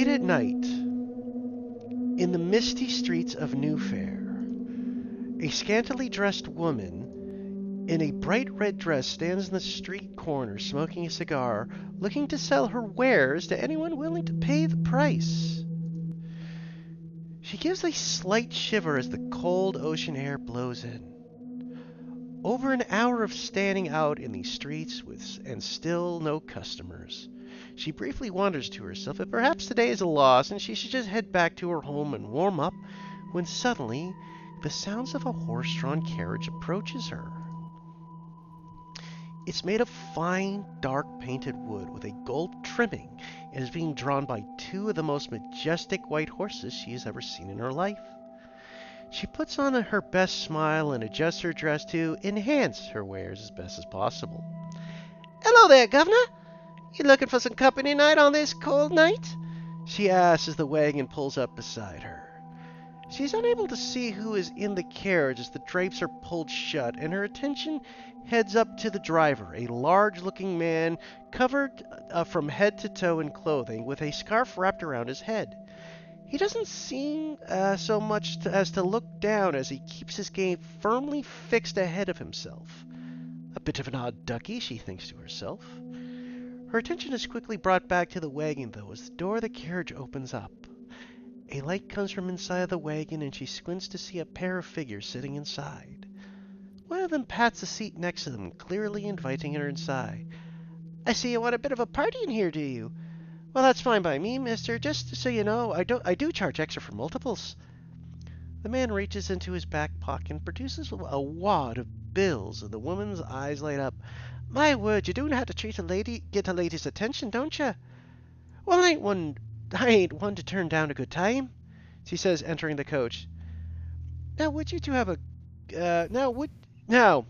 Late at night, in the misty streets of New Fair, a scantily dressed woman in a bright red dress stands in the street corner smoking a cigar, looking to sell her wares to anyone willing to pay the price. She gives a slight shiver as the cold ocean air blows in. Over an hour of standing out in these streets and still no customers. She briefly wonders to herself if perhaps today is a loss and she should just head back to her home and warm up, when suddenly the sounds of a horse-drawn carriage approaches her. It's made of fine, dark painted wood with a gold trimming and is being drawn by two of the most majestic white horses she has ever seen in her life. She puts on her best smile and adjusts her dress to enhance her wares as best as possible. "Hello there, Governor. You looking for some company night on this cold night?" she asks as the wagon pulls up beside her. She's unable to see who is in the carriage as the drapes are pulled shut, and her attention heads up to the driver, a large-looking man covered from head to toe in clothing with a scarf wrapped around his head. He doesn't seem so much as to look down as he keeps his gaze firmly fixed ahead of himself. A bit of an odd ducky, she thinks to herself. Her attention is quickly brought back to the wagon, though, as the door of the carriage opens up. A light comes from inside the wagon, and she squints to see a pair of figures sitting inside. One of them pats the seat next to them, clearly inviting her inside. "I see you want a bit of a party in here, do you? Well, that's fine by me, mister. Just so you know, I do charge extra for multiples." The man reaches into his back pocket and produces a wad of bills, and the woman's eyes light up. "My word, you do know how to get a lady's attention, don't you?" "Well, I ain't one to turn down a good time," she says, entering the coach. Now, would you two have a now,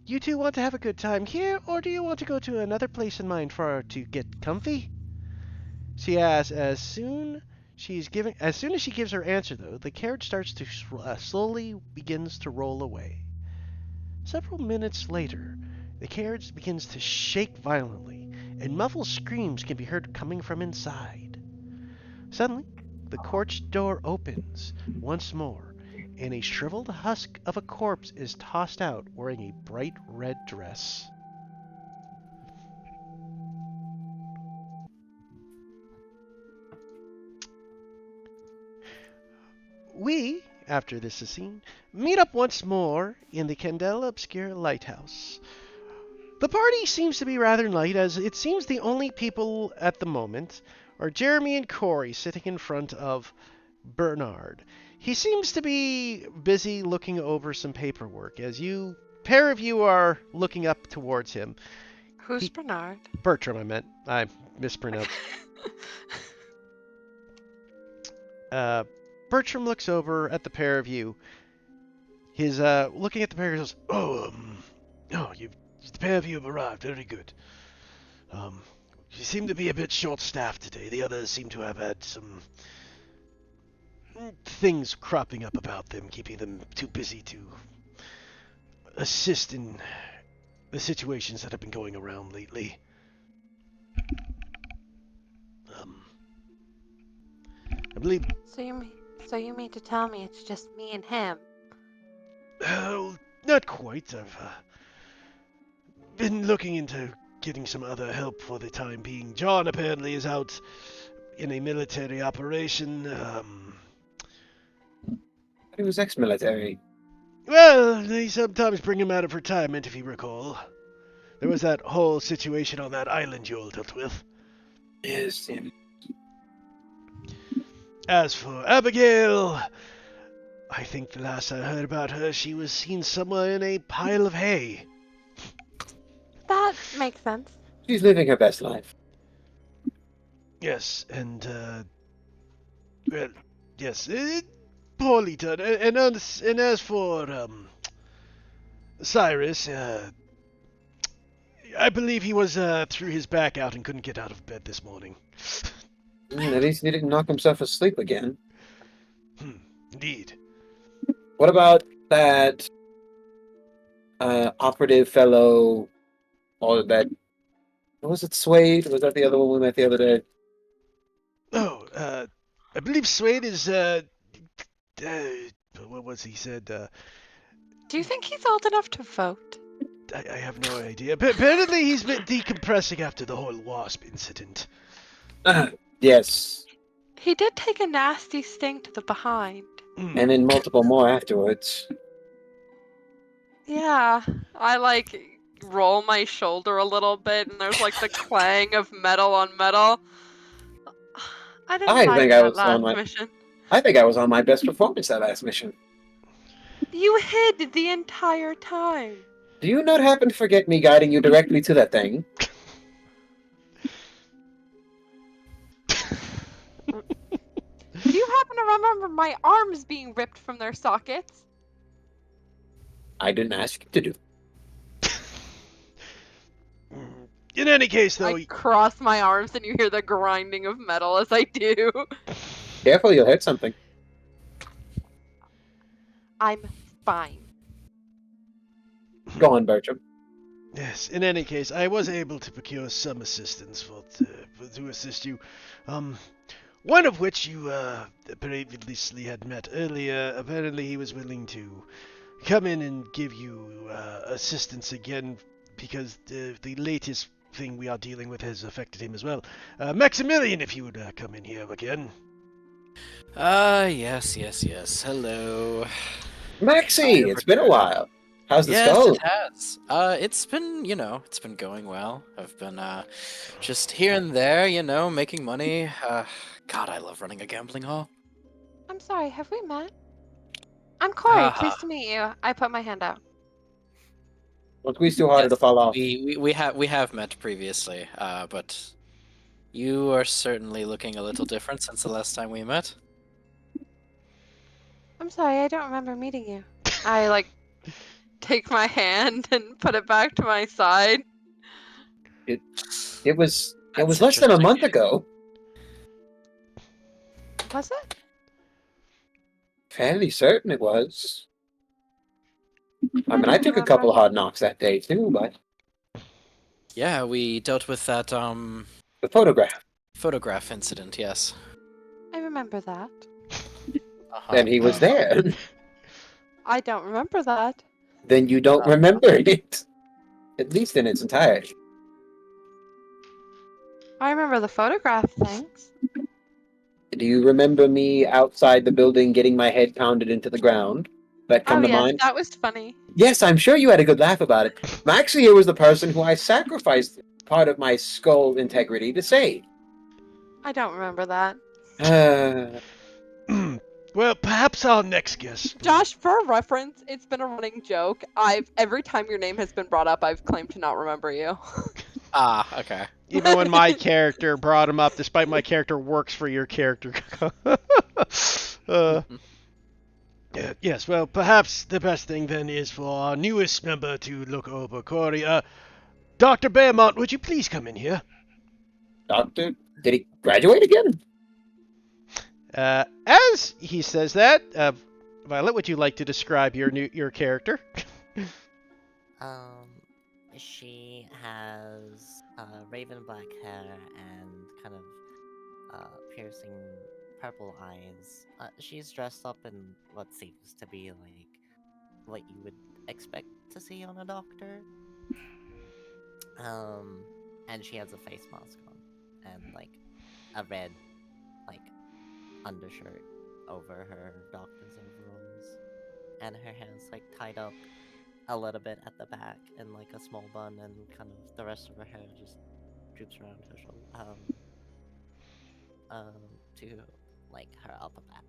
you two want to have a good time here, or do you want to go to another place in mind to get comfy?" she asks. As soon as she gives her answer, though, the carriage starts to slowly begins to roll away. Several minutes later, the carriage begins to shake violently, and muffled screams can be heard coming from inside. Suddenly, the coach door opens once more, and a shriveled husk of a corpse is tossed out wearing a bright red dress. We, after this scene, meet up once more in the Candala Obscura lighthouse. The party seems to be rather light, as it seems the only people at the moment are Jeremy and Corey sitting in front of Bernard. He seems to be busy looking over some paperwork as pair of you are looking up towards him. Who's Bernard? Bertram, I meant. I mispronounced. Bertram looks over at the pair of you. He's looking at the pair and goes, the pair of you have arrived. Very good. You seem to be a bit short-staffed today. The others seem to have had some things cropping up about them, keeping them too busy to assist in the situations that have been going around lately. I believe... So you mean to tell me it's just me and him? Not quite. I've been looking into getting some other help for the time being. John apparently is out in a military operation. He was ex-military. Well, they sometimes bring him out of retirement, if you recall. There was that whole situation on that island you all dealt with. Yes. As for Abigail, I think the last I heard about her, she was seen somewhere in a pile of hay. That makes sense. She's living her best life. Yes, and, well, yes, poorly done. And as for, Cyrus, I believe he was, threw his back out and couldn't get out of bed this morning. At least he didn't knock himself asleep again. Indeed. What about that operative fellow, or that... Was it Suede? Was that the other one we met the other day? Oh, I believe Swain is, what was he said? Do you think he's old enough to vote? I have no idea. But apparently he's been decompressing after the whole wasp incident. Yes. He did take a nasty sting to the behind. And then multiple more afterwards. Yeah, I roll my shoulder a little bit, and there's the clang of metal on metal. I didn't I like think I that was on last my mission. I think I was on my best performance that last mission. You hid the entire time. Do you not happen to forget me guiding you directly to that thing? Do you happen to remember my arms being ripped from their sockets? I didn't ask you to do. In any case, though, I cross my arms and you hear the grinding of metal as I do. Careful, you'll hit something. I'm fine. Go on, Bertram. yes. In any case, I was able to procure some assistance to assist you. One of which you previously had met earlier. Apparently, he was willing to come in and give you assistance again because the latest thing we are dealing with has affected him as well. Maximilian, if you would come in here again. Yes. Hello. Maxie, it's been a while. How's the Yes, skull? it has. It's been, it's been going well. I've been, just here and there, making money. God, I love running a gambling hall. I'm sorry, have we met? I'm Corey. Haha. Pleased to meet you. I put my hand out. Don't squeeze too hard, it'll fall off. We have met previously, but you are certainly looking a little different since the last time we met. I'm sorry, I don't remember meeting you. I take my hand and put it back to my side. It was That's less than a interesting. month ago. Was it? Fairly certain it was. I mean, I don't took a remember. couple of hard knocks that day too, but Yeah, we dealt with that the photograph. incident. Yes. I remember that. Then he was there. I don't remember that. Then you don't remember it. At least in its entirety. I remember the photograph, thanks. Do you remember me outside the building getting my head pounded into the ground? That come Oh to yes, mind? that was funny. Yes, I'm sure you had a good laugh about it. Maxie here was the person who I sacrificed part of my skull integrity to save. I don't remember that. Well, perhaps our next guest. Josh, for reference, it's been a running joke. Every time your name has been brought up, I've claimed to not remember you. Okay. Even when my character brought him up, despite my character works for your character. Yes, well, perhaps the best thing then is for our newest member to look over Corey. Dr. Beaumont, would you please come in here? Doctor, did he graduate again? As he says that, Violet, would you like to describe your character? She has raven black hair and kind of piercing purple eyes. She's dressed up in what seems to be like what you would expect to see on a doctor. And she has a face mask on and a red undershirt over her doctor's overalls, and her hair is tied up a little bit at the back in a small bun, and kind of the rest of her hair just droops around her shoulder, to her upper back.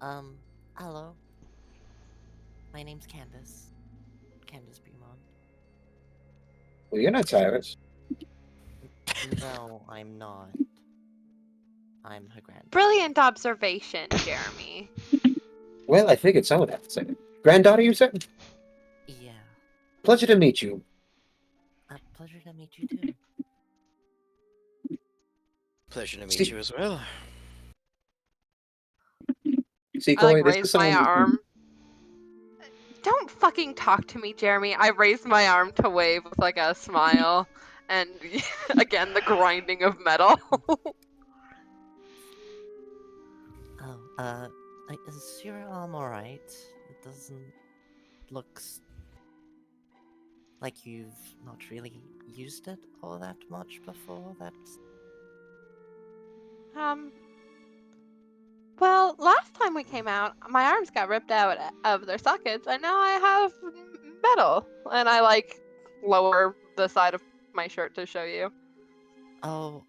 Oh, hello. My name's Candace Beaumont. Well, you're not Cyrus. No, I'm not. I'm her granddaughter. Brilliant observation, Jeremy. Well, I figured someone had to say it. Granddaughter, you said? Yeah. Pleasure to meet you. Pleasure to meet you too. Pleasure to meet you as well. See, I Corey, this is raise my someone arm. Don't fucking talk to me, Jeremy. I raise my arm to wave with a smile, And again, the grinding of metal. Oh, is your arm alright? It doesn't look like you've not really used it all that much before. Um, well, last time we came out, my arms got ripped out of their sockets, and now I have metal. And I lower the side of my shirt to show you. Oh,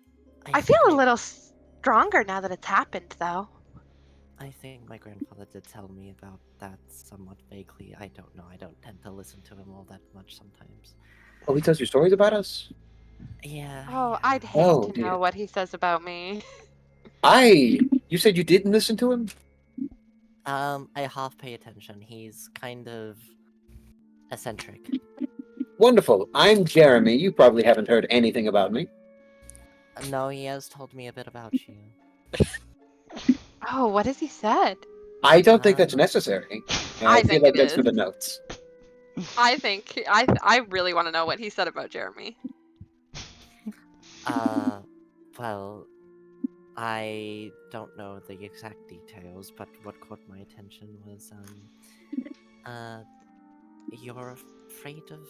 I feel a little stronger now that it's happened, though. I think my grandfather did tell me about that somewhat vaguely. I don't know. I don't tend to listen to him all that much sometimes. Oh, he tells you stories about us? Yeah. Oh, yeah. I'd hate Oh, to dear. know what he says about me. You said you didn't listen to him? I half pay attention. He's kind of eccentric. Wonderful. I'm Jeremy. You probably haven't heard anything about me. No, he has told me a bit about you. Oh, what has he said? I don't think that's necessary. I I feel think like it that's for is. the notes. I really want to know what he said about Jeremy. Well, I don't know the exact details, but what caught my attention was, you're afraid of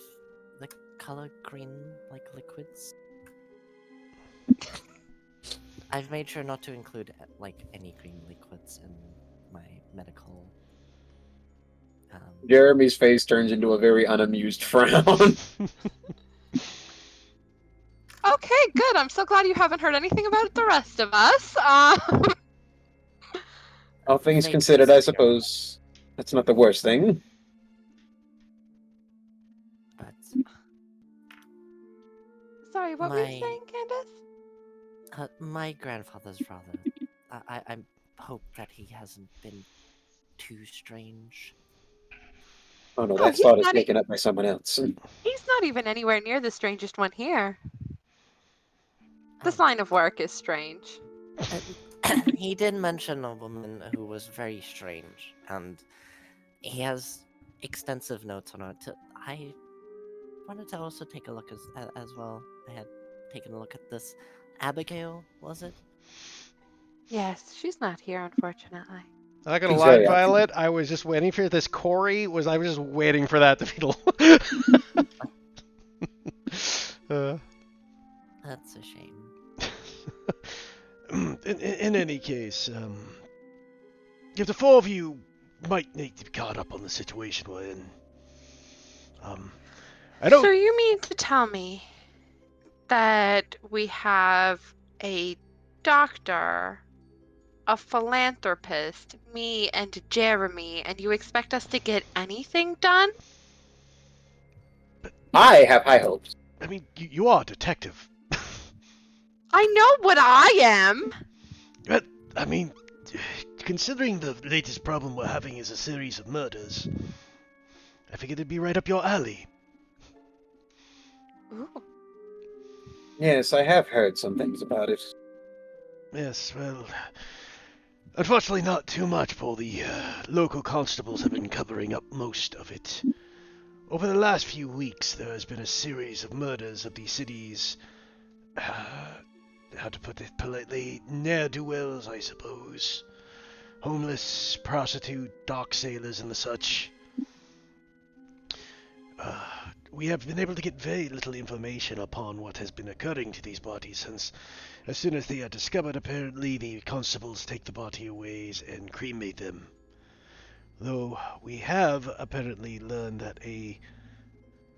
the color green, like liquids? I've made sure not to include, any green liquids in my medical, Jeremy's face turns into a very unamused frown. Okay, good. I'm so glad you haven't heard anything about the rest of us. All things Thank considered, you, I sir. suppose that's not the worst thing. But Sorry, what were you My- saying, Candace? my grandfather's rather. I hope that he hasn't been too strange. Oh no, Oh, that he's thought is not. taken up by someone else. He's not even anywhere near the strangest one here. This Oh. line of work is strange. He did mention a woman who was very strange, and he has extensive notes on her. I wanted to also take a look as well. I had taken a look at this. Abigail, was it? Yes, she's not here, unfortunately. I'm not gonna He's lie, very active. Violet. I was just waiting for this. Corey was. I was just waiting for that to be. That's a shame. In any case, if the four of you might need to be caught up on the situation we're in, I don't. So you mean to tell me that we have a doctor, a philanthropist, me, and Jeremy, and you expect us to get anything done? I have high hopes. I mean, you are a detective. I know what I am! But I mean, considering the latest problem we're having is a series of murders, I figured it'd be right up your alley. Ooh. Yes, I have heard some things about it. Yes, well, unfortunately not too much, for the local constables have been covering up most of it. Over the last few weeks, there has been a series of murders of the city's, how to put it politely, ne'er-do-wells, I suppose. Homeless, prostitute, dock sailors, and the such. We have been able to get very little information upon what has been occurring to these bodies, since as soon as they are discovered, apparently the constables take the body away and cremate them. Though we have apparently learned that a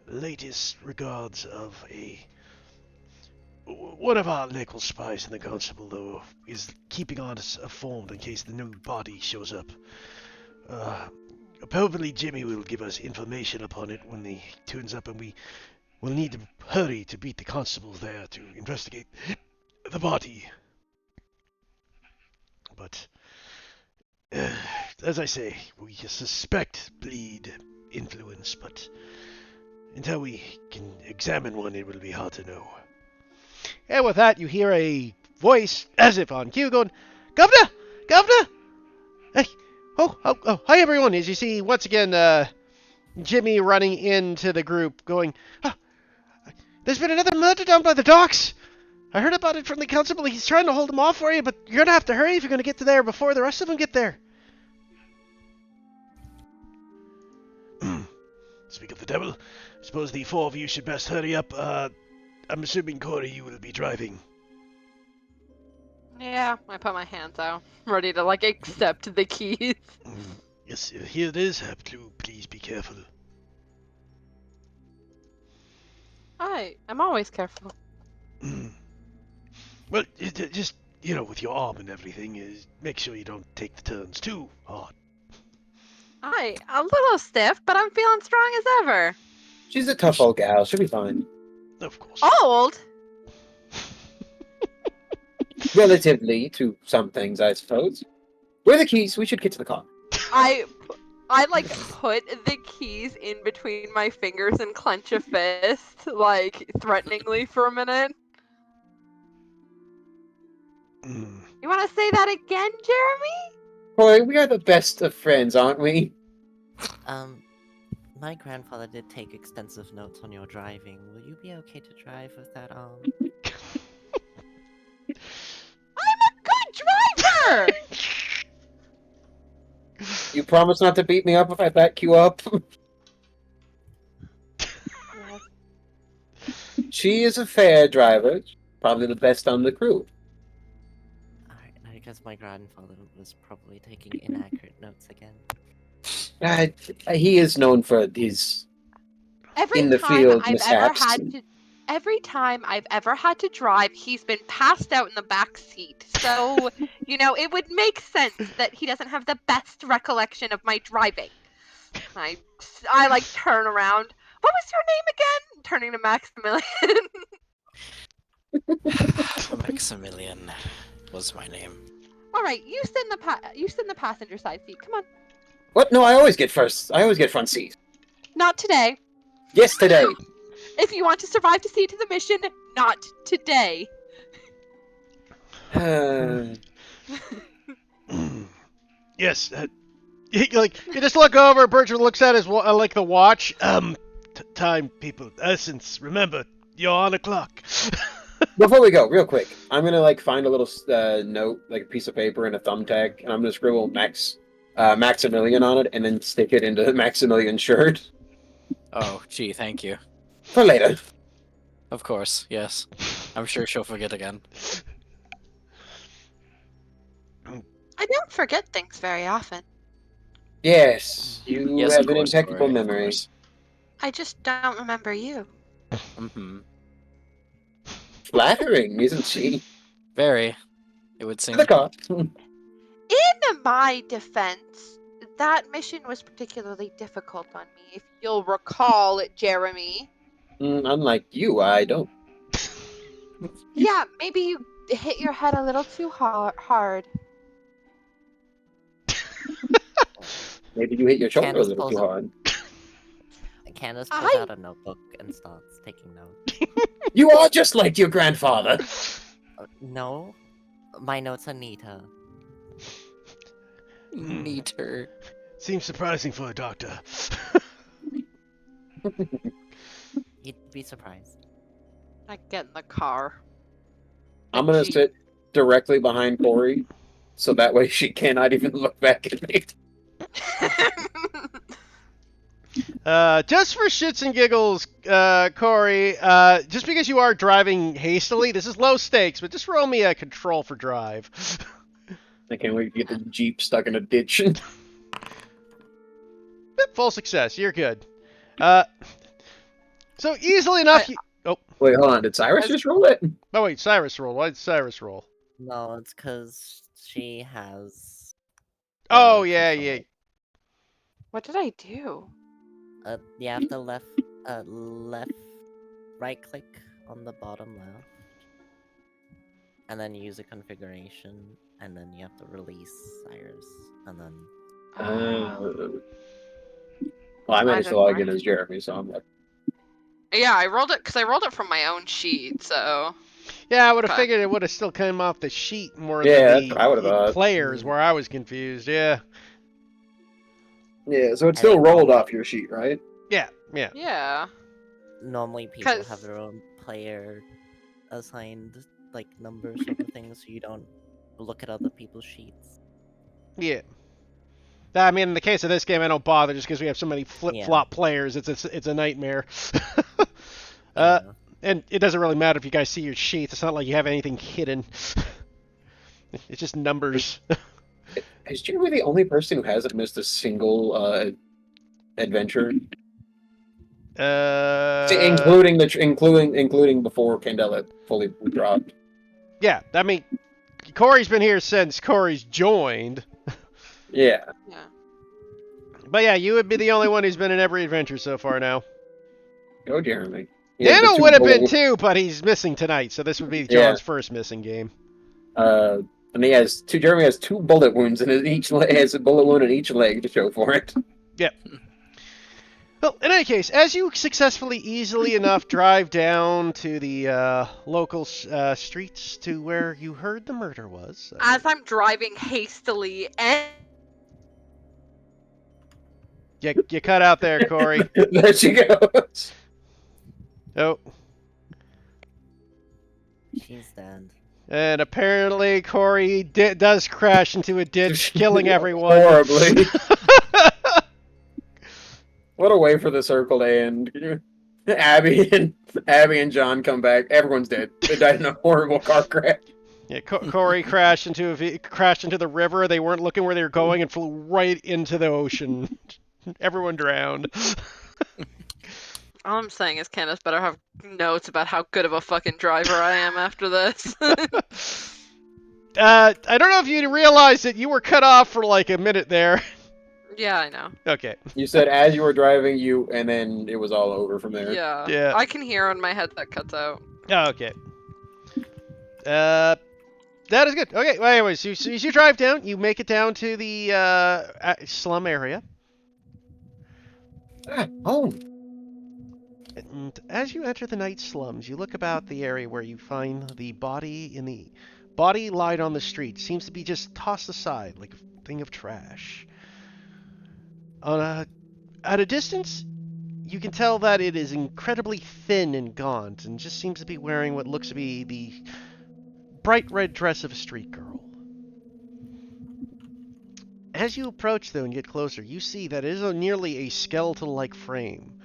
latest regards of one of our local spies in the constable, though, is keeping us informed in case the new body shows up. Hopefully Jimmy will give us information upon it when he turns up, and we will need to hurry to beat the constables there to investigate the body. But, as I say, we suspect bleed influence, but until we can examine one, it will be hard to know. And with that, you hear a voice, as if on cue, going, "Governor! Governor! Hey! Oh, hi everyone!" As you see, once again, Jimmy running into the group, going, There's been another murder down by the docks. I heard about it from the constable. He's trying to hold them off for you, but you're gonna have to hurry if you're gonna get to there before the rest of them get there. Speak of the devil, I suppose the four of you should best hurry up. I'm assuming, Corey, you will be driving. Yeah, I put my hands out, ready to like accept the keys. Yes, here it is. Please be careful. I'm always careful. Well, just, with your arm and everything, make sure you don't take the turns too hard. A little stiff, but I'm feeling strong as ever. She's a tough old gal. She'll be fine. Of course. Old? Relatively to some things, I suppose. Where are the keys? We should get to the car. I like put the keys in between my fingers and clench a fist, like threateningly for a minute. You want to say that again, Jeremy? Boy, we are the best of friends, aren't we? My grandfather did take extensive notes on your driving. Will you be okay to drive with that, I'm a good driver! You promise not to beat me up if I back you up? She is a fair driver. Probably the best on the crew. I guess my grandfather was probably taking inaccurate notes again. He is known for his in the field mishaps. Every time I've ever had to drive, he's been passed out in the back seat. So, it would make sense that he doesn't have the best recollection of my driving. I like turn around. What was your name again? Turning to Maximilian. Maximilian was my name. All right, you sit in the passenger side seat. Come on. What? No, I always get first. I always get front seat. Not today. Yes, today. If you want to survive to see to the mission, not today. Yes. You just look over. Bertrand looks at his the watch. Time, people, essence. Remember, you're on a clock. Before we go, real quick, I'm gonna find a little note, like a piece of paper and a thumbtack, and I'm gonna scribble Maximilian on it, and then stick it into the Maximilian shirt. Oh, gee, thank you. For later. Of course, yes. I'm sure she'll forget again. I don't forget things very often. Yes, you Yes, have of an course, impeccable Corey, of memory. course. I just don't remember you. Mm-hmm. Flattering, isn't she? Very. It would seem. The car. In my defense, that mission was particularly difficult on me, if you'll recall it, Jeremy. Unlike you, I don't. Yeah, maybe you hit your head a little too hard. Maybe you hit your shoulder Candace a little pulls too up- hard. Candace pulls out a notebook and starts taking notes. You are just like your grandfather. No, my notes are neater. Neater. Seems surprising for a doctor. You'd be surprised. I get in the car. I'm gonna Jeep. sit directly behind Corey, so that way she cannot even look back at me. Just for shits and giggles, Corey, just because you are driving hastily, this is low stakes, but just roll me a control for drive. I can't wait to get the Jeep stuck in a ditch. Full success, you're good. So easily enough, Wait, hold on. Did Cyrus just roll it? Oh wait, Cyrus roll. Why did Cyrus roll? No, it's because she has. Oh yeah. What did I do? You have to right click on the bottom left, and then use a configuration, and then you have to release Cyrus, and then. Well, I managed to log in didn't as Jeremy, so I'm like, Yeah, I rolled it because I rolled it from my own sheet, so. Yeah, I would have Okay. figured it would have still come off the sheet more Yeah, than that's what I would've the thought. players, where I was confused. Yeah. yeah. So it's still still rolled off your sheet, right? Yeah. Yeah. Normally, people 'Cause- have their own player assigned like numbers sort of thing, so you don't look at other people's sheets. Yeah. I mean, in the case of this game, I don't bother just because we have so many flip-flop players. It's a nightmare. Yeah. And it doesn't really matter if you guys see your sheets. It's not like you have anything hidden. It's just numbers. Is Jeremy the only person who hasn't missed a single adventure? Including before Candela fully dropped. Yeah, I mean, Corey's been here since Corey's joined. Yeah. Yeah. But yeah, you would be the only one who's been in every adventure so far now. Go, Jeremy. He has the Daniel two would have been bullet- too, but he's missing tonight, so this would be John's first missing game. And he has two. Jeremy has 2 bullet wounds, and has a bullet wound in each leg to show for it. Yep. Well, in any case, as you successfully, easily enough drive down to the local streets to where you heard the murder was. As I'm driving hastily and You cut out there, Corey. There she goes. Oh. She's dead. And apparently Corey does crash into a ditch, killing everyone. Horribly. What a way for the circle to end. Abby and John come back. Everyone's dead. They died in a horrible car crash. Yeah, Corey crashed into the river. They weren't looking where they were going and flew right into the ocean. Everyone drowned. all I'm saying is Candace better have notes about how good of a fucking driver I am after this. I don't know if you realized that you were cut off for like a minute there. Yeah, I know. Okay. You said as you were driving, and then it was all over from there. Yeah. Yeah. I can hear when my headset cuts out. Oh, okay. That is good. Okay. Well, anyways, so as you drive down, you make it down to the slum area. Home. And as you enter the night slums, you look about the area where you find the body lied on the street. Seems to be just tossed aside like a thing of trash. At a distance, you can tell that it is incredibly thin and gaunt, and just seems to be wearing what looks to be the bright red dress of a street girl. As you approach, though, and get closer, you see that it is nearly a skeletal-like frame.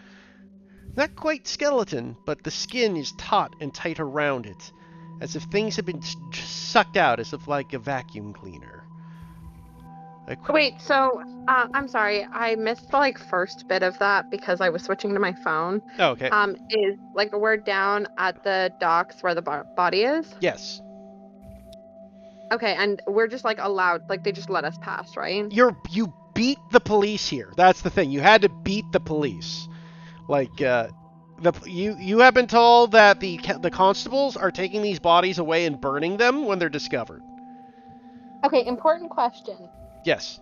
Not quite skeleton, but the skin is taut and tight around it, as if things have been sucked out, as if like a vacuum cleaner. Wait, so I'm sorry, I missed the first bit of that because I was switching to my phone. Oh, okay. Is the word down at the docks where the body is? Yes. Okay, and we're just allowed, they just let us pass, right? You beat the police here. That's the thing. You had to beat the police. You have been told that the constables are taking these bodies away and burning them when they're discovered. Okay, important question. Yes.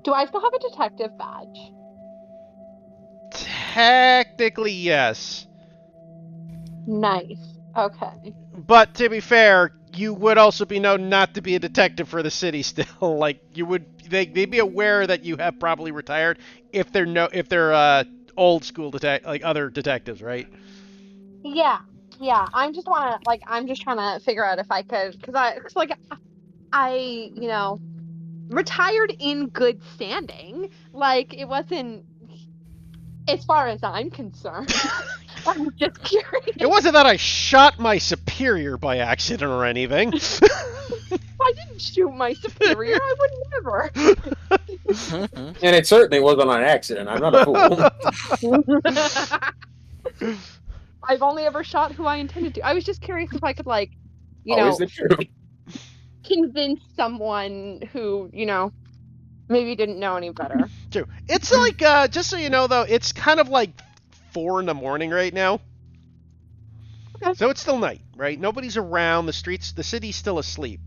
Do I still have a detective badge? Technically, yes. Nice. Okay. But to be fair, you would also be known not to be a detective for the city still. They'd be aware that you have probably retired if they're old school other detectives, right? Yeah. I'm just trying to figure out if I could, because I retired in good standing. It wasn't, as far as I'm concerned. I'm just curious. It wasn't that I shot my superior by accident or anything. I didn't shoot my superior. I would never. And it certainly wasn't on accident. I'm not a fool. I've only ever shot who I intended to. I was just curious if I could, Always the truth. convince someone who, maybe didn't know any better. True. It's just so you know, though, it's kind of 4 in the morning right now. Okay. So it's still night, right? Nobody's around. The city's still asleep.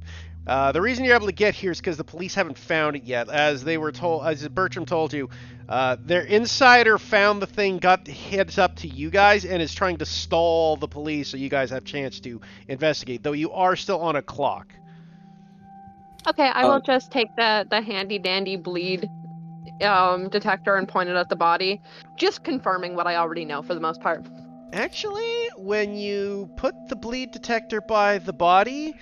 The reason you're able to get here is because the police haven't found it yet. As Bertram told you, their insider found the thing, got heads up to you guys, and is trying to stall the police so you guys have a chance to investigate, though you are still on a clock. Okay, I will just take the handy dandy bleed detector and point it at the body, just confirming what I already know for the most part. Actually, when you put the bleed detector by the body,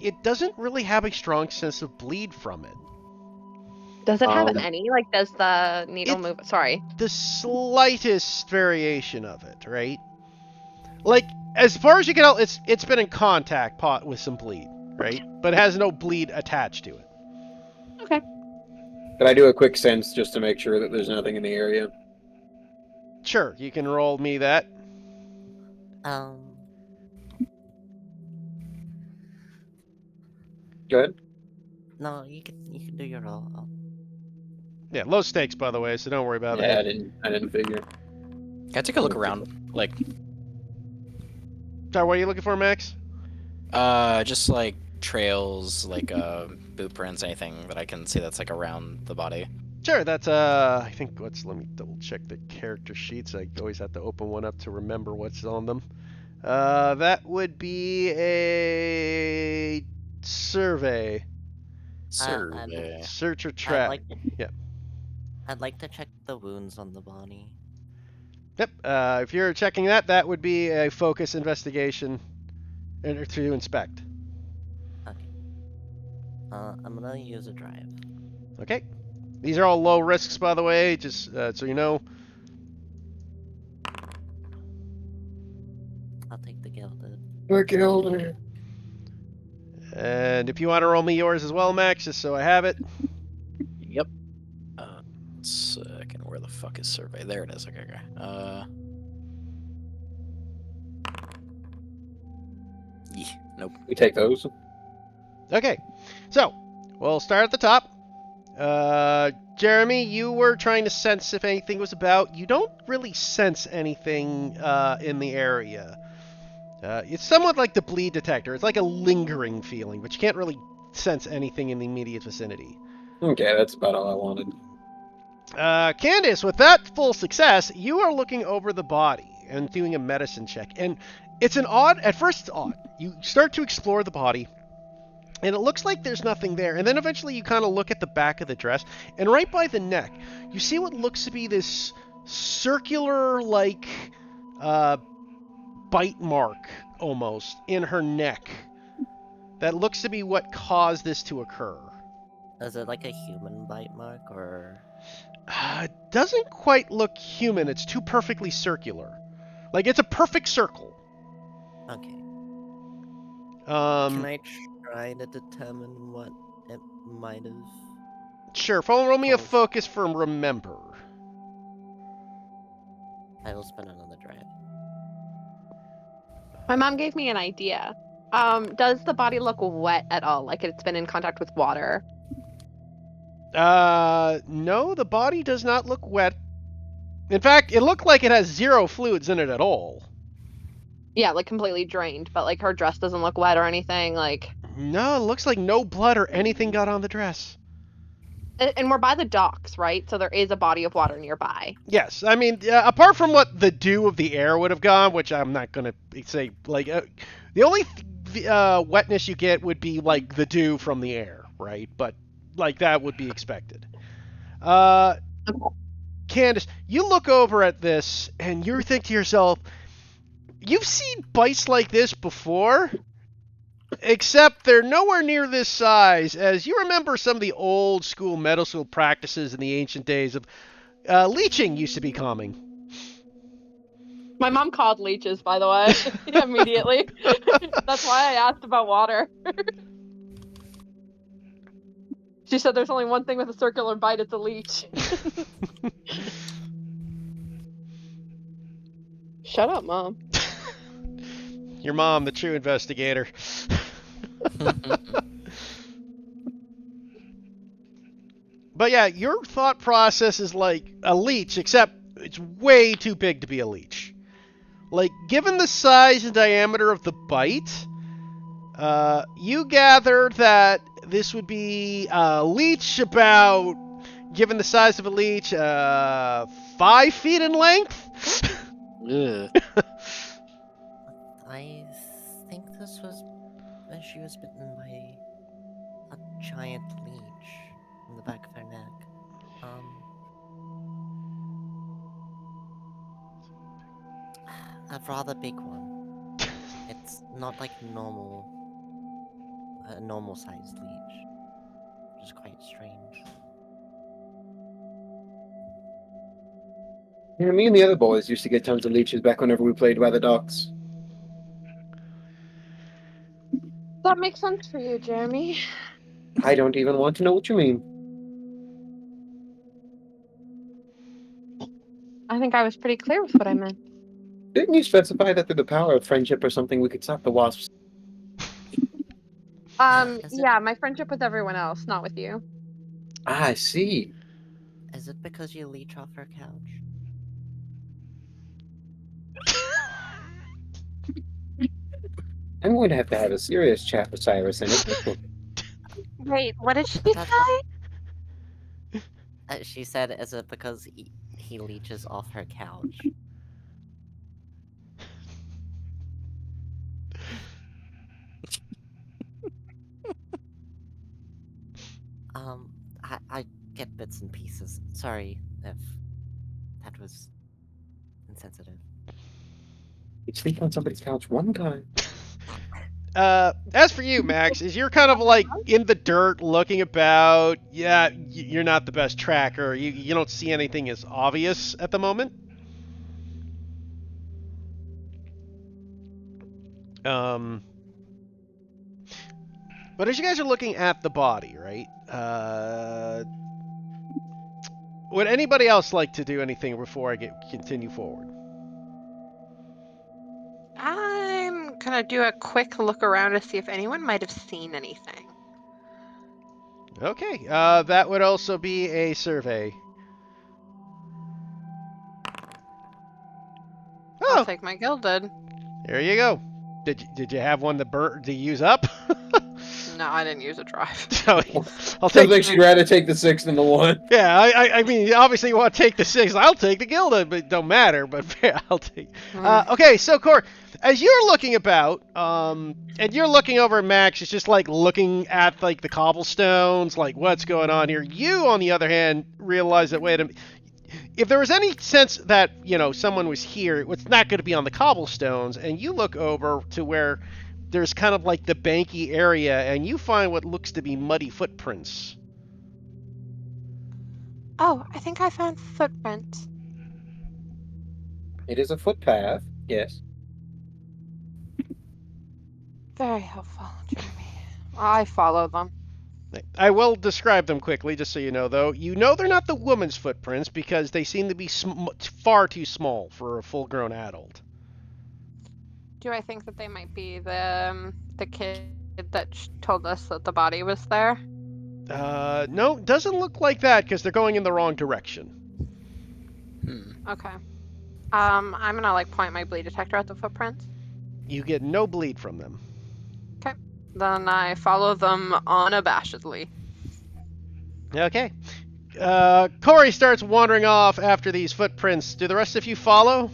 it doesn't really have a strong sense of bleed from it. Does it have Um, any? Like, does the needle It move? Sorry. the slightest variation of it, right? Like as far as you can tell, it's been in contact pot with some bleed, right? But it has no bleed attached to it. Okay. could I do a quick sense just to make sure that there's nothing in the area? Sure, you can roll me that. Um, Go ahead. no, you can do your roll. Yeah, low stakes by the way, so don't worry about Yeah, it. I didn't figure. Can I take a look around? Like, Sorry, what are you looking for, Max? just like trails, like boot prints, anything that I can see that's like around the body. Sure, that's I think let me double check the character sheets. I always have to open one up to remember what's on them. That would be a survey. I'd Survey. Search or I'd track. like Yeah. I'd like to check the wounds on the body. Yep. If you're checking that, that would be a focus investigation to inspect. Okay. I'm gonna use a drive. Okay. These are all low risks, by the way, just so you know. I'll take the gilded. Look at older. And if you want to roll me yours as well, Max, just so I have it. Yep. Second, where the fuck is survey? There it is. Okay, okay. Nope. We take those. Okay. So, we'll start at the top. Jeremy, you were trying to sense if anything was about. You don't really sense anything in the area. It's somewhat like the bleed detector. It's like a lingering feeling, but you can't really sense anything in the immediate vicinity. Okay, that's about all I wanted. Candace, with that full success, you are looking over the body and doing a medicine check. And at first it's odd. You start to explore the body, and it looks like there's nothing there. And then eventually you kind of look at the back of the dress, and right by the neck, you see what looks to be this circular, like, bite mark almost in her neck. That looks to be what caused this to occur. Is it like a human bite mark or? Doesn't quite look human. It's too perfectly circular. Like it's a perfect circle. Okay. Um, Can I try to determine what it might have? sure. Roll me a caused? focus for remember. I will spend another drive. My mom gave me an idea. Does the body look wet at all? Like it's been in contact with water? No, the body does not look wet. In fact, it looked like it has zero fluids in it at all. Yeah, like completely drained, but like her dress doesn't look wet or anything. Like, No, it looks like no blood or anything got on the dress. and we're by the docks, right? So there is a body of water nearby. Yes, I mean, apart from what the dew of the air would have gone, which I'm not gonna say, like, the only wetness you get would be like the dew from the air, right? But like that would be expected. Candace, you look over at this and you think to yourself, you've seen bites like this before, except they're nowhere near this size, as you remember some of the old school medical practices in the ancient days of leeching used to be common. My mom called leeches, by the way, immediately. That's why I asked about water. She said there's only one thing with a circular bite, it's a leech. Shut up, Mom. Your mom, the true investigator. But yeah, your thought process is like a leech, except it's way too big to be a leech. Like, given the size and diameter of the bite, you gather that this would be a leech about, given the size of a leech, 5 feet in length. Ugh. I think this was when she was bitten by a giant leech in the back of her neck. Um, A rather big one. It's not like a normal sized leech, which is quite strange. Yeah, me and the other boys used to get tons of leeches back whenever we played by the docks. That makes sense for you, Jeremy. I don't even want to know what you mean. I think I was pretty clear with what I meant. Didn't you specify that through the power of friendship or something we could stop the wasps? Is it Yeah, my friendship with everyone else, not with you. Ah, I see. is it because you leech off her couch? I'm going to have a serious chat with Cyrus in it. Wait, what did she But that's say? she said, is it because he leeches off her couch? Um, I get bits and pieces. Sorry if that was insensitive. You sleep on somebody's couch one time. As for you, Max, is you're kind of like in the dirt looking about. Yeah, you're not the best tracker. You don't see anything as obvious at the moment. Um, but as you guys are looking at the body, right? Would anybody else like to do anything before I continue forward? I'm gonna do a quick look around to see if anyone might have seen anything. Okay, that would also be a survey. I'll Oh, take my gilded. there you go. Did you have one to use up? No, I didn't use a drive. So, I'll Sounds take. like she'd rather take the 6 than the 1. Yeah, I mean, obviously you want to take the 6. I'll take the gilded, but it don't matter. But yeah, I'll take. Okay, so Cor, as you're looking about, and you're looking over at Max, it's just like looking at like the cobblestones, like what's going on here. You, on the other hand, realize that wait a minute. If there was any sense that someone was here, it's not going to be on the cobblestones. And you look over to where there's kind of like the banky area, and you find what looks to be muddy footprints. Oh, I think I found footprints. It is a footpath, yes. Very helpful, Jeremy. I follow them. I will describe them quickly, just so you know, though. You know they're not the woman's footprints because they seem to be far too small for a full-grown adult. Do I think that they might be the kid that told us that the body was there? No, doesn't look like that because they're going in the wrong direction. Okay. I'm gonna like point my bleed detector at the footprints. You get no bleed from them. Okay. Then I follow them unabashedly. Okay. Corey starts wandering off after these footprints. Do the rest of you follow?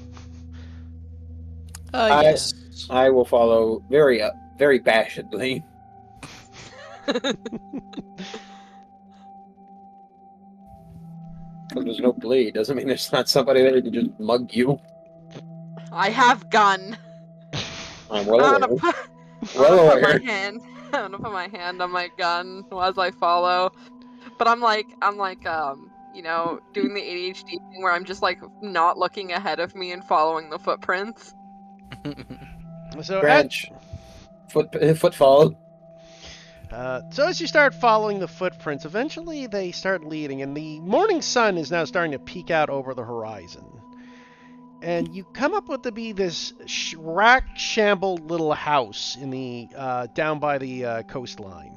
Yes. I will follow very bashedly. Because there's no bleed doesn't mean there's not somebody there to just mug you. I have gun. I'm well I'm aware. gonna put, Well I'm gonna aware. put my hand. I'm gonna put my hand on my gun as I follow. But I'm like, doing the ADHD thing where I'm just like not looking ahead of me and following the footprints. So Branch. Footfall. So as you start following the footprints, eventually they start leading, and the morning sun is now starting to peek out over the horizon. And you come up with to be this rack-shambled little house in the down by the coastline.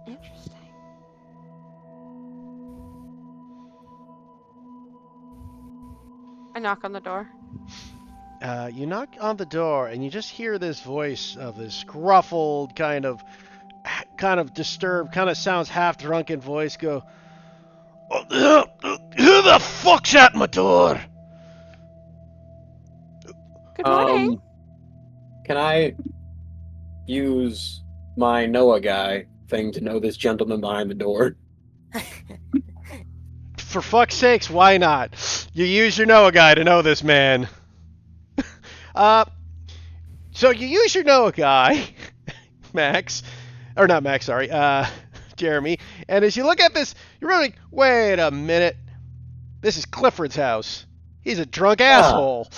Interesting. I knock on the door. You knock on the door, and you just hear this voice of this gruffled, kind of disturbed, kind of sounds half drunken voice go, "Who the fuck's at my door?" Good morning. Can I use my Noah guy thing to know this gentleman behind the door. For fuck's sakes, why not? You use your Noah guy to know this man. So you use your Noah guy, Max, or not Max, sorry, Jeremy. And as you look at this, you're really, wait a minute. This is Clifford's house. He's a drunk asshole.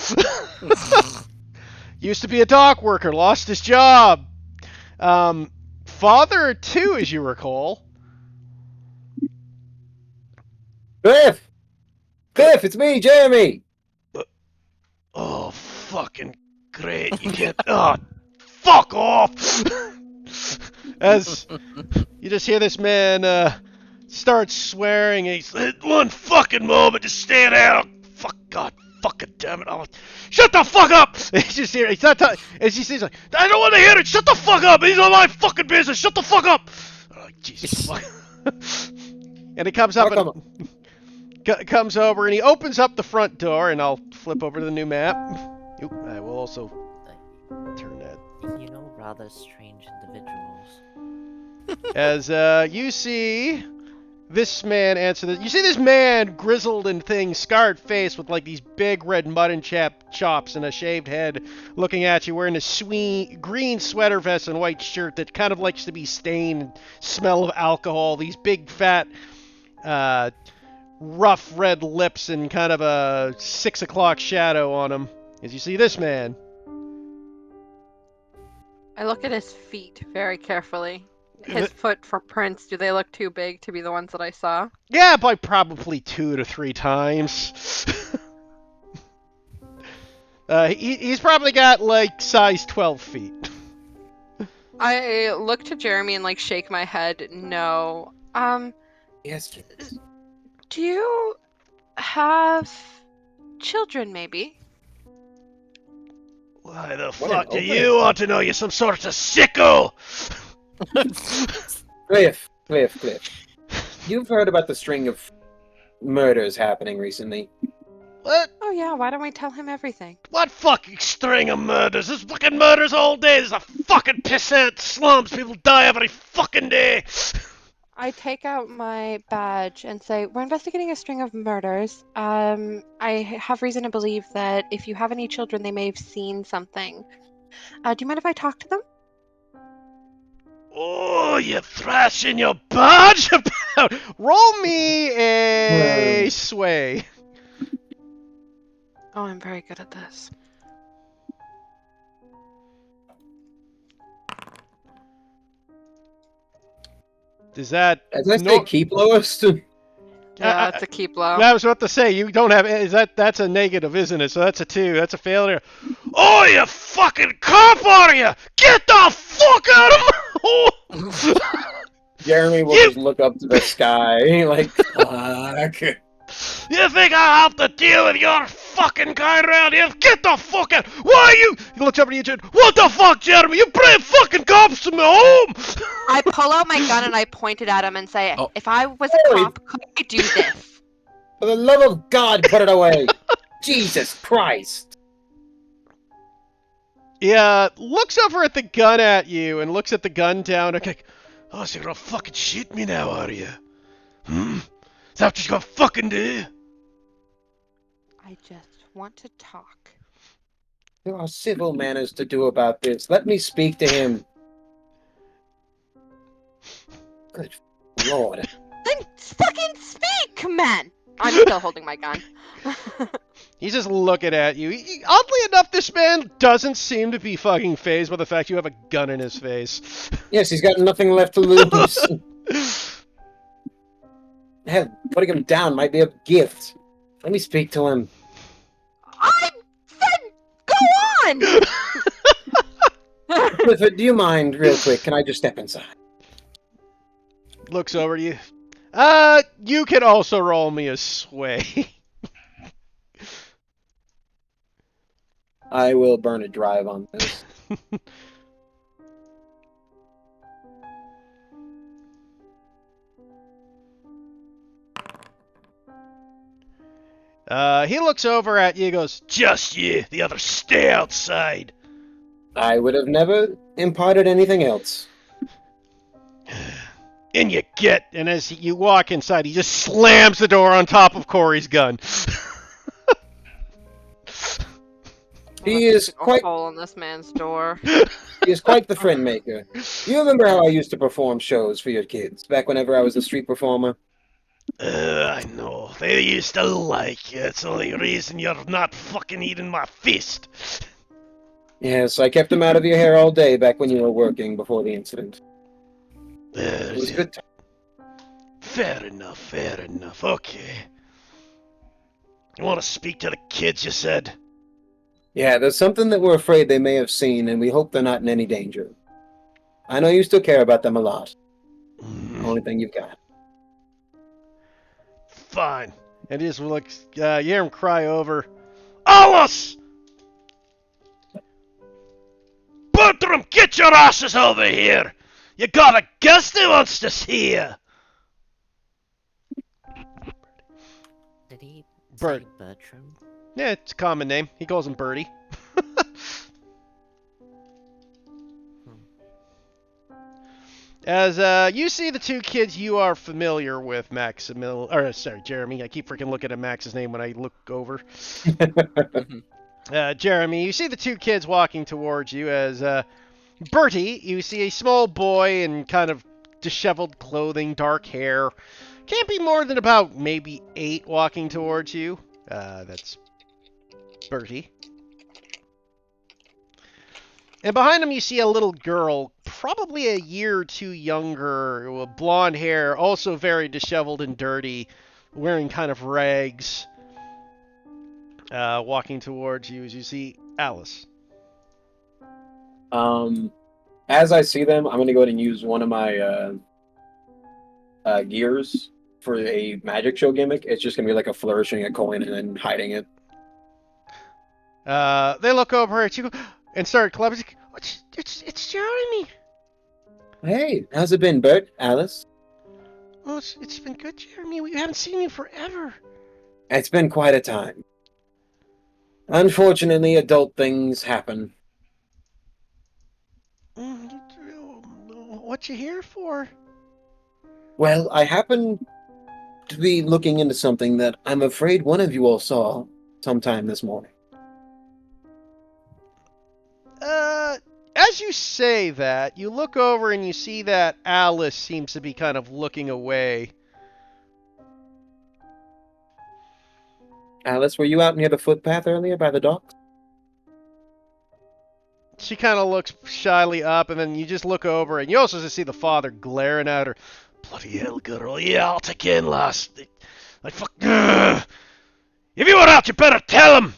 Used to be a dock worker, lost his job. Father of two, as you recall. Cliff! Cliff, it's me, Jeremy! Oh, fucking great. You can't. Oh, fuck off! As you just hear this man start swearing, and he's one fucking moment, just stay there. Fuck, God, fucking damn it. Oh, shut the fuck up! And he's just here, he's not talking. And he's like, I don't want to hear it, shut the fuck up! He's on my fucking business, shut the fuck up! Oh, Jesus fuck. And he comes up and. Comes over and he opens up the front door, and I'll flip over to the new map. Oop, I will also turn that. You know, rather strange individuals. As you see this man answer this. You see this man, grizzled and thing, scarred face with like these big red mutton chops and a shaved head, looking at you, wearing a green sweater vest and white shirt that kind of likes to be stained, smell of alcohol. These big fat rough red lips and kind of a 6 o'clock shadow on him. As you see this man. I look at his feet very carefully. His foot footprints, do they look too big to be the ones that I saw? Yeah, by probably 2 to 3 times. He's probably got like size 12 feet. I look to Jeremy and like shake my head. No. Yes. Do you have children, maybe? Why the What fuck an do opening. you want to know? You're some sort of sicko! Cliff. You've heard about the string of murders happening recently. What? Oh yeah, why don't we tell him everything? What fucking string of murders? There's fucking murders all day. There's a fucking pissant slums. People die every fucking day. I take out my badge and say, we're investigating a string of murders. I have reason to believe that if you have any children, they may have seen something. Do you mind if I talk to them? Oh, you're thrashing your badge about. Roll me a sway. Oh, I'm very good at this. Is that? As I say, keep lowest. Yeah, it's a keep low. I was about to say, you don't have. That's a negative, isn't it? So that's a 2. That's a failure. Oh, you fucking cop, are you? Get the fuck out of my. Jeremy will just look up to the sky, like, fuck. You think I'll have to deal with your fucking kind around here? Get the fuck out! Why are you? He looks up at you and what the fuck, Jeremy? You bring fucking cops to my home! I pull out my gun and I point it at him and say, Oh. if I was a cop, could I do this? For the love of God, put it away! Jesus Christ! He looks over at the gun at you and looks at the gun down. Okay, oh, so you're gonna fucking shoot me now, are you? Is that what you're gonna fucking do? I just want to talk. There are civil manners to do about this. Let me speak to him. Good Lord. Then fucking speak, man! I'm still holding my gun. He's just looking at you. Oddly enough, this man doesn't seem to be fucking fazed by the fact you have a gun in his face. Yes, he's got nothing left to lose. Hell, putting him down might be a gift. Let me speak to him. I said, go on! Clifford, do you mind, real quick? Can I just step inside? Looks over to you. You can also roll me a sway. I will burn a drive on this. He looks over at you and goes, just you. The others stay outside. I would have never imparted anything else. In you get, and as you walk inside, he just slams the door on top of Corey's gun. He Let's is shoot a quite hole in this man's door. he is quite the friend maker. You remember how I used to perform shows for your kids back whenever I was a street performer? I know. They used to like you. It's the only reason you're not fucking eating my fist. Yes, I kept them out of your hair all day back when you were working before the incident. It was a good time. Fair enough, fair enough. Okay. You want to speak to the kids, you said? Yeah, there's something that we're afraid they may have seen, and we hope they're not in any danger. I know you still care about them a lot. Only thing you've got. Fine. And he just looks, you hear him cry over, Alice! Bertram, get your asses over here! You got a guest who wants to see you! Did he Bert. say Bertram? Yeah, it's a common name. He calls him Bertie. As you see the two kids you are familiar with, Jeremy. I keep freaking looking at Max's name when I look over. Jeremy, you see the two kids walking towards you as Bertie, you see a small boy in kind of disheveled clothing, dark hair. Can't be more than about maybe 8 walking towards you. That's Bertie. And behind him you see a little girl, probably a year or two younger, with blonde hair, also very disheveled and dirty, wearing kind of rags, walking towards you as you see Alice. As I see them, I'm going to go ahead and use one of my gears for a magic show gimmick. It's just going to be like a flourishing a coin and then hiding it. They look over at you and start clapping. It's Jeremy. Hey, how's it been, Bert? Alice? Oh, it's been good, Jeremy. We haven't seen you forever. It's been quite a time. Unfortunately, adult things happen. What you here for? Well, I happen to be looking into something that I'm afraid one of you all saw sometime this morning. As you say that, you look over and you see that Alice seems to be kind of looking away. Alice, were you out near the footpath earlier by the docks? She kind of looks shyly up, and then you just look over, and you also just see the father glaring at her. Bloody hell, girl, you out again last... Like, fuck... Ugh. If you were out, you better tell him!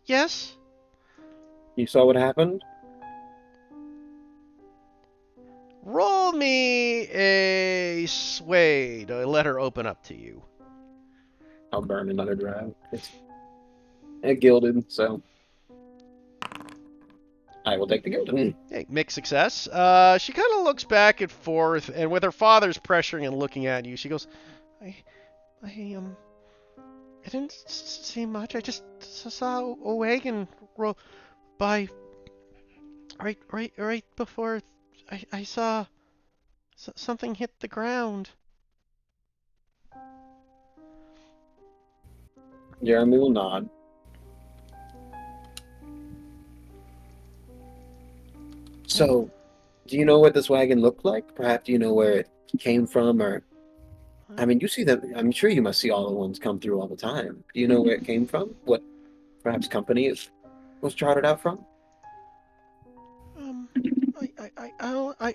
Yes? You saw what happened? Roll me a sway to let her open up to you. I'll burn another drive. It's gilded, so I will take the gilded. Hey, mixed success. She kind of looks back and forth, and with her father's pressuring and looking at you, she goes, I didn't see much. I just saw a wagon roll by right before I saw something hit the ground. Jeremy will nod. So, do you know what this wagon looked like? Perhaps do you know where it came from, or... I mean, you see them. I'm sure you must see all the ones come through all the time. Do you know where it came from? What, perhaps, company it was chartered out from?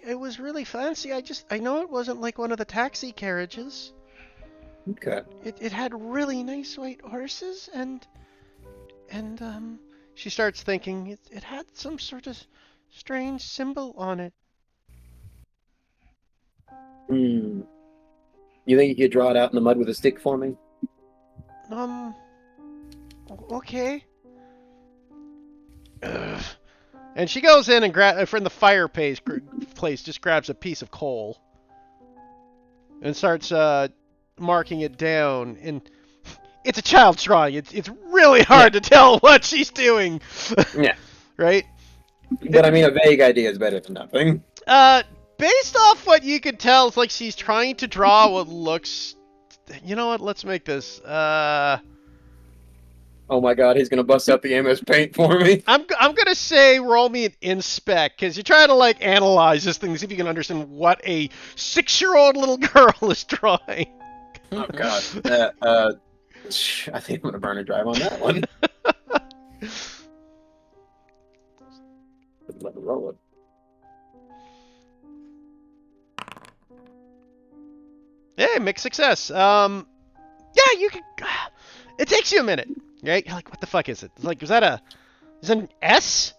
It was really fancy. I know it wasn't like one of the taxi carriages. Okay. It had really nice white horses, and she starts thinking it had some sort of strange symbol on it. Hmm. You think you could draw it out in the mud with a stick for me? Okay. Ugh. And she goes in and from the fireplace, just grabs a piece of coal and starts marking it down. And it's a child's drawing. It's really hard to tell what she's doing. Yeah. Right? But I mean, a vague idea is better than nothing. Based off what you could tell, it's like she's trying to draw what looks. You know what? Let's make this. Oh my god, he's gonna bust out the MS Paint for me. I'm gonna say roll me an inspect because you're trying to like analyze this thing to see if you can understand what a 6-year-old little girl is drawing. Oh god. I think I'm gonna burn a drive on that one. Let me roll it. Hey, mixed success. Yeah, you can. It takes you a minute, right? You're like, what the fuck is it? It's like, is that an S?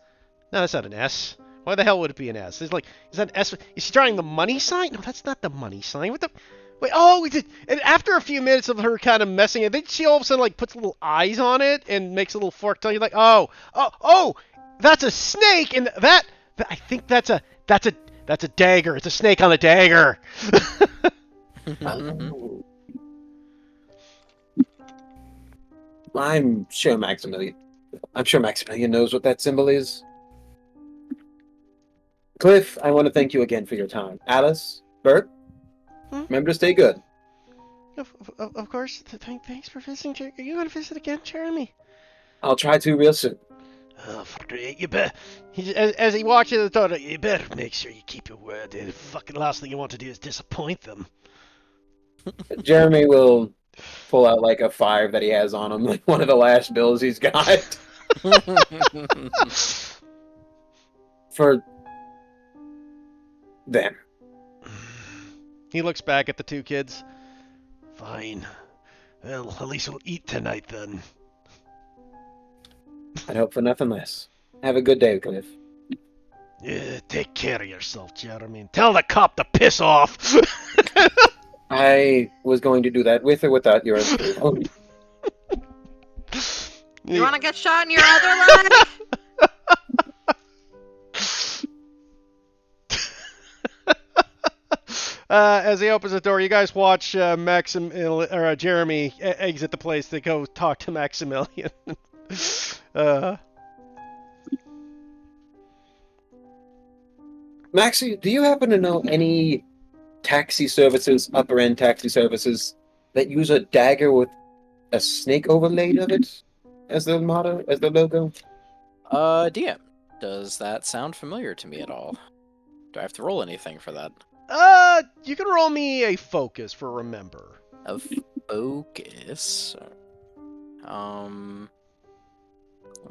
No, that's not an S. Why the hell would it be an S? It's like, is that an S? Is she drawing the money sign? No, that's not the money sign. What the? Wait, oh, we did. And after a few minutes of her kind of messing it, then she all of a sudden like puts little eyes on it and makes a little fork tongue. You're like, oh, that's a snake, and I think that's a dagger. It's a snake on a dagger. Oh. I'm sure Maximilian knows what that symbol is. Cliff, I want to thank you again for your time. Alice, Bert, remember to stay good. Of course. Thanks for visiting. Are you going to visit again, Jeremy? I'll try to real soon. Oh, you better. As he walks in the door, you better make sure you keep your word. The fucking last thing you want to do is disappoint them. Jeremy will pull out like a 5 that he has on him, like one of the last bills he's got. For them. He looks back at the two kids. Fine. Well, at least we'll eat tonight then. I'd hope for nothing less. Have a good day, Cliff. Yeah, take care of yourself, Jeremy. Tell the cop to piss off. I was going to do that with or without your approval. You want to get shot in your other leg? As he opens the door, you guys watch Jeremy exit the place to go talk to Maximilian. Maxie, do you happen to know any taxi services, upper end taxi services, that use a dagger with a snake overlaid of it as their motto, as their logo? DM, does that sound familiar to me at all? Do I have to roll anything for that? You can roll me a focus for remember. A focus.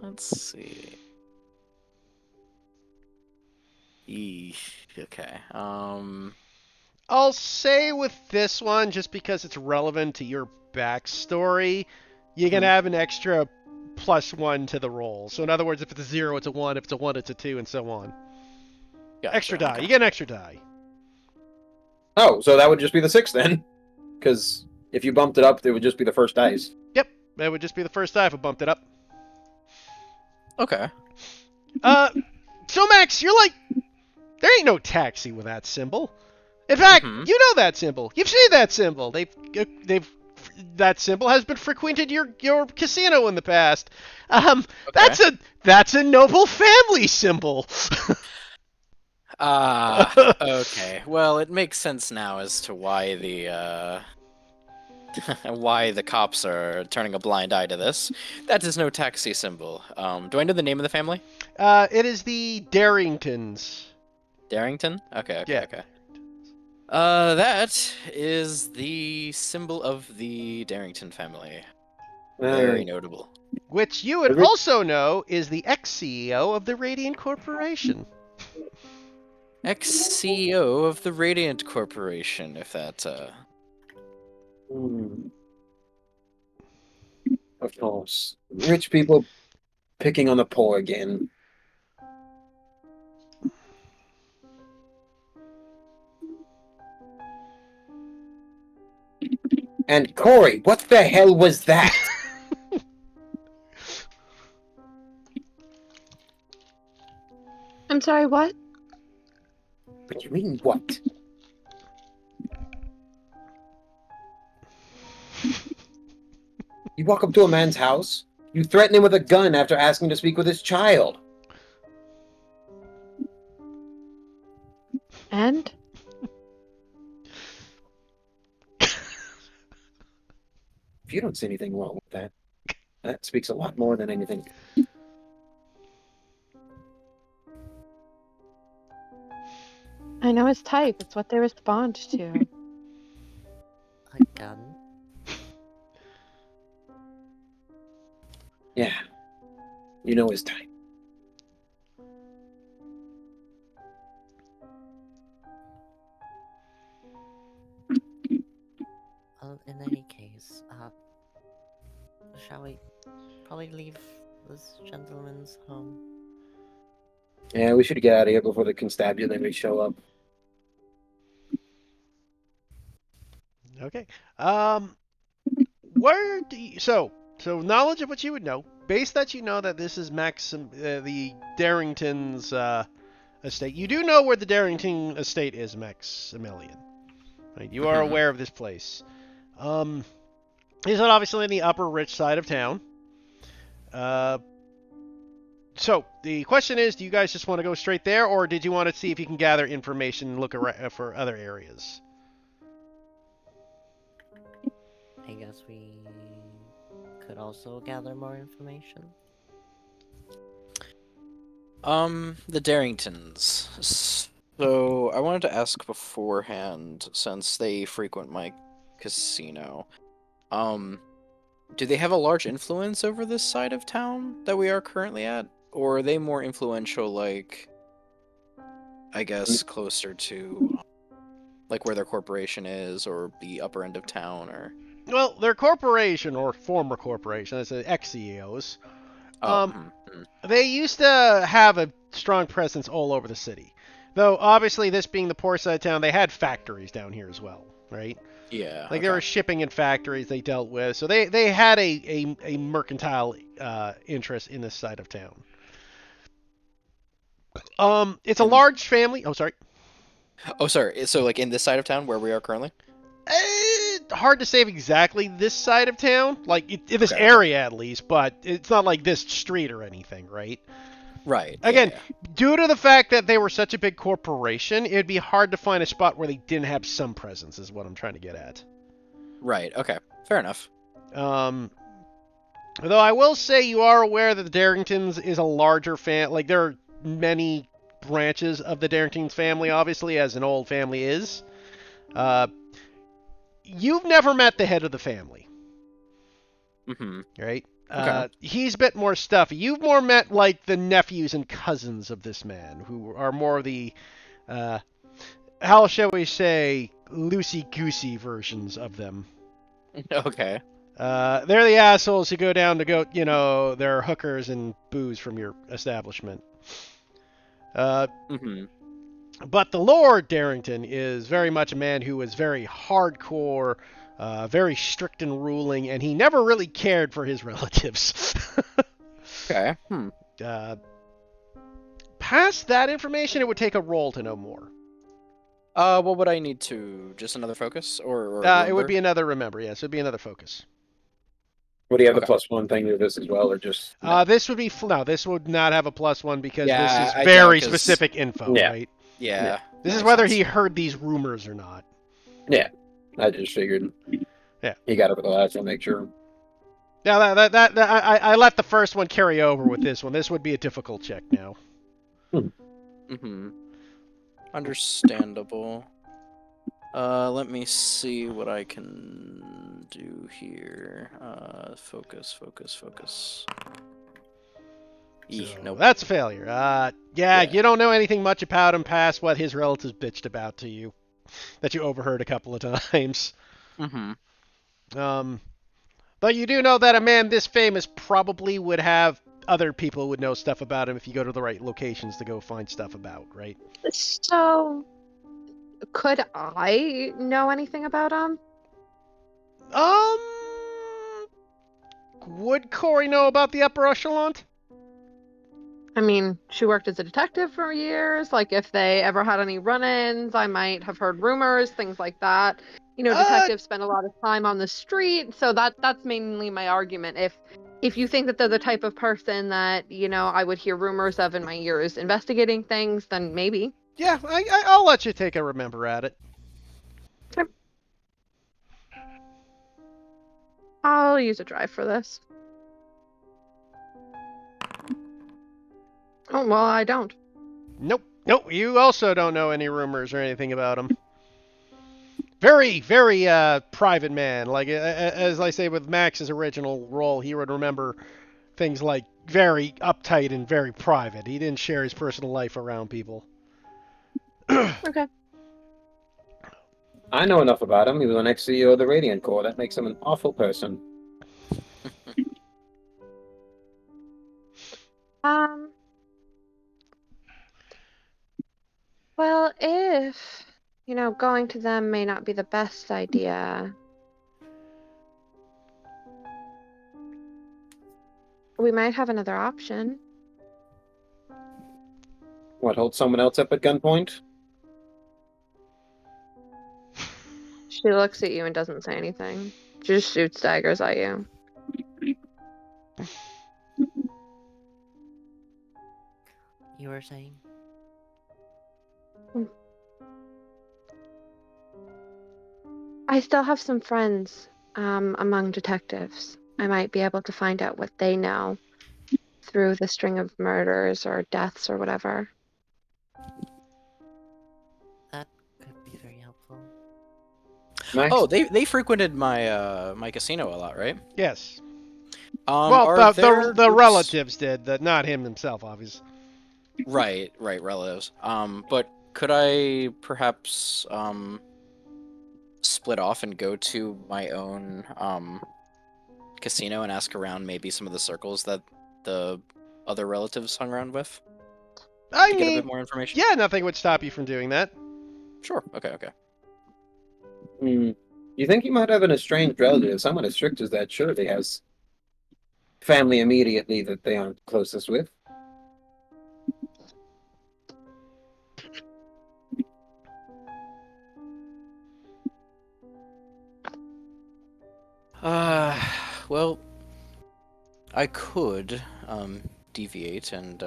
Let's see. Eesh. Okay. I'll say with this one, just because it's relevant to your backstory, you're gonna have an extra +1 to the roll. So in other words, if it's a 0, it's a 1. If it's a 1, it's a 2, and so on. Gotcha, Extra die. okay. You get an extra die. Oh, so that would just be the 6 then? Because if you bumped it up, it would just be the first dice. Yep, that would just be the first die if I bumped it up. Okay. So Max, you're like, there ain't no taxi with that symbol. In fact, you know that symbol. You've seen that symbol. That symbol has been frequented your casino in the past. Okay. That's a noble family symbol. Okay. Well, it makes sense now as to why the why the cops are turning a blind eye to this. That is no taxi symbol. Do I know the name of the family? It is the Darringtons. Darrington? Okay. Yeah. That is the symbol of the Darrington family. Very notable. Which you would also know is the ex-CEO of the Radiant Corporation. Ex-CEO of the Radiant Corporation, if that, Of course. Rich people picking on the poor again. And Corey, what the hell was that? I'm sorry, what? What do you mean, what? You walk up to a man's house, you threaten him with a gun after asking to speak with his child. And If you don't see anything wrong with that, that speaks a lot more than anything. I know his type. It's what they respond to. A gun? Yeah, you know his type. Well, in any case, shall we probably leave this gentleman's home? Yeah, we should get out of here before they can stab you and then we show up. Okay. Where do you, so knowledge of what you would know, based that you know that this is the Darrington's estate. You do know where the Darrington estate is, Maximilian. Right? You are aware of this place. It's obviously in the upper rich side of town. So the question is, do you guys just want to go straight there, or did you want to see if you can gather information and look around for other areas? I guess we could also gather more information. The Darringtons. So I wanted to ask beforehand, since they frequent my casino, do they have a large influence over this side of town that we are currently at? Or are they more influential, like, I guess, closer to, like, where their corporation is, or the upper end of town, or... Well, their corporation, or former corporation, that's ex-CEOs, they used to have a strong presence all over the city. Though, obviously, this being the port side of town, they had factories down here as well, right? Yeah. Like, there were shipping and factories they dealt with, so they had a mercantile interest in this side of town. It's a large family... Oh, sorry. Oh, sorry. So, like, in this side of town, where we are currently? Hard to say exactly this side of town, like in this Okay. area at least, but it's not like this street or anything, right? Right. Again, yeah. due to the fact that they were such a big corporation, it'd be hard to find a spot where they didn't have some presence, is what I'm trying to get at. Right. Okay. Fair enough. Though I will say you are aware that the Darringtons is a larger like there are many branches of the Darringtons family, obviously, as an old family is. You've never met the head of the family. Right? Okay. He's a bit more stuffy. You've more met, like, the nephews and cousins of this man, who are more the, how shall we say, loosey-goosey versions of them. Okay. They're the assholes who go down to go, they're hookers and booze from your establishment. But the Lord Darrington is very much a man who is very hardcore, very strict and ruling, and he never really cared for his relatives. Okay. Past that information, it would take a roll to know more. What would I need to... Just another focus? Or It would be another remember, yes. It would be another focus. Would he have Okay. a +1 thing to this as well, or just... This would be... No, this would not have a +1 because Yeah, this I is doubt, very 'cause- specific info, Yeah. right? Yeah. This is makes whether sense. he heard these rumors or not. Yeah, I just figured. Yeah. He got it for the last one, make sure. Now, I let the first one carry over with this one. This would be a difficult check now. Understandable. Let me see what I can do here. Focus. So, Nope. that's a failure. Yeah. You don't know anything much about him past what his relatives bitched about to you, that you overheard a couple of times. But you do know that a man this famous probably would have other people who would know stuff about him if you go to the right locations to go find stuff about, right? So, could I know anything about him? Would Corey know about the upper echelon? I mean, she worked as a detective for years. Like, if they ever had any run-ins, I might have heard rumors, things like that. Detectives spend a lot of time on the street, so that's mainly my argument. If you think that they're the type of person that, I would hear rumors of in my years investigating things, then maybe. Yeah, I'll let you take a remember at it. I'll use a drive for this. Oh, well, I don't. Nope. Nope. You also don't know any rumors or anything about him. Very, very private man. Like as I say with Max's original role, he would remember things like very uptight and very private. He didn't share his personal life around people. Okay. I know enough about him. He was an ex-CEO of the Radiant Corps. That makes him an awful person. Um, well, if, going to them may not be the best idea, we might have another option. What, hold someone else up at gunpoint? She looks at you and doesn't say anything. She just shoots daggers at you. You were saying? I still have some friends among detectives. I might be able to find out what they know through the string of murders or deaths or whatever. That could be very helpful. Max? Oh, they frequented my my casino a lot, right? Yes. Well, Well, the relatives did, not him himself, obviously. Right, relatives. But could I perhaps split off and go to my own casino and ask around maybe some of the circles that the other relatives hung around with I to get a mean, bit more information? yeah, nothing would stop you from doing that. Sure. Okay. You think he might have an estranged relative? Someone as strict as that surely has family immediately that they aren't closest with. Well, I could deviate and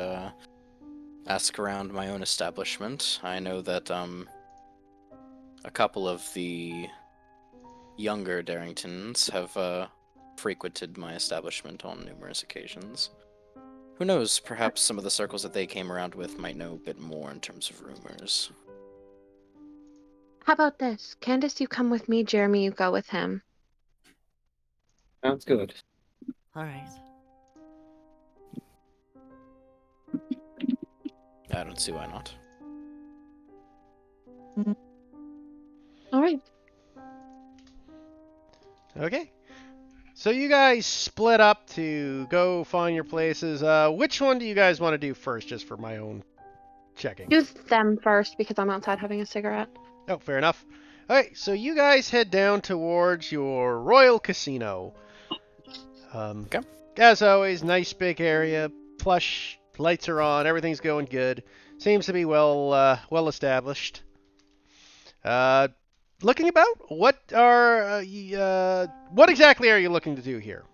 ask around my own establishment. I know that a couple of the younger Darringtons have frequented my establishment on numerous occasions. Who knows, perhaps some of the circles that they came around with might know a bit more in terms of rumors. How about this? Candace, you come with me. Jeremy, you go with him. Sounds good. Alright. I don't see why not. All right. Okay. So you guys split up to go find your places. Which one do you guys want to do first, just for my own checking? Use them first because I'm outside having a cigarette. Oh, fair enough. Alright, so you guys head down towards your Royal Casino. Okay. As always, nice big area, plush, lights are on, everything's going good. Seems to be well established. Looking about, what exactly are you looking to do here?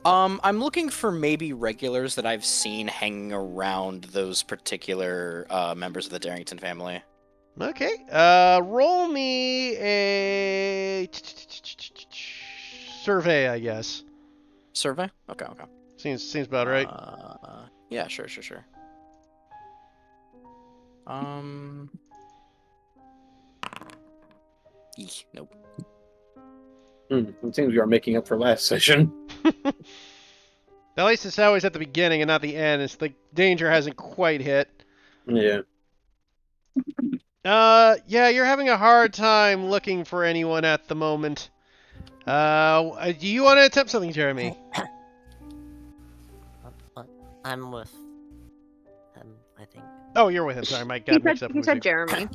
I'm looking for maybe regulars that I've seen hanging around those particular members of the Darrington family. Okay. Roll me a survey, I guess. Survey? Okay. Seems about right. Yeah, sure. Nope. It seems we are making up for last session. At least it's always at the beginning and not the end. It's the danger hasn't quite hit. Yeah. Yeah, you're having a hard time looking for anyone at the moment. Do you want to attempt something, Jeremy? I'm with him, I think. Oh, you're with him. Sorry, Mike got mixed up. He said Jeremy.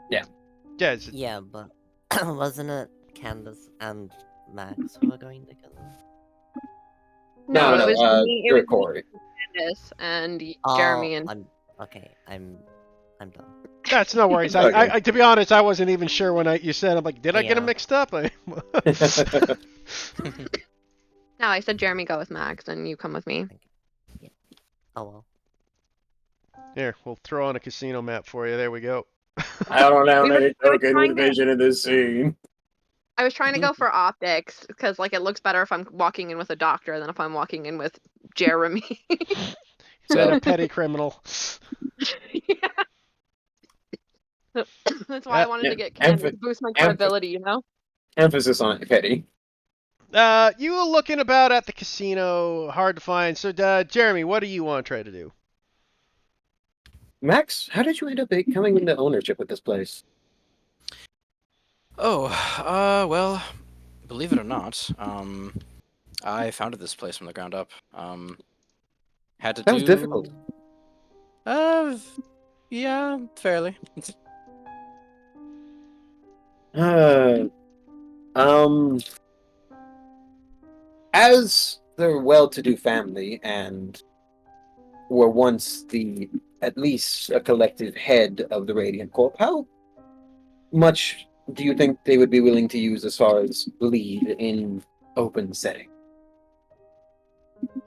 Yeah. Yeah, but wasn't it Candace and Max who were going together? No, it was me. It you're was Corey. Candace and Oh, Jeremy and. I'm done. That's no worries. Okay. I to be honest, I wasn't even sure when you said. I'm like, did I get them Yeah. mixed up? No, I said Jeremy go with Max and you come with me. Oh well. Here, we'll throw on a casino map for you. There we go. I don't have We were, any I was token trying with to vision in this scene. I was trying to go for optics because like it looks better if I'm walking in with a doctor than if I'm walking in with Jeremy. Then a So, petty criminal. That's why I wanted yeah, to get Candace to boost my credibility, emphasis on petty. You were looking about at the casino, hard to find. So, Jeremy, what do you want to try to do? Max, how did you end up coming into ownership with this place? Oh, well, believe it or not, I founded this place from the ground up. Had to That was difficult. Yeah, fairly. Uh, um, as the well-to-do family and were once at least a collective head of the Radiant Corp, how much do you think they would be willing to use as far as bleed in open setting?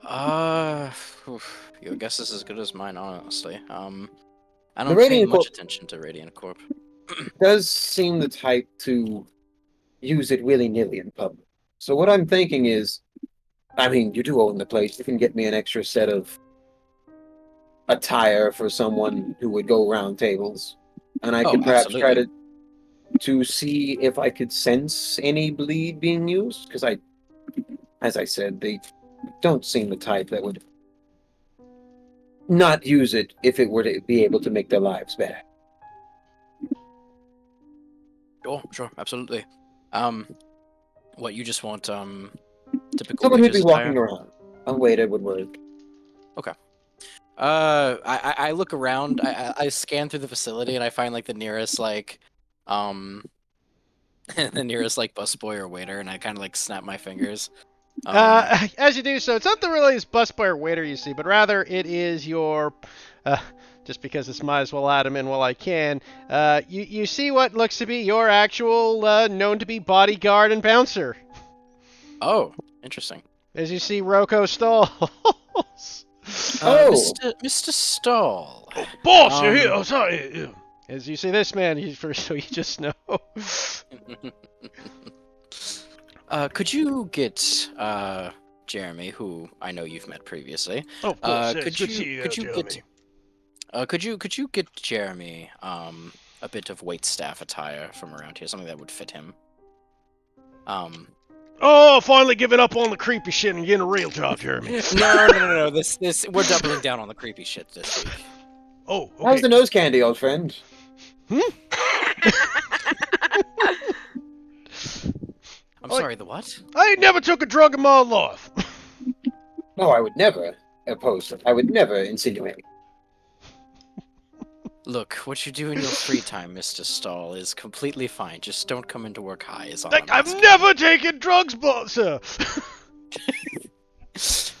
Your guess is as good as mine, honestly. I The don't pay Radiant much Corp attention to Radiant Corp. does seem the type to use it willy-nilly in public. So what I'm thinking is, I mean, you do own the place. You can get me an extra set of attire for someone who would go around tables, and I Oh, could perhaps try absolutely. to see if I could sense any bleed being used. Because as I said, they don't seem the type that would not use it if it were to be able to make their lives better. Sure, absolutely. What you just want, typical Someone who'd wages be attire? walking around. A waiter would work. Okay. I look around. I scan through the facility and I find like the nearest like, the nearest like busboy or waiter, and I kind of like snap my fingers. As you do so, it's not the really busboy or waiter you see, but rather it is your. Just because it's might as well add him in while I can. You see what looks to be your actual known to be bodyguard and bouncer. Oh, interesting. As you see Rocco Stalls. Oh. Mr. Stahl. Boss, you're Um, here. Oh, sorry. As you see this man, so you just know. Could you get Jeremy, who I know you've met previously? Oh, of course. Could It's good to see you, could you Jeremy. could you get Jeremy a bit of waitstaff attire from around here, something that would fit him? Oh, finally giving up on the creepy shit and getting a real job, Jeremy. No. This we're doubling down on the creepy shit this week. Oh, okay. How's the nose candy, old friend? I'm sorry, the what? I ain't never took a drug in my life. No, I would never oppose it. I would never insinuate. Look, what you do in your free time, Mr. Stahl, is completely fine. Just don't come into work high, is all I'm I've asking. never taken drugs, sir.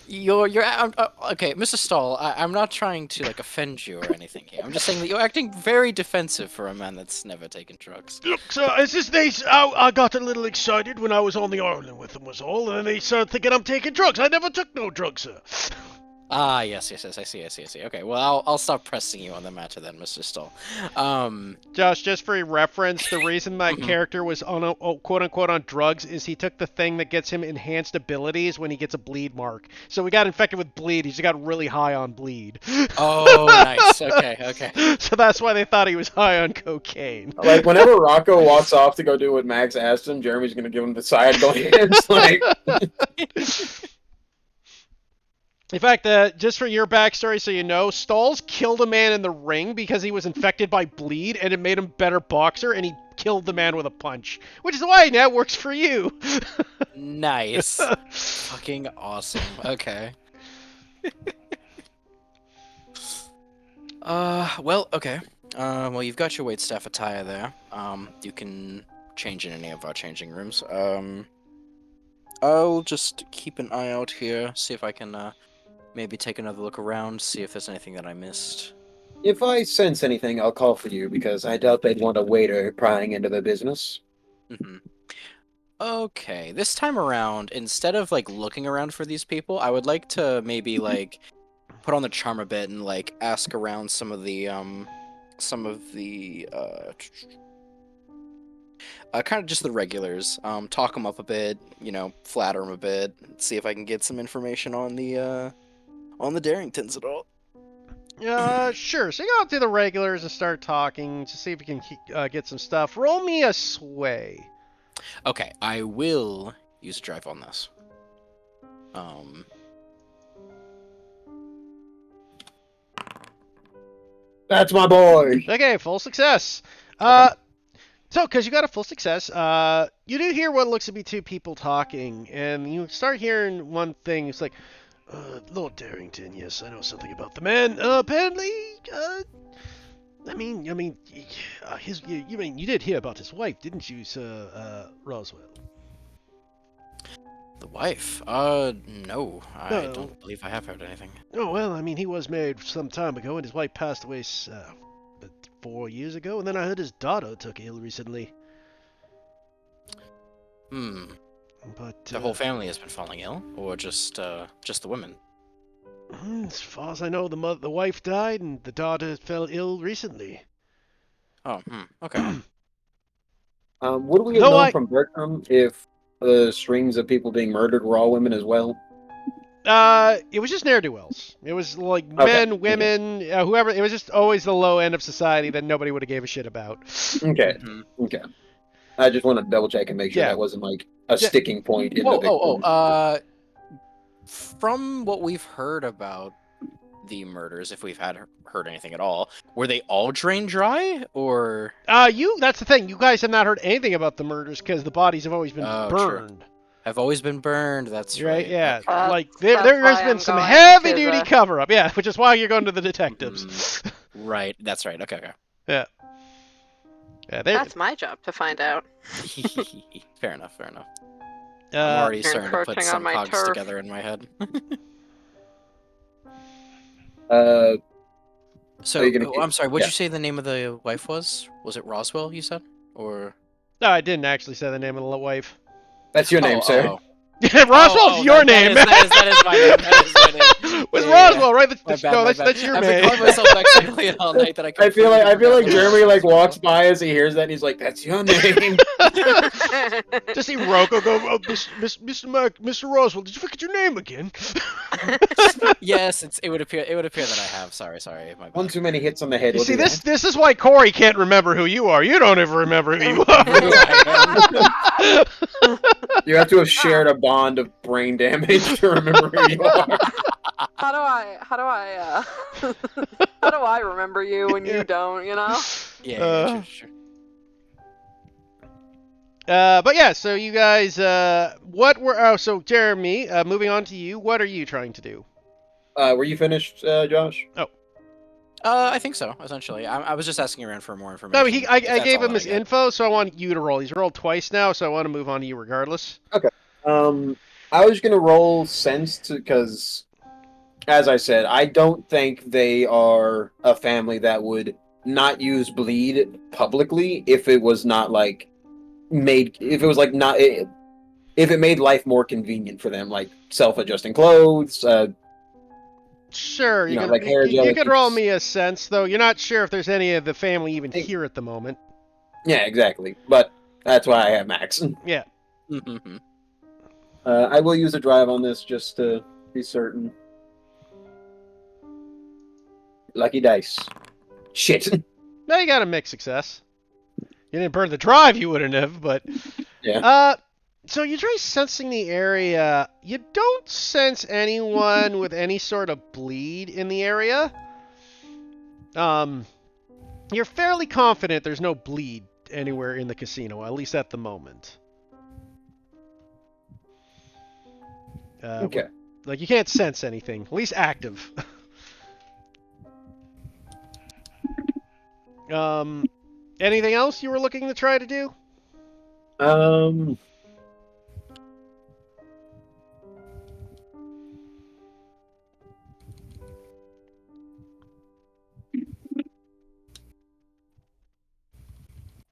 Okay, Mr. Stahl. I'm not trying to like offend you or anything here. I'm just saying that you're acting very defensive for a man that's never taken drugs. Look, sir, it's just I got a little excited when I was on the island with them, was all, and then they started thinking I'm taking drugs. I never took no drugs, sir. Ah, yes. I see. Okay, well, I'll stop pressing you on the matter then, Mr. Stahl. Josh, just for reference, the reason my Mhm. character was on quote unquote on drugs is he took the thing that gets him enhanced abilities when he gets a bleed mark. So we got infected with bleed. He just got really high on bleed. Oh, nice. Okay. So that's why they thought he was high on cocaine. Like, whenever Rocco walks off to go do what Max asked him, Jeremy's gonna give him the side glance, like... In fact, just for your backstory, so you know, Stalls killed a man in the ring because he was infected by bleed, and it made him better boxer, and he killed the man with a punch, which is why it now works for you. Nice. Fucking awesome. Okay. Well, okay. Well, you've got your waitstaff attire there. You can change in any of our changing rooms. I'll just keep an eye out here, see if I can, maybe take another look around, see if there's anything that I missed. If I sense anything, I'll call for you, because I doubt they'd want a waiter prying into their business. Mm-hmm. Okay, this time around, instead of, like, looking around for these people, I would like to maybe, like, put on the charm a bit and like ask around some of the kind of just the regulars. Talk them up a bit, flatter them a bit, see if I can get some information on the Darringtons at all. Sure. So you go up to the regulars and start talking to see if you can get some stuff. Roll me a sway. Okay, I will use a drive on this. That's my boy. Okay, full success. Okay. So, because you got a full success, you do hear what looks to be two people talking, and you start hearing one thing. It's like, Lord Darrington, yes, I know something about the man. Apparently, you did hear about his wife, didn't you, Sir, Roswell? The wife? No, I No. don't believe I have heard anything. Oh, well, he was married some time ago, and his wife passed away, 4 years ago, and then I heard his daughter took ill recently. But The whole family has been falling ill, or just the women? As far as I know, the wife died, and the daughter fell ill recently. Oh, okay. Would we have No, known from Bertram if the strings of people being murdered were all women as well? It was just ne'er-do-wells. It was like Okay. men, women, whoever. It was just always the low end of society that nobody would have gave a shit about. Okay. Okay. I just want to double check and make sure Yeah. that wasn't like a sticking point in the victim. From what we've heard about the murders, if we've heard anything at all, were they all drained dry, or? That's the thing. You guys have not heard anything about the murders because the bodies have always been burned. Have always been burned. That's right. Yeah. Okay. Like That's there's why been I'm some going heavy-duty to the- cover-up. Yeah, which is why you're going to the detectives. Right. That's right. Okay. Yeah. Yeah. That's my job to find out. Fair enough. I'm Uh, already You're starting to put encroaching some on my cogs turf. together in my head. So, Are you gonna I'm sorry. What'd yeah. you say the name of the wife was? Was it Roswell? You said, or? no, I didn't actually say the name of the wife. That's your name, sir. Roswell's your name. That is my name. That is my name. With Yeah. Roswell, right? My bad. That's your I've name. been calling myself Maximilian all night that I I feel like completely Jeremy forgot like what walks by as he hears that and he's like, "That's your name." Just see Rocco go, oh, Mr. Roswell, did you forget your name again? Yes, it would appear that I have. Sorry, my bad. One too many hits on the head. You will see, do that. this is why Corey can't remember who you are. You don't ever remember who you are. You have to have shared a bond of brain damage to remember who you are. How do I remember you when you don't, you know? Yeah, sure. But yeah, so you guys, so Jeremy, moving on to you, what are you trying to do? Were you finished, Josh? Oh. I think so, essentially. I was just asking around for more information. No, I if that's gave all him that his I get. info, so I want you to roll. He's rolled twice now, so I want to move on to you regardless. Okay. I was gonna roll sense because, as I said, I don't think they are a family that would not use bleed publicly if it was not like if it was like not if it made life more convenient for them, like self-adjusting clothes. Sure, You know, like hair you gel could roll keeps- me a sense, though. You're not sure if there's any of the family even here at the moment. Yeah, exactly. But that's why I have Max. Yeah. I will use a drive on this just to be certain. Lucky dice. Shit. No, you got a mixed success. You didn't burn the drive, you wouldn't have, but... Yeah. So you try sensing the area. You don't sense anyone with any sort of bleed in the area. You're fairly confident there's no bleed anywhere in the casino, at least at the moment. Okay. Like, you can't sense anything, at least active. Anything else you were looking to try to do?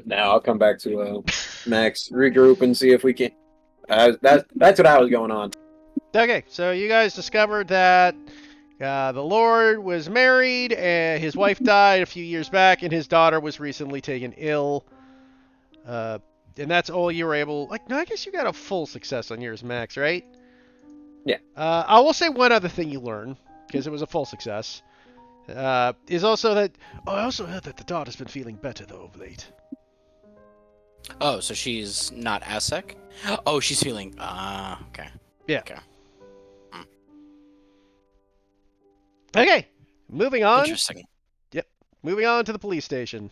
Now I'll come back to Max, regroup, and see if we can. That's what I was going on. Okay, so you guys discovered that The Lord was married, and his wife died a few years back, and his daughter was recently taken ill. And that's all you were able. Like, no, I guess you got a full success on yours, Max, right? Yeah. I will say one other thing you learn, because it was a full success, is also that. Oh, I also heard that the daughter's been feeling better though of late. Oh, so she's not as sick? Oh, she's feeling. Okay. Yeah. Okay. Okay. Moving on. Interesting. Yep. Moving on to the police station.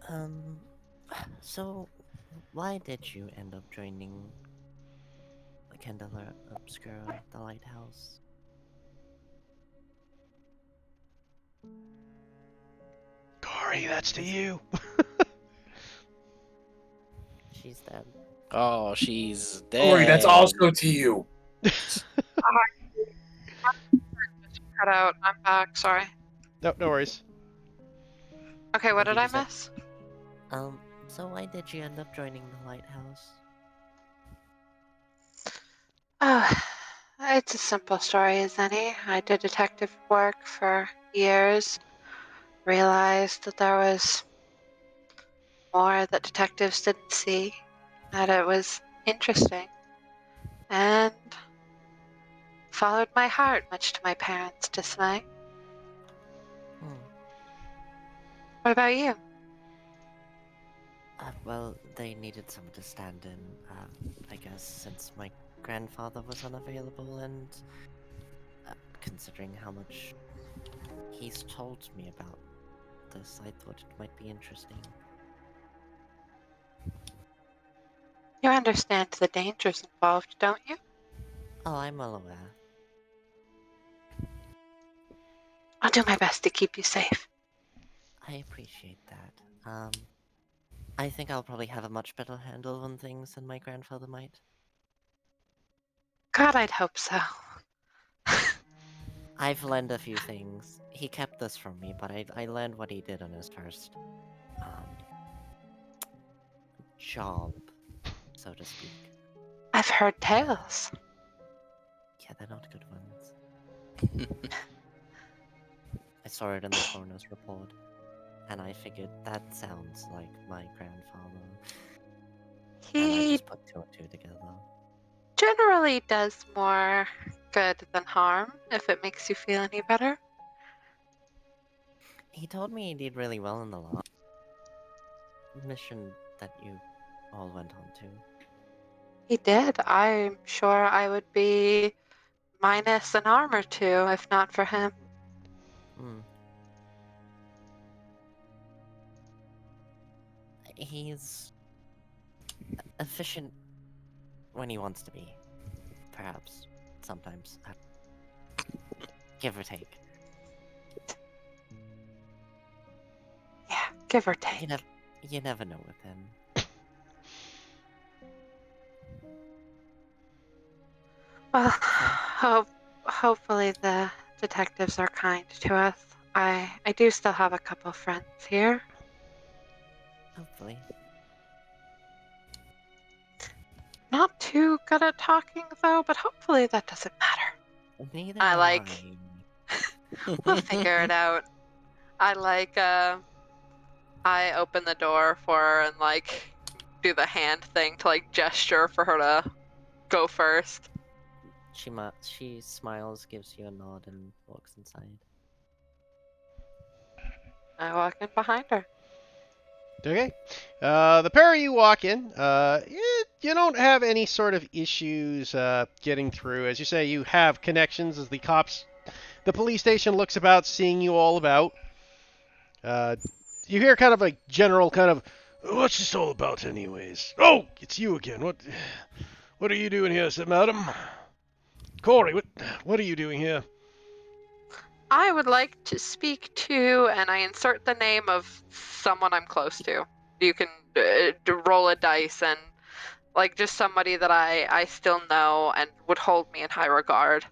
Um, so why did you end up joining the Candala Obscura, the lighthouse? Corey, that's to you. She's dead. Oh, she's dead. Corey, that's also to you. Cut out. I'm back. Sorry. No worries. Okay, what did I you say? miss? So why did you end up joining the lighthouse? Oh, it's a simple story as any. I did detective work for years. Realized that there was more that detectives didn't see. That it was interesting. And followed my heart, much to my parents' dismay. Hmm. What about you? Well, they needed someone to stand in, I guess, since my grandfather was unavailable, and considering how much he's told me about this, I thought it might be interesting. You understand the dangers involved, don't you? Oh, I'm well aware. I'll do my best to keep you safe. I appreciate that. I think I'll probably have a much better handle on things than my grandfather might. God, I'd hope so. I've learned a few things. He kept this from me, but I learned what he did on his first, job, so to speak. I've heard tales. Yeah, they're not good ones. I saw it in the coroner's report, and I figured that sounds like my grandfather. And I He just put two and two together. generally does more good than harm, if it makes you feel any better. He told me he did really well in the last mission that you all went on to. He did. I'm sure I would be minus an arm or two if not for him. Hmm. He's efficient when he wants to be. Perhaps. Sometimes. Give or take. Yeah, give or take. You never know with him. Well, hopefully the detectives are kind to us. I do still have a couple friends here. Hopefully. Not too good at talking though, but hopefully that doesn't matter. Neither I am like. We'll figure it out. I open the door for her and do the hand thing to gesture for her to go first. She smiles, gives you a nod, and walks inside. I walk in behind her. Okay. The pair of you walk in. You don't have any sort of issues getting through. As you say, you have connections as the police station looks about, seeing you all about. You hear kind of a general kind of, what's this all about anyways? Oh, it's you again. What are you doing here, said madam? Corey, what are you doing here? I would like to speak to, and I insert the name of someone I'm close to. You can roll a dice and just somebody that I still know and would hold me in high regard.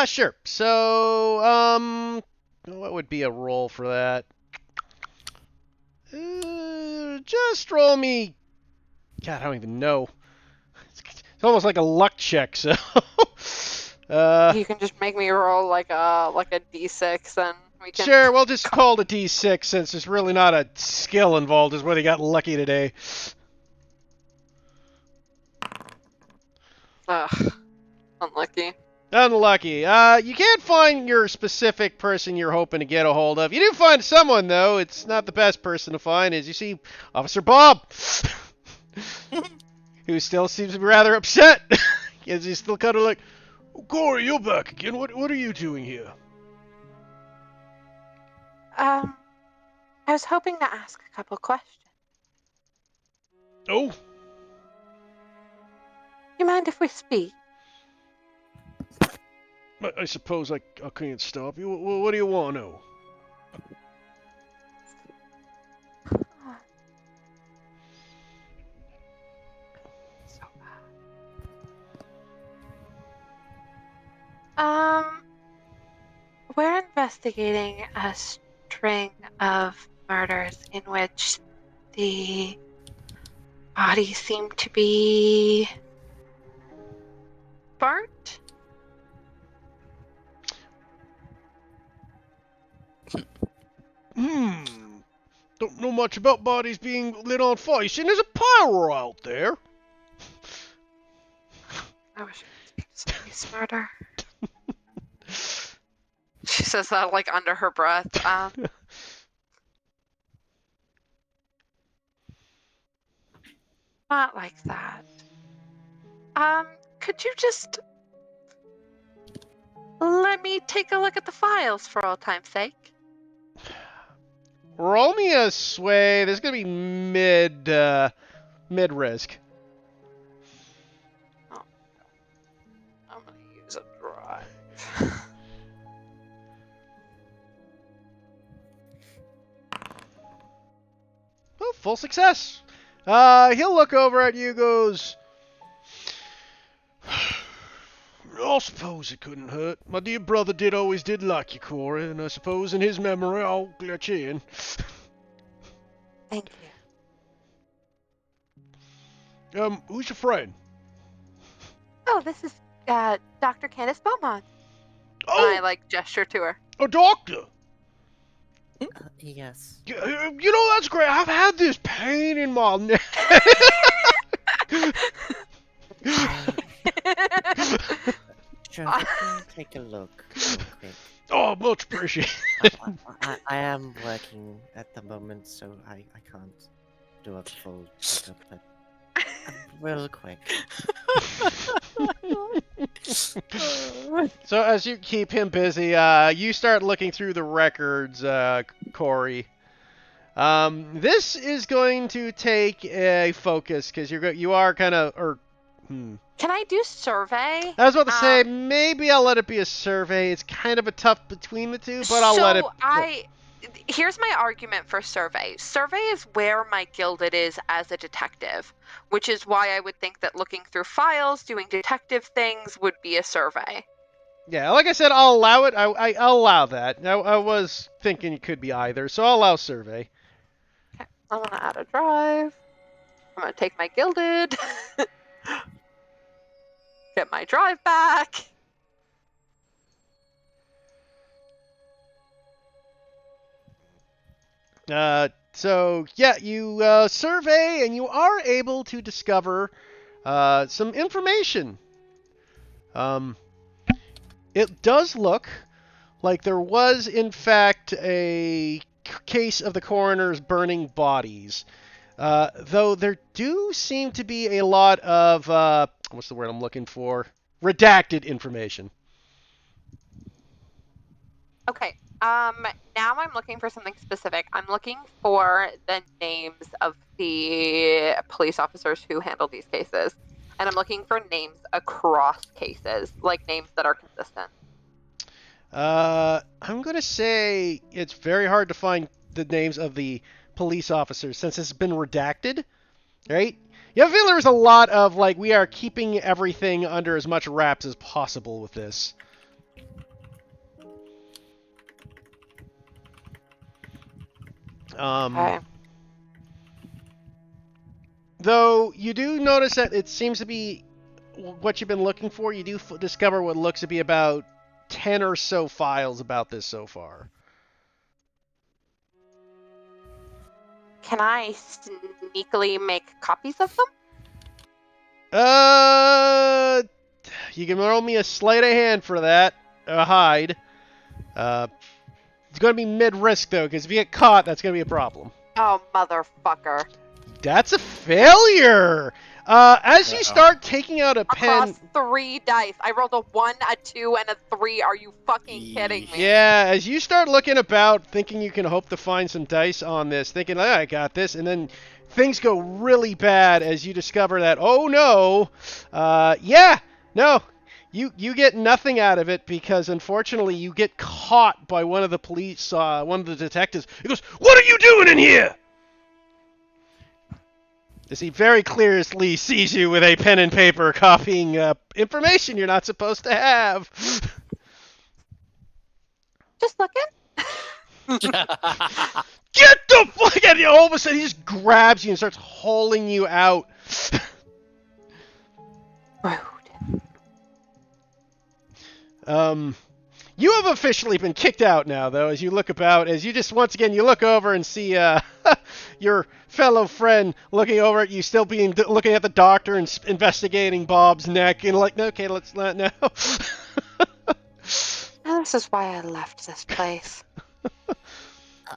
Sure. So, what would be a roll for that? just roll me. God, I don't even know. It's almost like a luck check. So, You can just make me roll like a d6, and we can. sure, we'll just call it a D6 since there's really not a skill involved. Is whether you got lucky today. Ugh, unlucky. Unlucky. You can't find your specific person you're hoping to get a hold of. You do find someone though. It's not the best person to find. As you see, Officer Bob, who still seems to be rather upset, as he's still kind of like, oh, Corey, you're back again. What are you doing here? I was hoping to ask a couple questions. Oh, You mind if we speak? I suppose I can't stop you. What do you want to know? So bad. We're investigating a string of murders in which the bodies seem to be burnt. Don't know much about bodies being lit on fire. You see, there's a pyro out there. I wish I could speak something smarter. She says that like under her breath. Not like that. Could you just let me take a look at the files for all time's sake? Roll me a sway. There's gonna be mid risk. Oh, I'm gonna use a drive. Well, full success. He'll look over at you, goes, I suppose it couldn't hurt. My dear brother always did like you, Corey, and I suppose in his memory I'll let you in. Thank you. Who's your friend? Oh, this is Dr. Candace Beaumont. Oh, And I like gesture to her. a doctor. Yes. You know, that's great. I've had this pain in my neck. Sure, let me take a look real quick. Oh, much appreciated. I am working at the moment, so I can't do a full checkup, but real quick. So as you keep him busy, you start looking through the records, Corey. This is going to take a focus because you are kind of Can I do survey? I was about to say maybe I'll let it be a survey. It's kind of a tough between the two, but I'll let it. Here's my argument for survey. Survey is where my gilded is as a detective, which is why I would think that looking through files, doing detective things would be a survey. Yeah, like I said, I'll allow it. I'll allow that. I was thinking it could be either, so I'll allow survey. Okay, I'm gonna add a drive. I'm gonna take my gilded. Get my drive back. So yeah, you survey and you are able to discover some information. It does look like there was in fact a case of the coroners burning bodies. Though there do seem to be a lot of what's the word I'm looking for? Redacted information. Okay. Now I'm looking for something specific. I'm looking for the names of the police officers who handled these cases. And I'm looking for names across cases, like names that are consistent. I'm gonna say it's very hard to find the names of the police officers since it's been redacted, right? You have a feeling there's a lot of like we are keeping everything under as much wraps as possible with this. Okay. Though you do notice that it seems to be what you've been looking for. You do discover what looks to be about 10 or so files about this so far. Can I sneakily make copies of them? You can roll me a sleight of hand for that. Hide. It's going to be mid-risk, though, because if you get caught, that's going to be a problem. Oh, motherfucker. That's a failure! As you Uh-oh. start taking out a pen... Across 3 dice. I rolled a 1, a 2, and a 3. Are you fucking kidding me? Yeah, as you start looking about, thinking you can hope to find some dice on this, thinking, I got this, and then things go really bad as you discover that, oh no, no, you get nothing out of it because unfortunately you get caught by one of the police, one of the detectives. He goes, "What are you doing in here?" As he very clearly sees you with a pen and paper copying information you're not supposed to have. Just looking. Get the fuck out of here! All of a sudden, he just grabs you and starts hauling you out. Rude. You have officially been kicked out now, though, as you look about, as you just, once again, you look over and see your fellow friend looking over at you, still looking at the doctor and investigating Bob's neck, and like, okay, let's not now. This is why I left this place.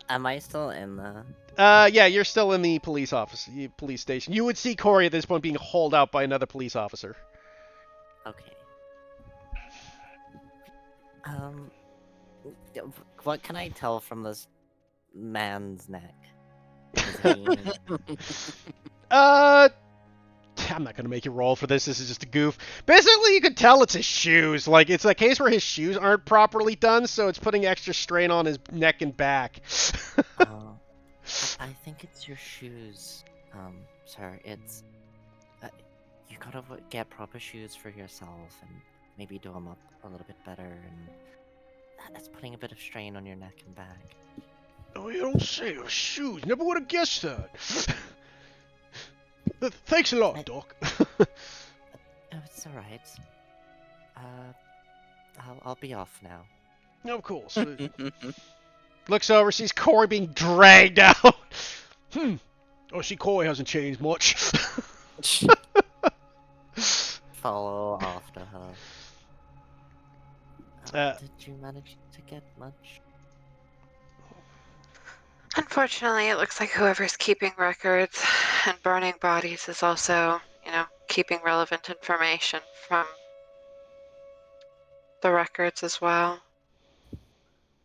Am I still in the... Yeah, you're still in the police station. You would see Corey at this point being hauled out by another police officer. Okay. What can I tell from this man's neck? Is he... I'm not gonna make you roll for this. This is just a goof. Basically, you could tell it's his shoes. Like, it's a case where his shoes aren't properly done, so it's putting extra strain on his neck and back. I think it's your shoes, sir. It's... you gotta get proper shoes for yourself and maybe do them up a little bit better, and that's putting a bit of strain on your neck and back. Oh, you don't say. Shoes. Never would have guessed that. Thanks a lot, Doc. Oh, it's alright. I'll be off now. Of course. Looks over, sees Corey being dragged out. Oh, see, Corey hasn't changed much. Follow after her. Did you manage to get much? Unfortunately, it looks like whoever's keeping records and burning bodies is also, keeping relevant information from the records as well.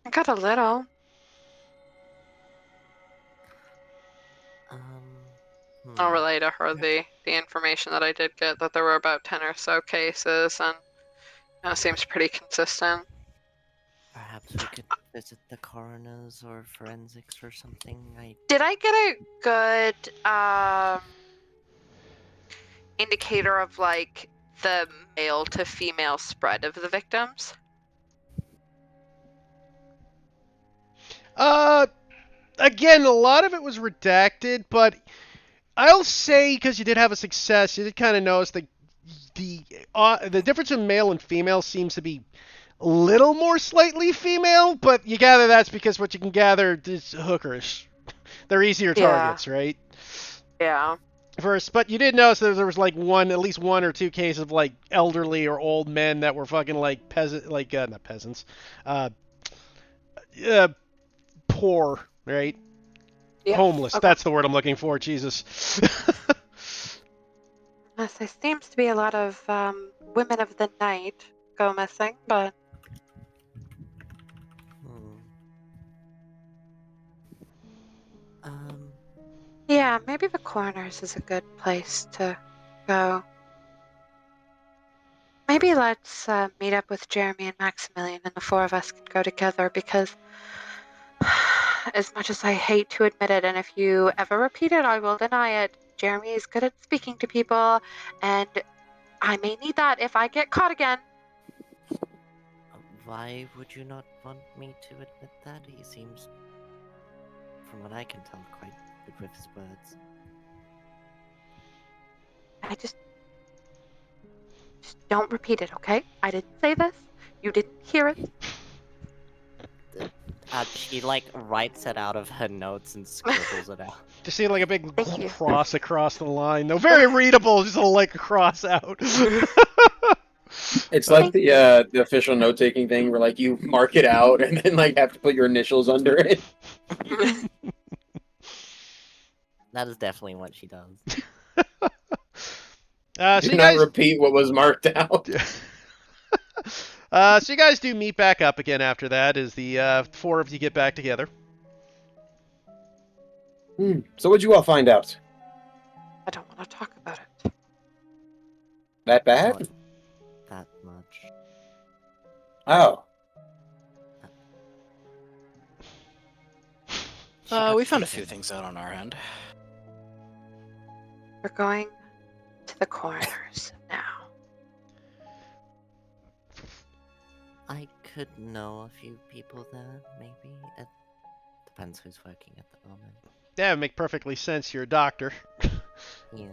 I got a little. I'll relay to her the information that I did get, that there were about 10 or so cases, and it seems pretty consistent. Perhaps we could visit the coroners or forensics or something. Did I get a good indicator of like the male to female spread of the victims? Again, a lot of it was redacted, but I'll say, because you did have a success, you did kind of notice the difference in male and female seems to be a little more slightly female, but you gather that's because what you can gather is hookers. They're easier targets, right? Yeah. First, but you did notice that there was like at least one or two cases of like elderly or old men that were fucking like not peasants, poor, right? Yeah. Homeless. Okay. That's the word I'm looking for. Jesus. Yes, there seems to be a lot of women of the night go missing, but yeah, maybe the coroners is a good place to go. Maybe let's meet up with Jeremy and Maximilian, and the four of us can go together, because as much as I hate to admit it, and if you ever repeat it, I will deny it, Jeremy is good at speaking to people, and I may need that if I get caught again. Why would you not want me to admit that? He seems, from what I can tell, quite good with his words. just don't repeat it, okay? I didn't say this. You didn't hear it. She like writes it out of her notes and scribbles it out. Just see like a big Thank you. cross across the line. though. Very readable, just a like a cross out. It's like the official note taking thing where like you mark it out and then like have to put your initials under it. That is definitely what she does. So Do you not guys, repeat what was marked out. so you guys do meet back up again after that. As the four of you get back together. So what'd you all find out? I don't want to talk about it. That bad? Not that much. Oh. We found a few things out on our end. We're going to the coroners now. I could know a few people there, maybe. It depends who's working at the moment. Yeah, it make perfectly sense. You're a doctor. Yeah.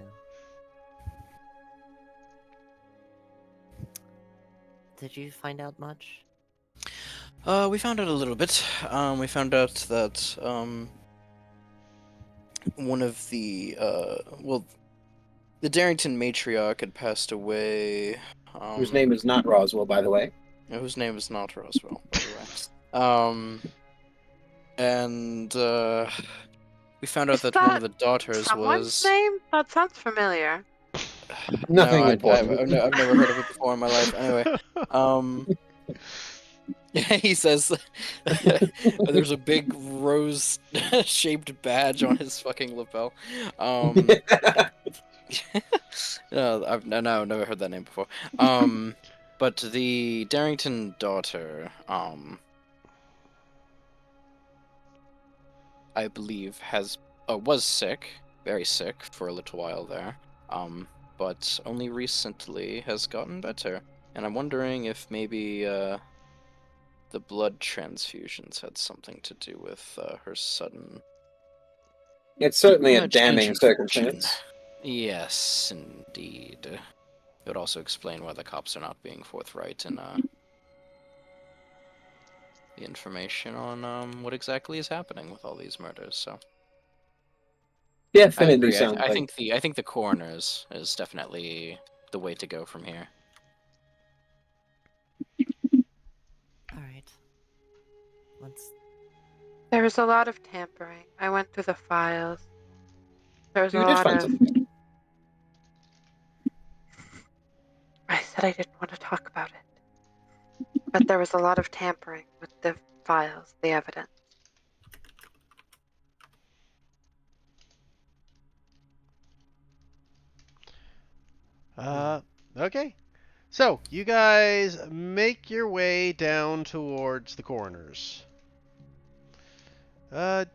Did you find out much? We found out a little bit. We found out that one of the the Darrington matriarch had passed away. Whose name is not Roswell, by the way. Whose name is not Roswell, by the way. And we found out Is that one of the daughters Someone's was. name? That sounds familiar. Nothing No, important. I've never heard of it before in my life. Anyway, he says there's a big rose-shaped badge on his fucking lapel. No, I've never heard that name before. But the Darrington daughter, I believe was sick, very sick for a little while there. But only recently has gotten better. And I'm wondering if maybe the blood transfusions had something to do with her sudden. It's certainly a change damning in fortune. circumstance. Yes, indeed. It would also explain why the cops are not being forthright in the information on what exactly is happening with all these murders. So I Definitely agree. sounds I like think the coroner's is definitely the way to go from here. Alright. Let's. There was a lot of tampering. I went through the files. There was a you did lot find of. something. I said I didn't want to talk about it. But there was a lot of tampering with the files, the evidence. Okay. So you guys make your way down towards the coroners.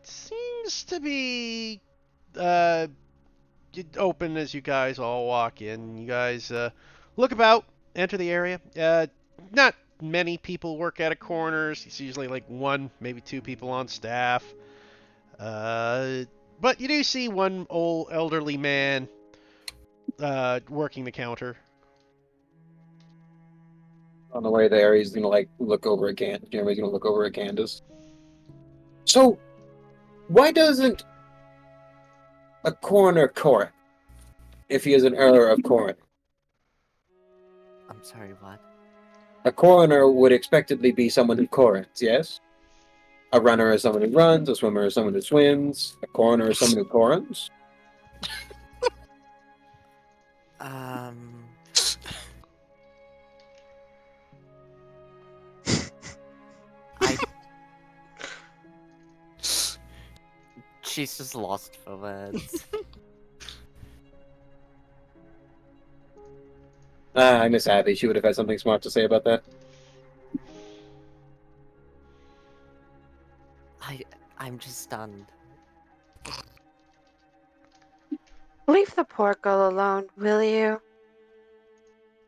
Seems to be open as you guys all walk in. You guys look about, enter the area. Not many people work at a coroners. It's usually like one, maybe two people on staff. But you do see one old elderly man working the counter. On the way there, he's gonna like look over at Jeremy's gonna look over at Candace. So, why doesn't a coroner coroner if he is an Earl of Corin? I'm sorry, what? A coroner would expectedly be someone who corons, yes? A runner is someone who runs, a swimmer is someone who swims, a coroner is someone who corons. I. She's just lost for words. I miss Abby. She would have had something smart to say about that. I'm just stunned. Leave the poor girl alone, will you?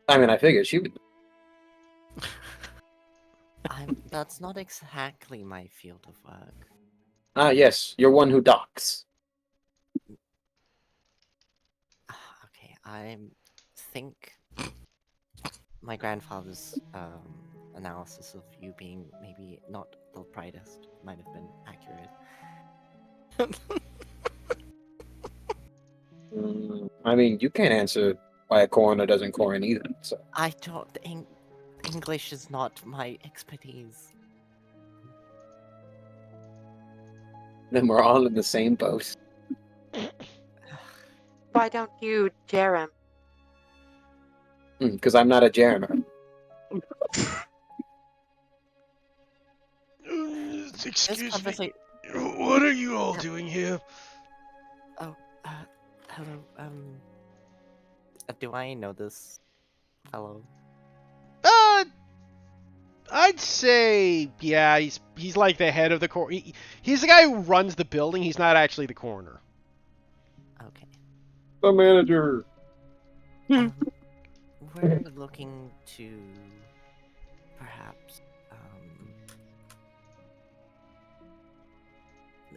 I mean, I figured she would. That's not exactly my field of work. Ah, yes, you're one who docks. Okay, I think my grandfather's analysis of you being maybe not the brightest might have been accurate. I mean, you can't answer why a coroner doesn't coroner either. So I don't. English is not my expertise. then we're all in the same boat. Why don't you, Jerem? Because I'm not a Jeremy. Excuse me. What are you all doing here? Oh, hello. Do I know this fellow? I'd say, yeah, he's like the head of the coroner. He's the guy who runs the building. He's not actually the coroner. Okay. The manager. We're looking to perhaps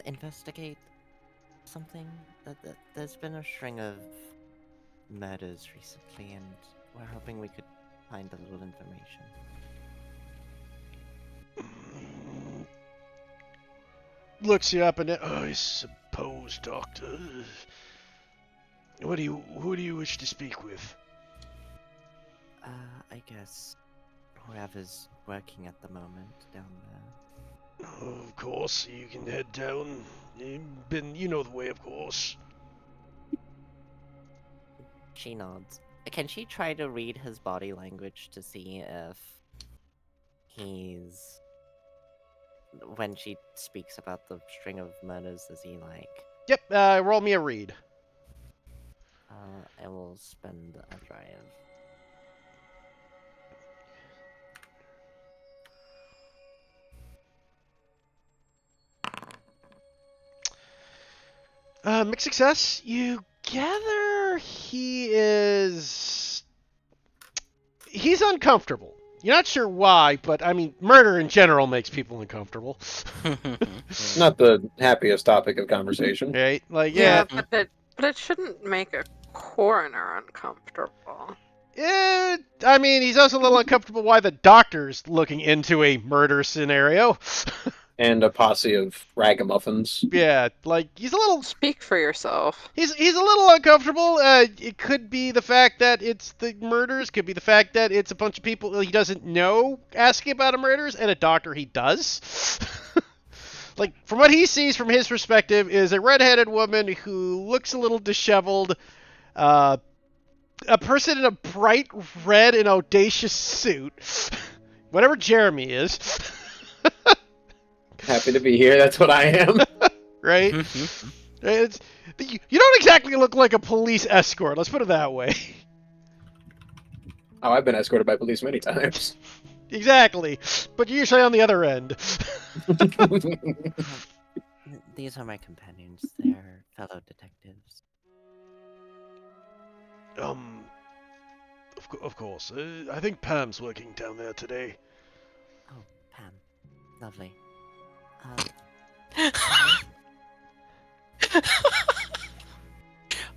investigate something. There's been a string of murders recently, and we're hoping we could find a little information. Looks you up and down. I suppose, Doctor. Who do you wish to speak with? I guess whoever's working at the moment down there. Of course, you can head down. You know the way, of course. She nods. Can she try to read his body language to see if he's... When she speaks about the string of murders, is he like... Yep, roll me a read. I will spend a drive. Mixed success. You gather he's uncomfortable. You're not sure why, but I mean, murder in general makes people uncomfortable. Not the happiest topic of conversation. Right? Like, yeah. But it shouldn't make a coroner uncomfortable. I mean, he's also a little uncomfortable why the doctor's looking into a murder scenario. And a posse of ragamuffins. Yeah, like, he's a little... Speak for yourself. He's a little uncomfortable. It could be the fact that it's the murders. Could be the fact that it's a bunch of people he doesn't know asking about a murders, and a doctor he does. Like, from what he sees from his perspective, is a redheaded woman who looks a little disheveled. A person in a bright red and audacious suit. Whatever Jeremy is. Happy to be here. That's what I am. Right? You don't exactly look like a police escort. Let's put it that way. Oh, I've been escorted by police many times. Exactly. But you're usually on the other end. These are my companions. They're fellow detectives. Of course. I think Pam's working down there today. Oh, Pam. Lovely.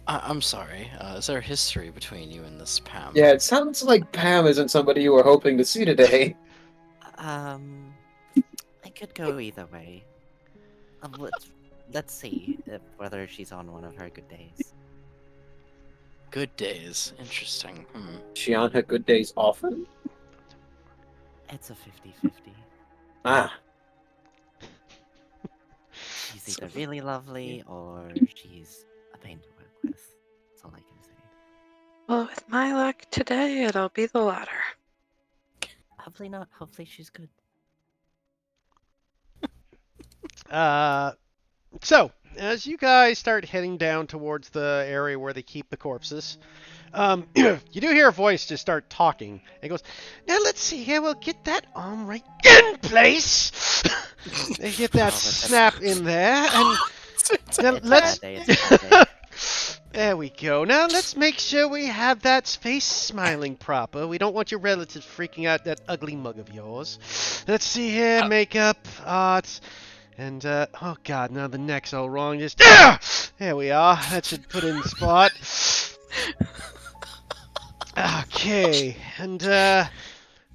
I'm sorry. Is there a history between you and this Pam? Yeah, it sounds like Pam isn't somebody you were hoping to see today. I could go either way. Let's see whether she's on one of her good days. Good days. Interesting. She on her good days often? It's a 50-50. Ah. She's either really lovely or she's a pain to work with. That's all I can say. Well, with my luck today, it'll be the latter. Hopefully not. Hopefully she's good. So, as you guys start heading down towards the area where they keep the corpses, you do hear a voice just start talking. It goes, "Now let's see here, we'll get that arm right in place." They get that snap in there, and now let's... There we go. Now let's make sure we have that face smiling proper. We don't want your relatives freaking out that ugly mug of yours. Let's see here, makeup, art, and oh god, now the neck's all wrong. Just there we are. That should put in the spot. Okay, and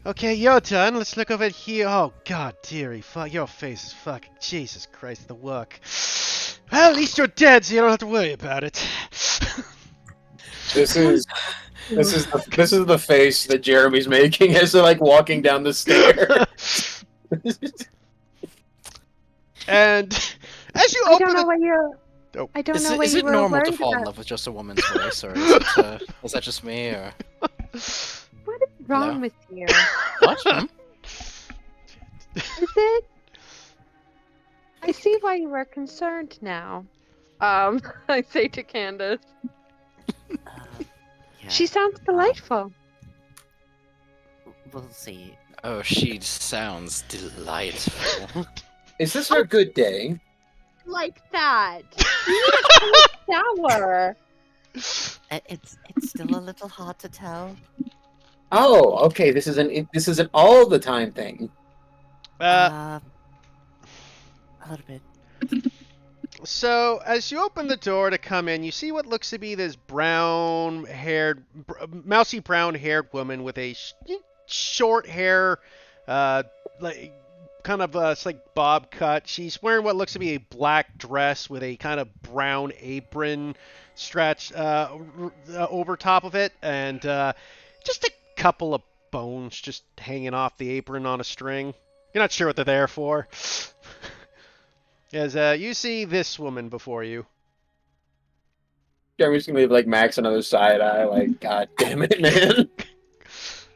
okay, you're done. Let's look over here. Oh God, dearie, fuck, your face is fucking Jesus Christ, the work. Well, at least you're dead, so you don't have to worry about it. This is this is the face that Jeremy's making as they're like walking down the stairs. And as you I open don't know the what you're. Oh. I don't Is know it, what is you it were normal to worried fall in about. love with just a woman's voice, or is that just me, or... What is wrong Hello? with you? What? Hmm? Is it? I see why you are concerned now. I say to Candace. Yeah. She sounds delightful. We'll see. Oh, she sounds delightful. Is this her good day? Like that. You need a cold shower. It's still a little hard to tell. Oh, okay. This is an all the time thing. A little bit. So, as you open the door to come in, you see what looks to be this mousy brown-haired woman with a short hair, like kind of it's like bob cut. She's wearing what looks to be a black dress with a kind of brown apron stretched over top of it, and just a couple of bones just hanging off the apron on a string. You're not sure what they're there for. As you see this woman before you. Jeremy's gonna leave like Max another side eye, like, God damn it, man. We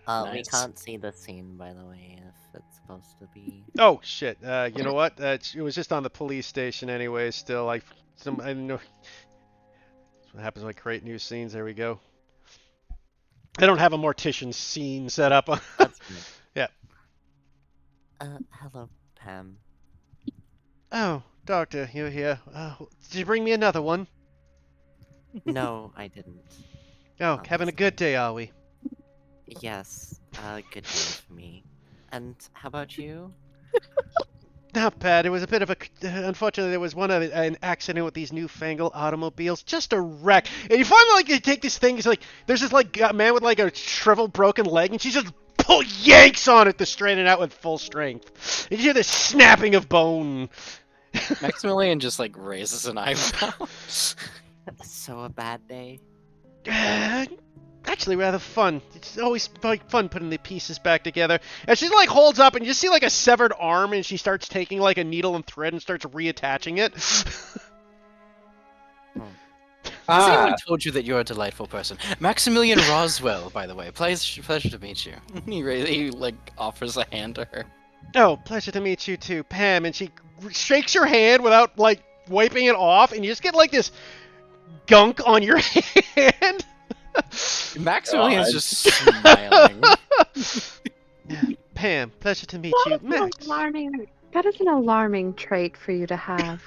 Nice. can't see the scene, by the way, if it's supposed to be. Oh shit! You know what? It was just on the police station anyway. Still, I don't know. That's what happens when I create new scenes. There we go. I don't have a mortician scene set up. That's good. Yeah. Hello, Pam. Oh, doctor, you're here. Did you bring me another one? No, I didn't. Oh, having a good day, are we? Yes, good day for me. And how about you? Not bad. It was a bit of a. Unfortunately, there was an accident with these newfangled automobiles. Just a wreck. And you finally like you take this thing. It's like there's this like man with like a shriveled broken leg, and she just yanks on it to straighten it out with full strength. And you hear the snapping of bone. Maximilian just like raises an eyebrow. So a bad day? Actually, rather fun. It's always like fun putting the pieces back together. And she like holds up, and you see like a severed arm, and she starts taking like a needle and thread and starts reattaching it. Has anyone told you that you're a delightful person? Maximilian Roswell, by the way. Pleasure to meet you. He like offers a hand to her. Oh, pleasure to meet you too, Pam. And she shakes your hand without like wiping it off, and you just get like this gunk on your hand. Maximilian's just smiling. Yeah, Pam, pleasure to meet you, That is Max. alarming. That is an alarming trait for you to have.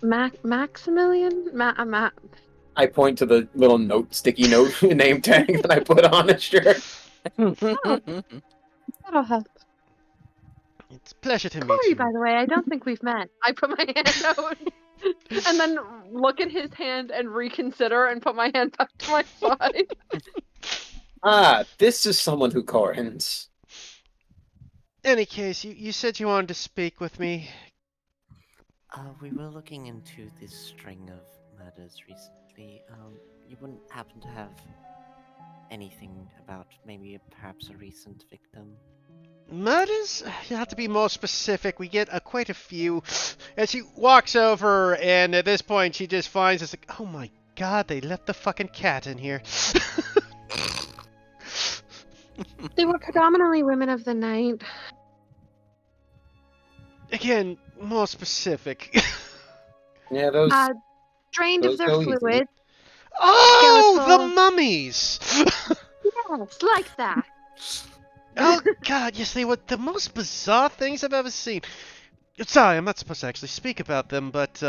Maximilian? I point to the little sticky note name tag that I put on his shirt. That'll help. It's a pleasure to meet Corey, you. by the way, I don't think we've met. I put my hand out and then look at his hand and reconsider and put my hand back to my side. This is someone who Corins. Any case, you said you wanted to speak with me. We were looking into this string of murders recently. You wouldn't happen to have anything about perhaps a recent victim? Murders? You have to be more specific. We get quite a few. And she walks over, and at this point, she just finds this. Like, oh my god, they left the fucking cat in here. They were predominantly women of the night. Again, more specific. Yeah, those. Drained Those of their go easy. fluid. Oh, the Skeletal. mummies! Yes, like that. Oh god, yes, they were the most bizarre things I've ever seen. Sorry, I'm not supposed to actually speak about them, but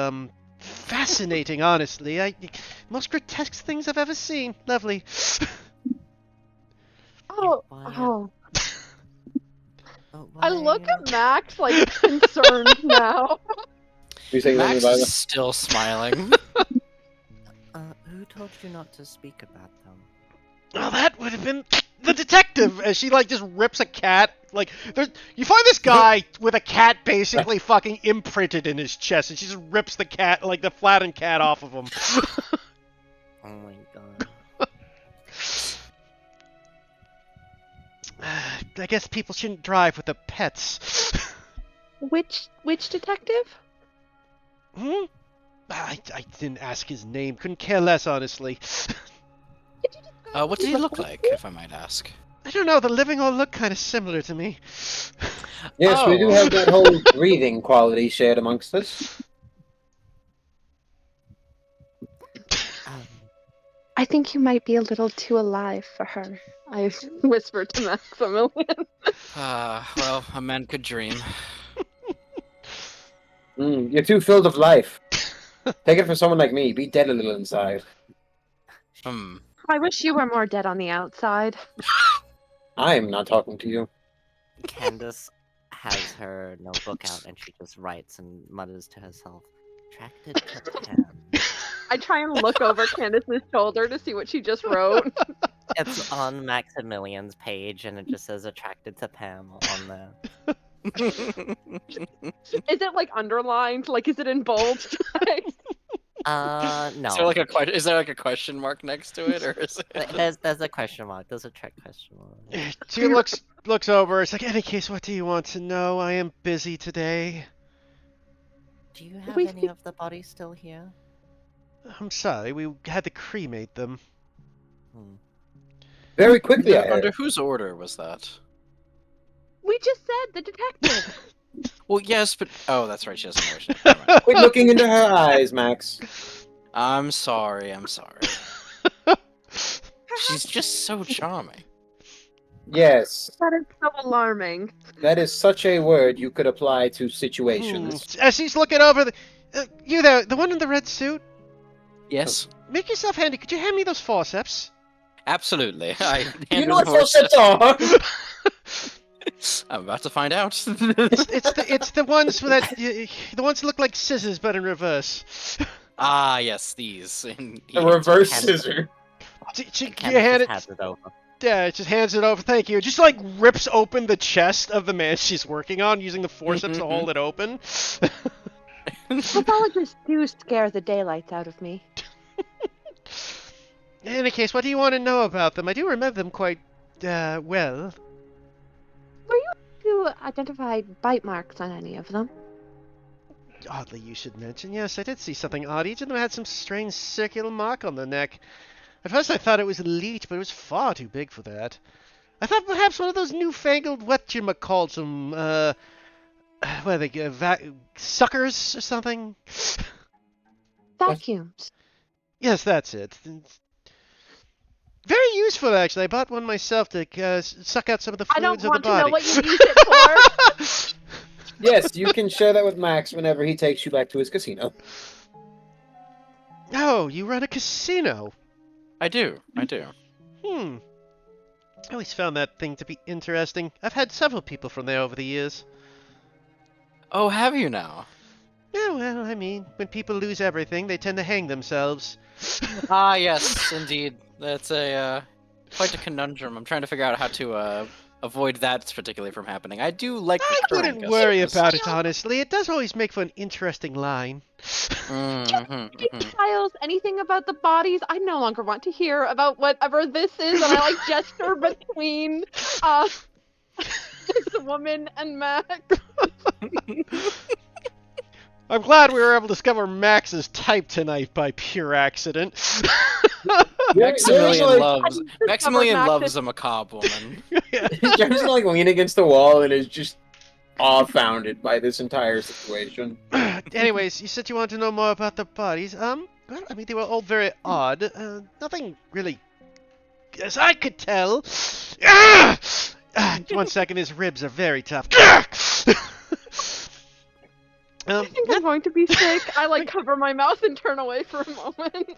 fascinating, honestly. Most grotesque things I've ever seen. Lovely. Oh, Why, oh. why I are look you at not- Max like concerned now. You saying something Max about is it? still smiling. Who told you not to speak about them? Well, that would have been the detective, as she like just rips a cat. Like, you find this guy with a cat basically fucking imprinted in his chest, and she just rips the cat, like the flattened cat, off of him. Oh my god. I guess people shouldn't drive with the pets. Which detective? Hmm? I didn't ask his name. Couldn't care less, honestly. What did he look like, if I might ask? I don't know. The living all look kind of similar to me. Yes, we do Oh. have that whole breathing quality shared amongst us. Um, I think you might be a little too alive for her. I whispered to Maximilian. Well, a man could dream. You're too filled of life. Take it from someone like me. Be dead a little inside. I wish you were more dead on the outside. I'm not talking to you. Candace has her notebook out and she just writes and mutters to herself, "Attracted to Pam." I try and look over Candace's shoulder to see what she just wrote. It's on Maximilian's page and it just says "attracted to Pam" on there. Is it like underlined? Like, is it in bold? No. Is there like a question mark next to it, or is it? There's a question mark. There's a check question mark. She looks over. It's like, any case, what do you want to know? I am busy today. Do you have We any of the bodies still here? I'm sorry, we had to cremate them. Very quickly, I Under heard. whose order was that? We just said the detective. Well, yes, but that's right. She has an emotion. Never mind. Quit looking into her eyes, Max. I'm sorry. She's just so charming. Yes, That is so alarming. that is such a word you could apply to situations. As she's looking over, you there, the one in the red suit? Yes, Make yourself handy. Could you hand me those forceps? absolutely. You know what forceps are? I'm about to find out. It's the ones the ones that look like scissors but in reverse. Ah, yes, these. A reverse Candace- scissor. You Candace hand just it. hands it over. Yeah, it just hands it over. Thank you. It just like rips open the chest of the man she's working on, using the forceps to hold it open. Pathologists do scare the daylights out of me. In any case, what do you want to know about them? I do remember them quite well. Were you able to identify bite marks on any of them? Oddly, you should mention. Yes, I did see something odd. Each of them had some strange circular mark on the neck. At first I thought it was a leech, but it was far too big for that. I thought perhaps one of those newfangled whatchamacallits, what are they, suckers or something? Vacuums. Yes, that's it. Very useful, actually. I bought one myself to suck out some of the I don't fluids of the want to know body. what you use it for. Yes, you can share that with Max whenever he takes you back to his casino. Oh, you run a casino. I do. I always found that thing to be interesting. I've had several people from there over the years. Oh, have you now? Yeah, well, I mean, when people lose everything, they tend to hang themselves. Ah, yes, indeed. That's quite a conundrum. I'm trying to figure out how to avoid that particularly from happening. I do like I recurring wouldn't worry customers. about it, honestly. It does always make for an interesting line. Files, anything about the bodies? I no longer want to hear about whatever this is, and I like gesture between this woman and Max. I'm glad we were able to discover Max's type tonight by pure accident. Maximilian Like- loves a macabre woman. Jeremy's like leaning against the wall and is just awe-founded by this entire situation. Anyways, you said you wanted to know more about the bodies. Well, I mean, they were all very odd. Nothing really, as I could tell. 1 second, his ribs are very tough. I think I'm going to be sick. I like cover my mouth and turn away for a moment.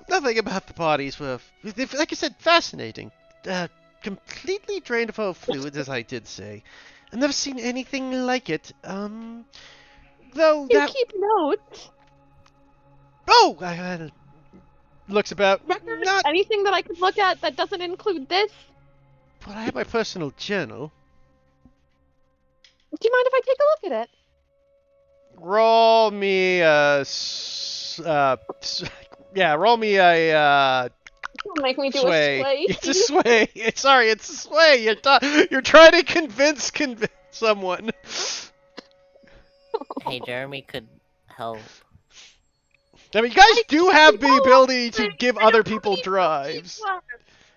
Nothing about the bodies were, like I said, fascinating. Completely drained of all fluids, as I did say. I've never seen anything like it. Though You that. keep notes. Oh, looks about. Records? Not. Anything that I could look at that doesn't include this? But I have my personal journal. Do you mind if I take a look at it? Roll me yeah, roll me a Don't make me do sway. a sway. It's a sway. Sorry, it's a sway. You're trying to convince someone. Hey, Jeremy could help. I mean, you guys do have the Oh, ability to I give don't other know people any drives. drives.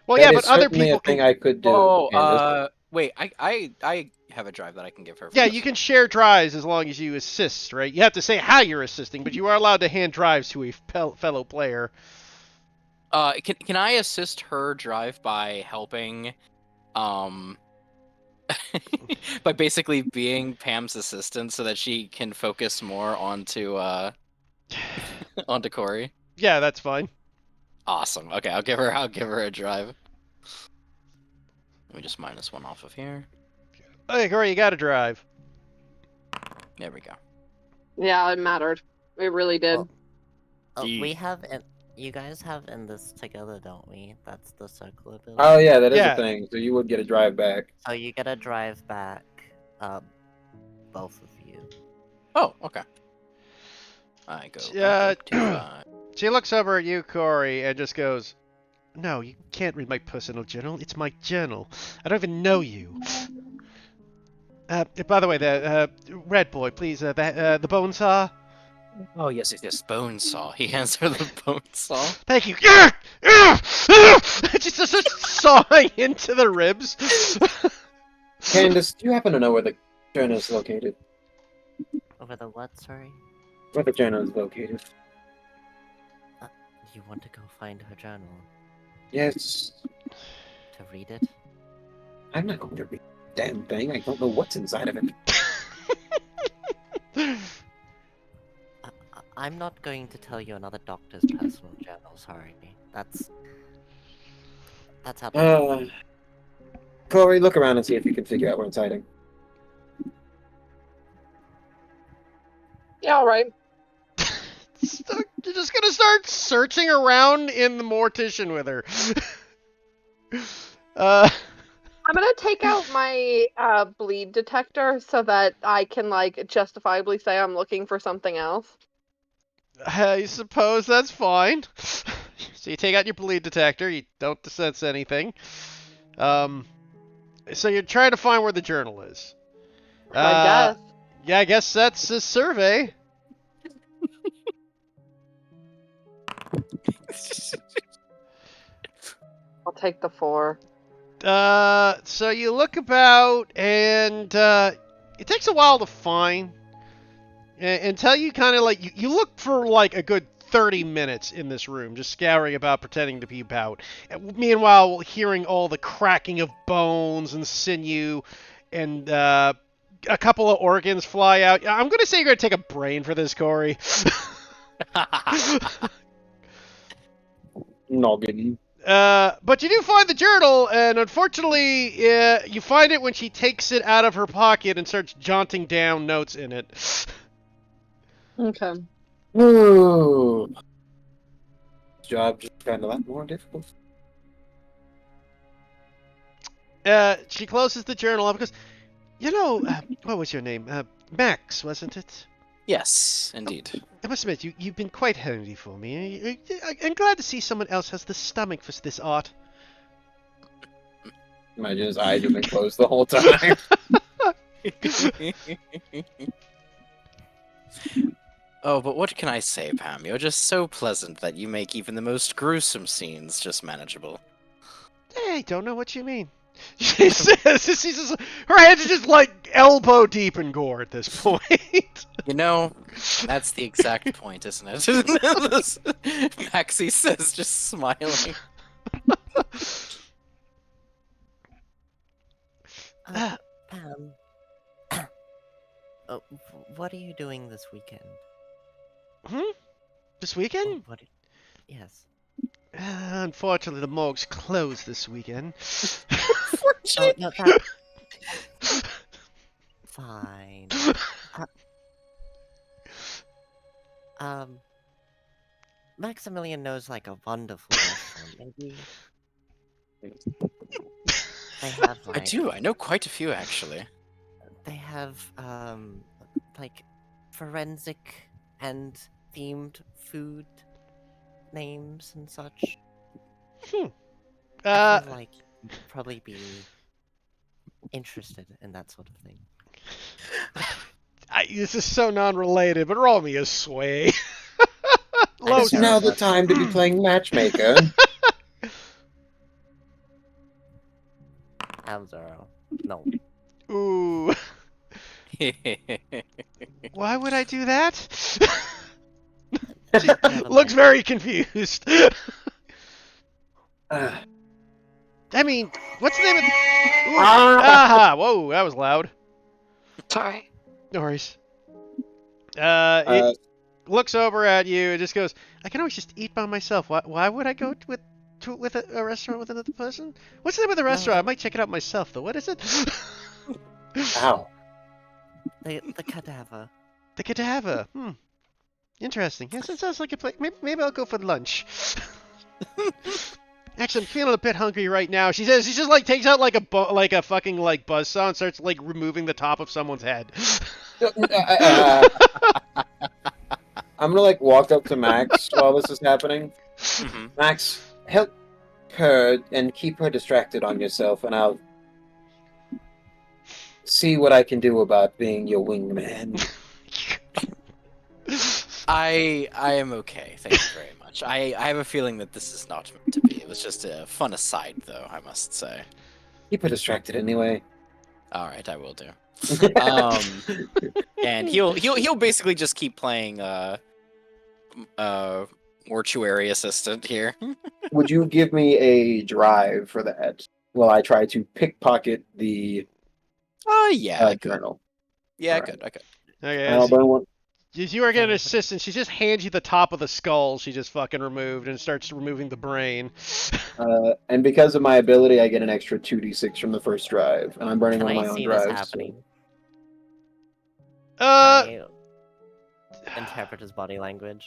Well, That yeah, is but other certainly people a thing can. I could do. Oh, Candace. wait, I have a drive that I can give her. For Yeah, this. you can share drives as long as you assist, right? You have to say how you're assisting, but you are allowed to hand drives to a fellow player. Can I assist her drive by helping, by basically being Pam's assistant so that she can focus more onto onto Corey? Yeah, that's fine. Awesome. Okay, I'll give her a drive. Let me just minus one off of here. Okay, Corey, you got a drive. There we go. Yeah, it mattered. It really did. Well, Gee. we have in, you guys have in this together, don't we? That's the circle ability. Oh yeah, that is Yeah. a thing. So you would get a drive back. So you get a drive back, both of you. Oh, okay. I go Yeah. back up to 5. She looks over at you, Corey, and just goes, "No, you can't read my personal journal. It's my journal. I don't even know you." By the way, the red boy, please, the bone saw. Oh yes, bone saw. He hands her the bone saw. Thank you. Just sawing into the ribs. Candace, do you happen to know where the journal is located? Over the what? Sorry. Where the journal is located? You want to go find her journal Yes. to read it? I'm not going to read the damn thing. I don't know what's inside of it. I'm not going to tell you another doctor's personal journal. Sorry. That's how. Corey, look around and see if you can figure out where it's hiding. Yeah, all right. You're just gonna start searching around in the mortician with her. I'm gonna take out my bleed detector so that I can like justifiably say I'm looking for something else. I suppose that's fine. So you take out your bleed detector. You don't sense anything. So you're trying to find where the journal is. I guess. Yeah, I guess that's a survey. I'll take the 4. So you look about, and it takes a while to find. Until you kind of like, you look for like a good 30 minutes in this room, just scouring about, pretending to be about. Meanwhile, hearing all the cracking of bones and sinew, and a couple of organs fly out. I'm going to say you're going to take a brain for this, Corey. Noggin. But you do find the journal, and unfortunately, you find it when she takes it out of her pocket and starts jotting down notes in it. Okay. Ooh. This job just got a lot more difficult. She closes the journal up because, what was your name? Max, wasn't it? Yes, indeed. I must admit, you've been quite handy for me. I'm glad to see someone else has the stomach for this art. Imagine his eyes have been closed the whole time. Oh, but what can I say, Pam? You're just so pleasant that you make even the most gruesome scenes just manageable. I don't know what you mean. She says, her hands are just like elbow deep in gore at this point. You know, that's the exact point, isn't it? Maxie says, just smiling. Pam. What are you doing this weekend? This weekend? Yes. Unfortunately, the morgue's closed this weekend. Oh, no, that... Fine. Maximilian knows like a wonderful restaurant. Maybe they have I like do. I know quite a few actually. they have like forensic and themed food names and such. Hmm. I feel like you'd probably be interested in that sort of thing. This is so non-related, but roll me a sway. Low I'm Is sorry, now the but- time to be playing matchmaker. Zero. No. Ooh. Why would I do that? She Never looks mind. very confused. Ah. I mean, what's the name of... Ooh. Ah! Aha! Whoa, that was loud. Sorry. No worries. Uh, It looks over at you and just goes, I can always just eat by myself. Why would I go with a restaurant with another person? What's the name of the restaurant? I might check it out myself, though. What is it? Ow. The cadaver. The Cadaver. Interesting. Yes, that sounds like a place. Maybe I'll go for lunch. Actually, I'm feeling a bit hungry right now. She says she just like takes out like a fucking like buzzsaw and starts like removing the top of someone's head. I'm gonna like walk up to Max while this is happening. Mhm. Max, help her and keep her distracted on yourself, and I'll see what I can do about being your wingman. I am okay. Thank you very much. I have a feeling that this is not meant to be. It was just a fun aside, though. I must say. Keep her distracted anyway. All right, I will do. And he'll basically just keep playing mortuary assistant here. Would you give me a drive for that while I try to pickpocket the Yeah, I could. journal? Yeah, Alright. I could. Okay, And I'll burn one. as you are getting an assistant, she just hands you the top of the skull she just fucking removed and starts removing the brain. And because of my ability, I get an extra 2d6 from the first drive, and I'm burning Can one of I my own see this drives. happening? Uh, Can I interpret his body language?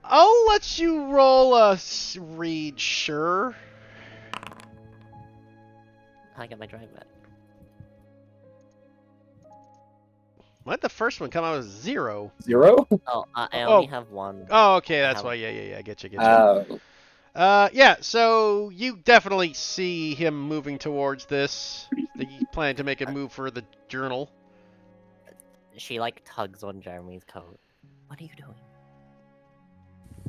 I'll let you roll a read, sure. I get my drive back. Why'd the first one come out as 0? 0? Oh, I Oh. only have one. Oh, okay, I that's have- why. Yeah, I get you. Oh. So you definitely see him moving towards this. You plan to make a move for the journal. She like tugs on Jeremy's coat. What are you doing?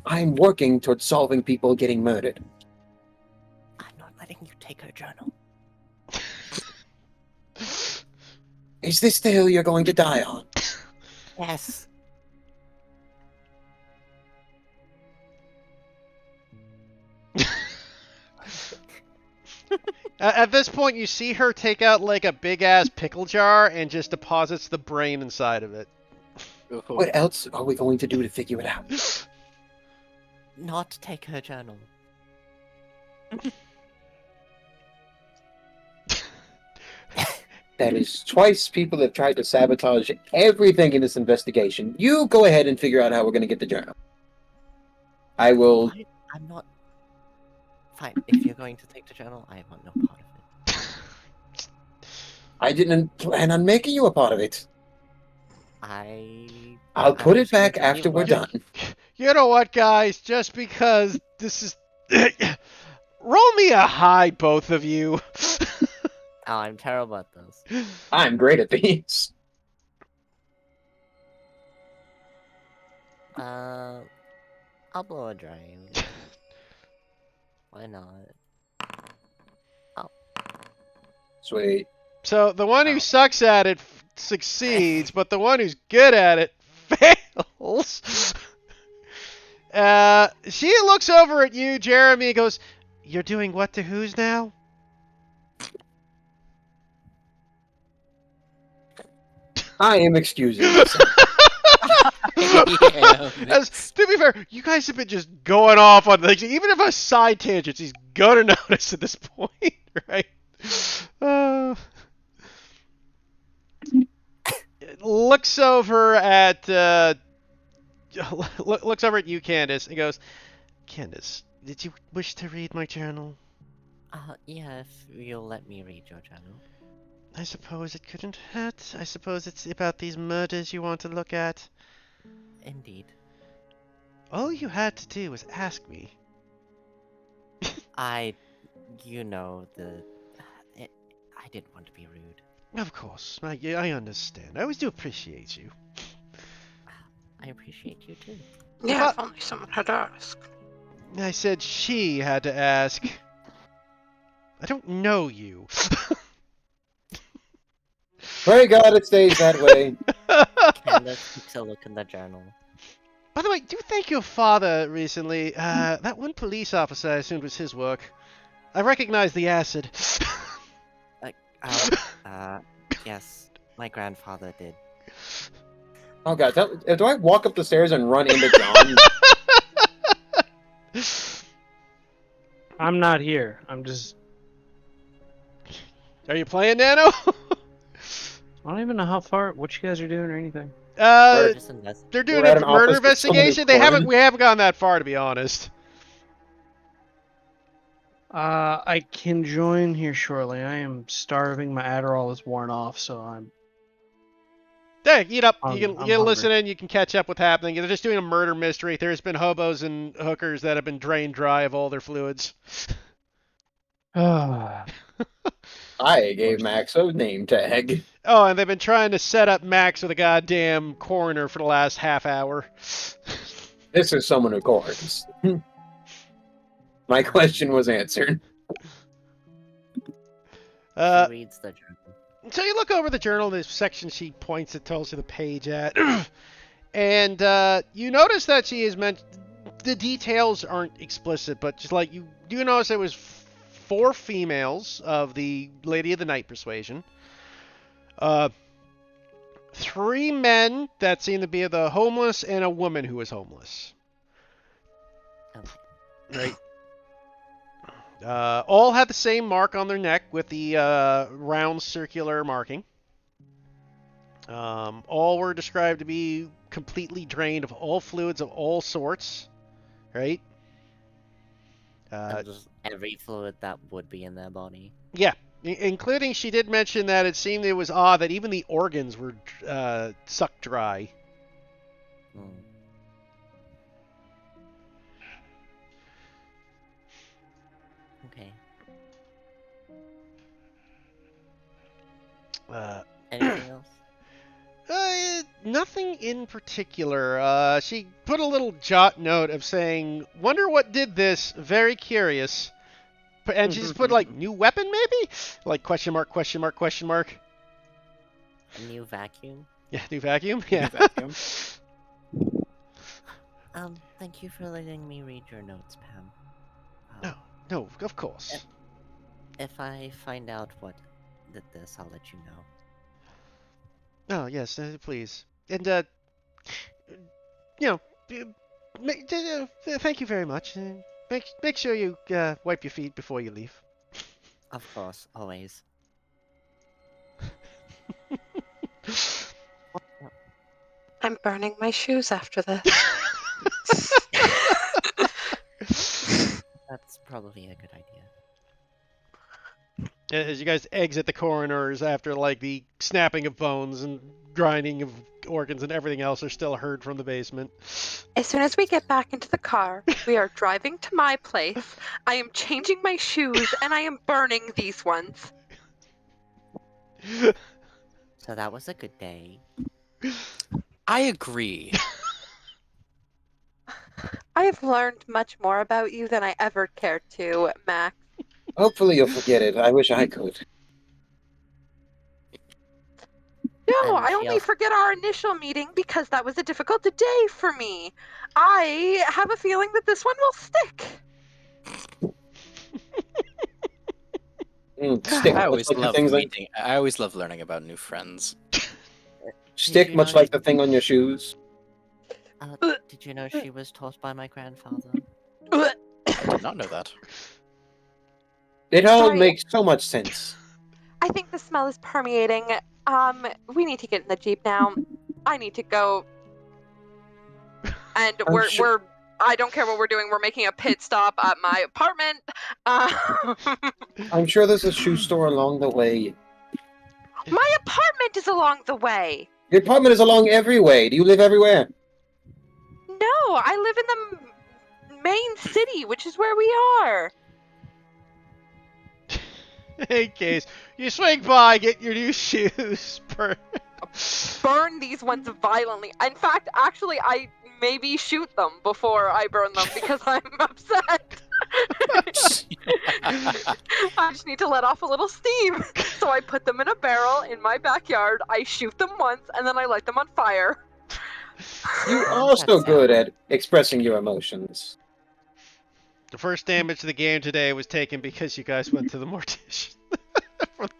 I'm working towards solving people getting murdered. I'm not letting you take her journal. Is this the hill you're going to die on? Yes. At this point, you see her take out like a big ass pickle jar and just deposits the brain inside of it. What else are we going to do to figure it out? Not take her journal. That is twice people have tried to sabotage everything in this investigation. You go ahead and figure out how we're going to get the journal. I will. I'm not. Fine, if you're going to take the journal, I want no part of it. I didn't plan on making you a part of it. I'll put I'm it back just going to after leave we're it. done. You know what, guys? Just because this is... Roll me a high, both of you. Oh, I'm terrible at this. I'm great at these. I'll blow a drain. Why not? Sweet. So the one who Oh. sucks at it succeeds, but the one who's good at it fails. She looks over at you, Jeremy, and goes, "You're doing what to whose now?" I am excusing myself. To be fair, you guys have been just going off on things. Even if a side tangent, he's gonna notice at this point, right? Looks over at looks over at you, Candace, and goes, Candace, did you wish to read my journal? Yeah, if you'll let me read your journal. I suppose it couldn't hurt. I suppose it's about these murders you want to look at. Indeed. All you had to do was ask me. You know, I didn't want to be rude. Of course, I understand. I always do appreciate you. I appreciate you too. Yeah, if only someone had asked. I said she had to ask. I don't know you. Pray God it stays that way. Candace takes a look in the journal. By the way, do thank your father recently. That one police officer I assumed was his work. I recognize the acid. Yes, my grandfather did. Oh God, do I walk up the stairs and run into John? I'm not here. I'm just. Are you playing, Nano? I don't even know what you guys are doing or anything. Just They're doing We're at a an murder office with someone investigation. important. We haven't gone that far, to be honest. I can join here shortly. I am starving. My Adderall is worn off, so I'm. Hey, eat up. I'm You can hungry. listen in. You can catch up what's happening. They're just doing a murder mystery. There's been hobos and hookers that have been drained dry of all their fluids. Ah, I gave Max a name tag. Oh, and they've been trying to set up Max with a goddamn coroner for the last half hour. This is someone who courts. My question was answered. She reads the journal. So you look over the journal, this section she points, it tells you the page at, and you notice that she is meant. The details aren't explicit, but just like you do notice it was 4 females of the Lady of the Night persuasion, 3 men that seem to be the homeless, and a woman who is homeless. Okay. Right. All had the same mark on their neck with the round circular marking. All were described to be completely drained of all fluids of all sorts. Right? And just every fluid that would be in their body. Yeah. Including, she did mention that it seemed it was odd that even the organs were sucked dry. Hmm. Okay. Anything else? Nothing in particular. She put a little jot note of saying, "Wonder what did this. Very curious." And she just put like new weapon, maybe? Like question mark, question mark, question mark. A new vacuum? Yeah, new vacuum. Yeah. New vacuum. Thank you for letting me read your notes, Pam. No, of course. If I find out what did this, I'll let you know. Oh yes, please. And thank you very much. Make sure you wipe your feet before you leave. Of course, always. I'm burning my shoes after this. That's probably a good idea. As you guys exit the coroners after like the snapping of bones and grinding of organs and everything else are still heard from the basement. As soon as we get back into the car, we are driving to my place. I am changing my shoes and I am burning these ones. So that was a good day. I agree. I have learned much more about you than I ever cared to, Max. Hopefully you'll forget it. I wish I could. No, And I she only also- forget our initial meeting because that was a difficult day for me. I have a feeling that this one will stick. Stick. I much always like the love things like, meeting. I always love learning about new friends. stick, you much know- like the thing on your shoes. Did you know she was taught by my grandfather? I did not know that. It all Sorry. makes so much sense. I think the smell is permeating. We need to get in the Jeep now. I need to go. and I'm sure- I don't care what we're doing. We're making a pit stop at my apartment. I'm sure there's a shoe store along the way. My apartment is along the way. Your apartment is along every way. Do you live everywhere? No, I live in the main city, which is where we are. In case you swing by, get your new shoes. Burn these ones violently. In fact, actually, I maybe shoot them before I burn them because I'm upset. I just need to let off a little steam. So I put them in a barrel in my backyard. I shoot them once, and then I light them on fire. You are so That's good at expressing your emotions. The first damage to the game today was taken because you guys went to the mortician.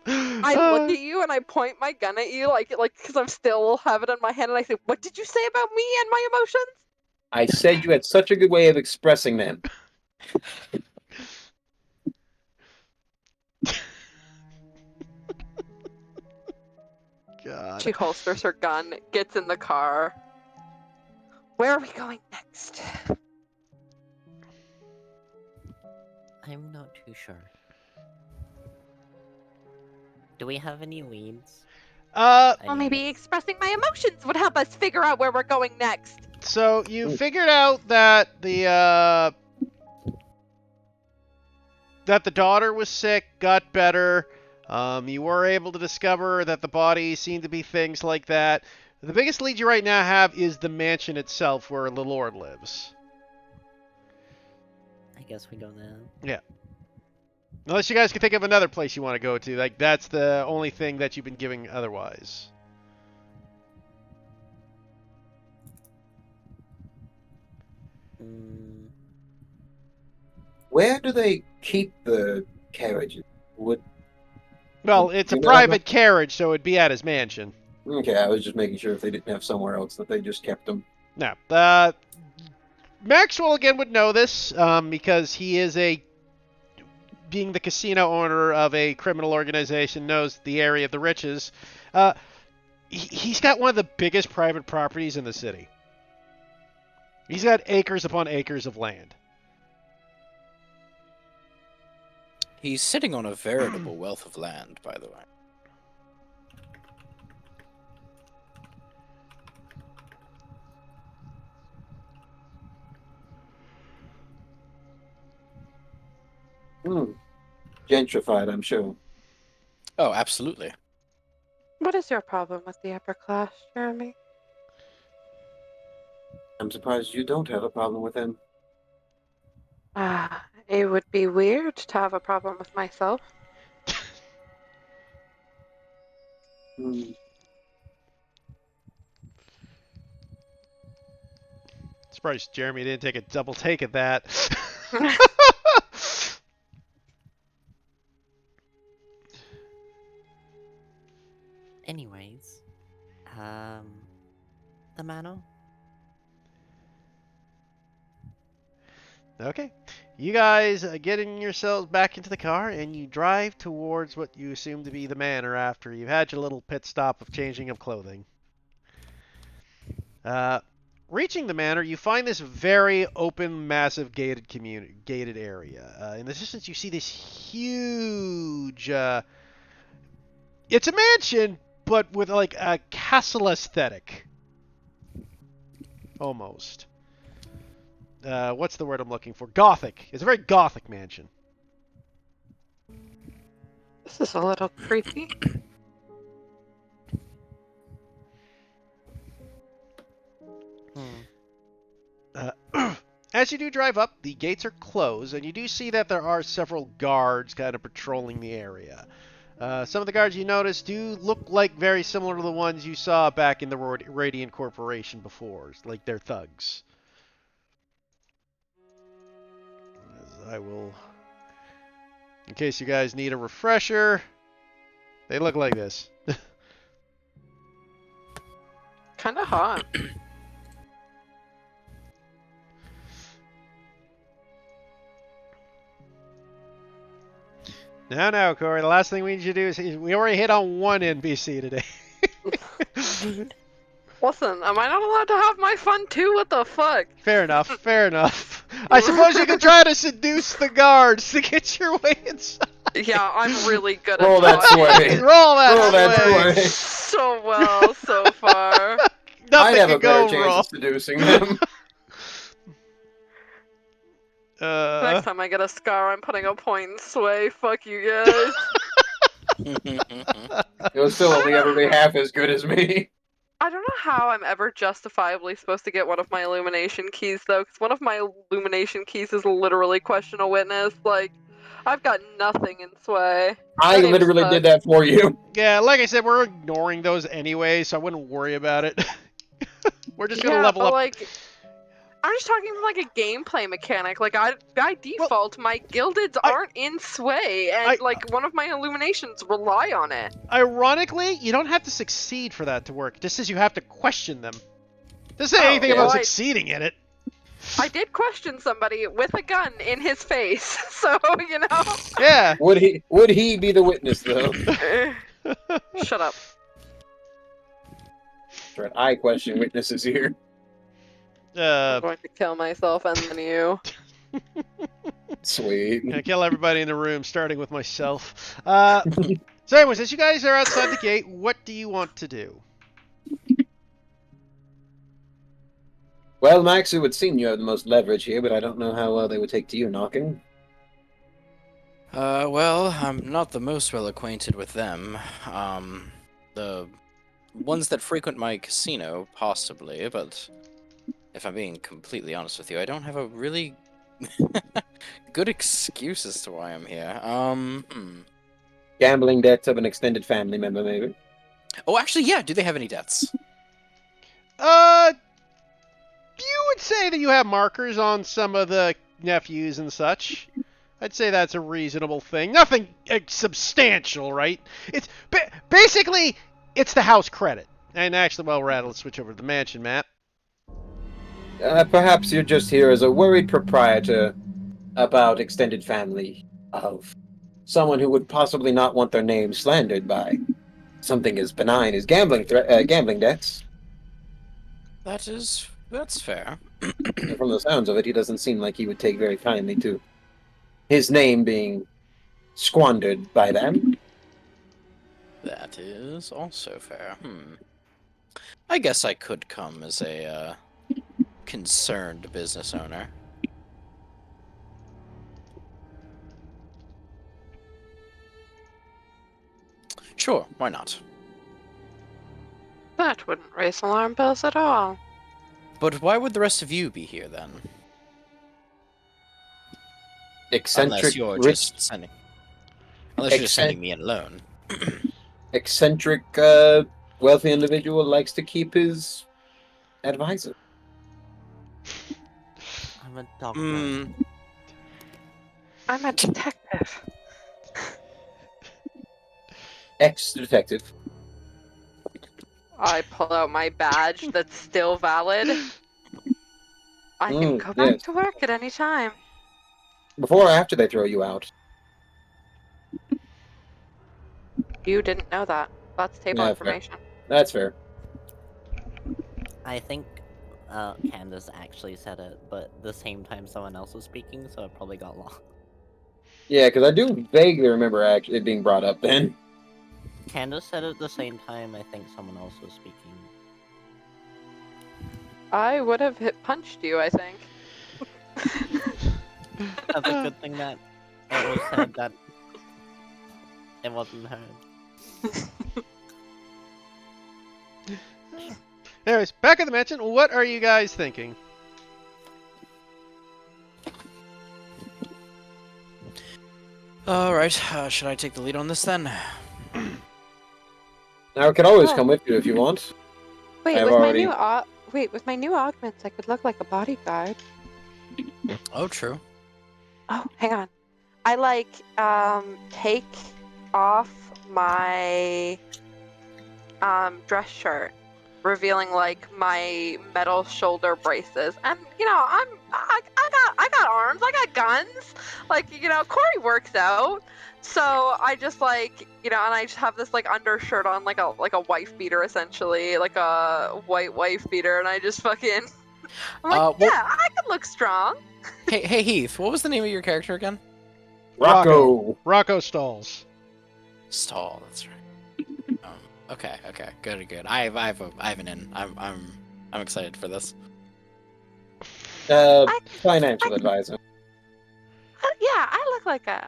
I look at you and I point my gun at you, like, because I'm still have it in my hand, and I say, "What did you say about me and my emotions?" I said you had such a good way of expressing them. God. She holsters her gun, gets in the car. Where are we going next? I'm not too sure. Do we have any leads? Well, Any- maybe expressing my emotions would help us figure out where we're going next. So you figured out that the daughter was sick, got better. You were able to discover that the body seemed to be things like that. The biggest lead you right now have is the mansion itself where the Lord lives. I guess we go there. Yeah. Unless you guys can think of another place you want to go to. Like, that's the only thing that you've been giving otherwise. Mm, Where do they keep the carriages? Well, it's Do a you know that private carriage, so it'd be at his mansion. Okay, I was just making sure if they didn't have somewhere else that they just kept them. No. Maxwell, again, would know this because he is being the casino owner of a criminal organization, knows the area of the riches. He's got one of the biggest private properties in the city. He's got acres upon acres of land. He's sitting on a veritable wealth of land, by the way. Gentrified, I'm sure. Oh, absolutely. What is your problem with the upper class, Jeremy? I'm surprised you don't have a problem with him. It would be weird to have a problem with myself. Hmm. Surprised Jeremy didn't take a double take at that. anyways, the manor? Okay. You guys getting yourselves back into the car, and you drive towards what you assume to be the manor after you've had your little pit stop of changing of clothing. Reaching the manor, you find this very open, massive gated area. In the distance, you see this huge. It's a mansion, but with like a castle aesthetic, almost. What's the word I'm looking for? Gothic. It's a very gothic mansion. This is a little creepy. As you do drive up, the gates are closed, and you do see that there are several guards kind of patrolling the area. Some of the guards you notice do look like very similar to the ones you saw back in the Radiant Corporation before, like they're thugs. As I will, in case you guys need a refresher, they look like this. Kind of hot. No, Corey. The last thing we need you to do is we already hit on one NPC today. Listen, am I not allowed to have my fun too? What the fuck? Fair enough, fair enough. I suppose you could try to seduce the guards to get your way inside. Yeah, I'm really good at Roll that talking. sway. Roll that Roll that sway. sway. So well so far. I'd Nothing have a could better go chance wrong. of seducing them. Next time I get a scar, I'm putting a point in sway. Fuck you guys. You'll still only ever be half as good as me. I don't know how I'm ever justifiably supposed to get one of my illumination keys, though, because one of my illumination keys is literally question a witness. Like, I've got nothing in sway. I That game literally sucks. did that for you. Yeah, like I said, we're ignoring those anyway, so I wouldn't worry about it. We're just gonna Yeah, level but up. like, I'm just talking from like a gameplay mechanic. Like, by default, my gildeds aren't in sway, and like one of my illuminations rely on it. Ironically, you don't have to succeed for that to work. It just says you have to question them. Doesn't say anything yeah. about Well, succeeding in it. I did question somebody with a gun in his face, so you know. Yeah. Would he be the witness though? Shut up. Right, I question witnesses here. I'm going to kill myself and then you. Sweet. Gonna kill everybody in the room, starting with myself. So anyways, as you guys are outside the gate, what do you want to do? Well, Max, it would seem you have the most leverage here, but I don't know how well they would take to you knocking. Well, I'm not the most well acquainted with them. The ones that frequent my casino, possibly, but if I'm being completely honest with you, I don't have a really good excuse as to why I'm here. Gambling debts of an extended family member, maybe. Oh, actually, yeah. Do they have any deaths? You would say that you have markers on some of the nephews and such. I'd say that's a reasonable thing. Nothing substantial, right? It's basically it's the house credit. And actually, while we're at it, let's switch over to the mansion map. Perhaps you're just here as a worried proprietor about extended family of someone who would possibly not want their name slandered by something as benign as gambling debts. That's fair. From the sounds of it, he doesn't seem like he would take very kindly to his name being squandered by them. That is also fair. I guess I could come as a concerned business owner. Sure, why not? That wouldn't raise alarm bells at all. But why would the rest of you be here then? Eccentric, Unless you're rich, just sending. Unless you're just sending me alone. eccentric, wealthy individual likes to keep his advisor. I'm a doctor. I'm a detective. Ex-detective. I pull out my badge that's still valid. I can go back yes. to work at any time. Before or after they throw you out? You didn't know that. That's table Yeah, information. That's fair. I think Candace actually said it, but the same time someone else was speaking, so it probably got lost. Yeah, because I do vaguely remember actually it being brought up then. Candace said it at the same time. I think someone else was speaking. I would have punched you, I think. That's a good thing that it was said that it wasn't heard. Anyways, back at the mansion, what are you guys thinking? Alright, should I take the lead on this then? Now, I could always come with you if you want. Wait, I've with already- with my new augments, I could look like a bodyguard. Oh, true. Oh, hang on. I take off my dress shirt revealing like my metal shoulder braces. And I got arms, I got guns. Like, Corey works out. So I just like, and I just have this like undershirt on, like a wife beater essentially, like a white wife beater, and I just fucking I'm like, yeah, I could look strong. Hey Heath, what was the name of your character again? Rocco. Stalls. Stall, that's right. Okay, good. I have an in. I'm excited for this. Financial advisor. Yeah, I look like I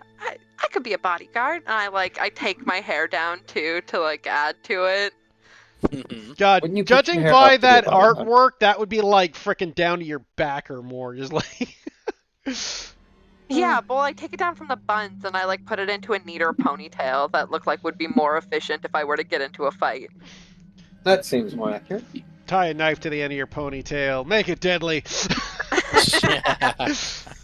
could be a bodyguard. And I take my hair down too to like add to it. God, Wouldn't you put judging your hair by up to be a that bodyguard? artwork, that would be like frickin' down to your back or more. Just like. Yeah, but I take it down from the buns and I like put it into a neater ponytail that looked like would be more efficient if I were to get into a fight. That seems more accurate. Tie a knife to the end of your ponytail. Make it deadly.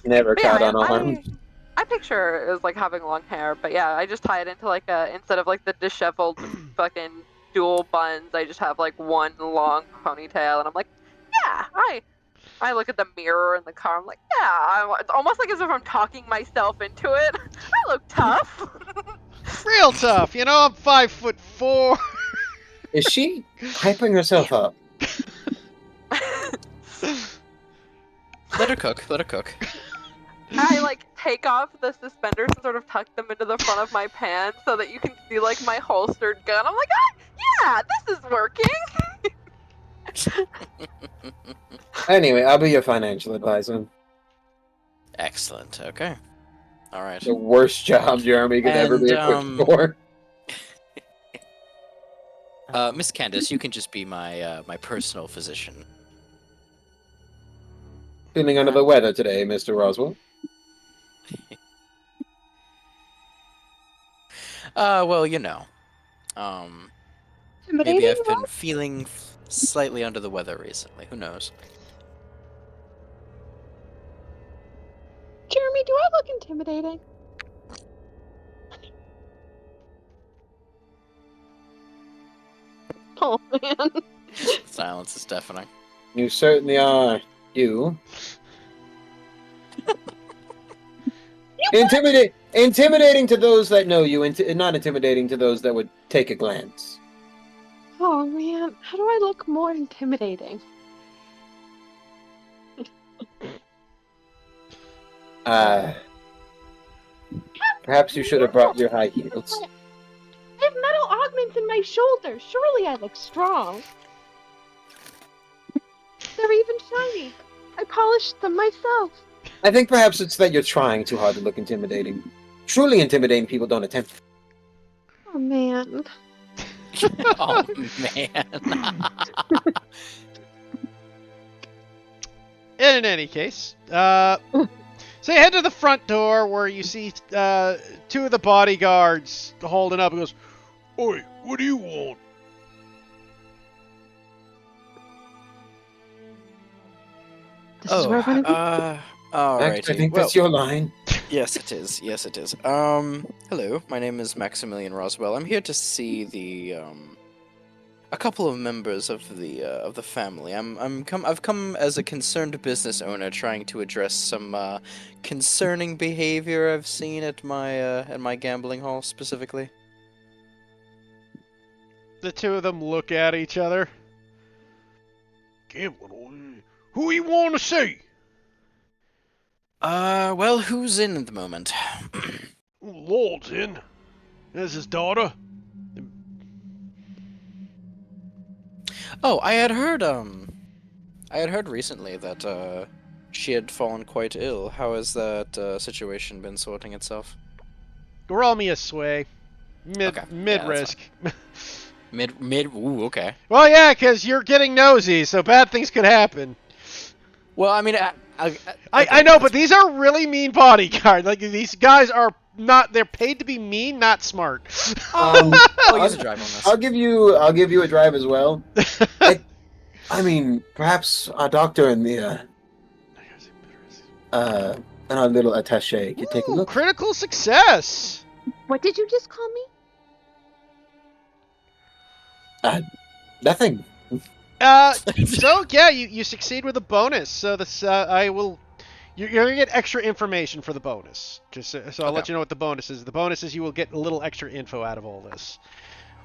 Never But caught yeah, unarmed. I picture it as like having long hair, but yeah, I just tie it into like instead of like the disheveled fucking dual buns, I just have like one long ponytail, and I'm like, yeah, I look at the mirror in the car, I'm like, yeah, it's almost like as if I'm talking myself into it. I look tough. Real tough. I'm 5'4". Is she hyping herself up? Let her cook. I like take off the suspenders and sort of tuck them into the front of my pants so that you can see like my holstered gun. I'm like, yeah, this is working. Anyway, I'll be your financial advisor. Excellent. Okay. All right. The worst job Jeremy could ever be equipped for. Miss Candace, you can just be my personal physician. Feeling under the weather today, Mr. Roswell? Well, maybe I've been Intimidating? feeling slightly under the weather recently. Who knows? Jeremy, do I look intimidating? Oh man. Silence is deafening. You certainly are. You. Intimidating to those that know you, not intimidating to those that would take a glance. Oh man, how do I look more intimidating? Perhaps you should have brought your high heels. I have metal augments in my shoulders. Surely I look strong. They're even shiny. I polished them myself. I think perhaps it's that you're trying too hard to look intimidating. Truly intimidating people don't attempt. Oh man. Oh man. In any case, so you head to the front door where you see two of the bodyguards holding up and goes, "Oi, what do you want?" This is where we're gonna be. I think Well, that's your line. yes, it is. Yes, it is. Hello. My name is Maximilian Roswell. I'm here to see a couple of members of the family. I've come as a concerned business owner, trying to address some concerning behavior I've seen at my gambling hall specifically. The two of them look at each other. Gambling? Who you want to see? Well, who's in at the moment? Lord's in. There's his daughter. Oh, I had heard recently that she had fallen quite ill. How has that situation been sorting itself? Roll me a sway. Okay. Mid Yeah, risk. Ooh, okay. Well, yeah, because you're getting nosy, so bad things could happen. Well, I mean, I know, but these are really mean bodyguards. Like, these guys are not, they're paid to be mean, not smart. I'll use a drive on this. I'll give you a drive as well. I mean, perhaps our doctor and the and our little attaché could take a look. Critical success. What did you just call me? Nothing. So yeah, you succeed with a bonus. So this you're gonna get extra information for the bonus. Just so I'll Okay. let you know what the bonus is. The bonus is you will get a little extra info out of all this.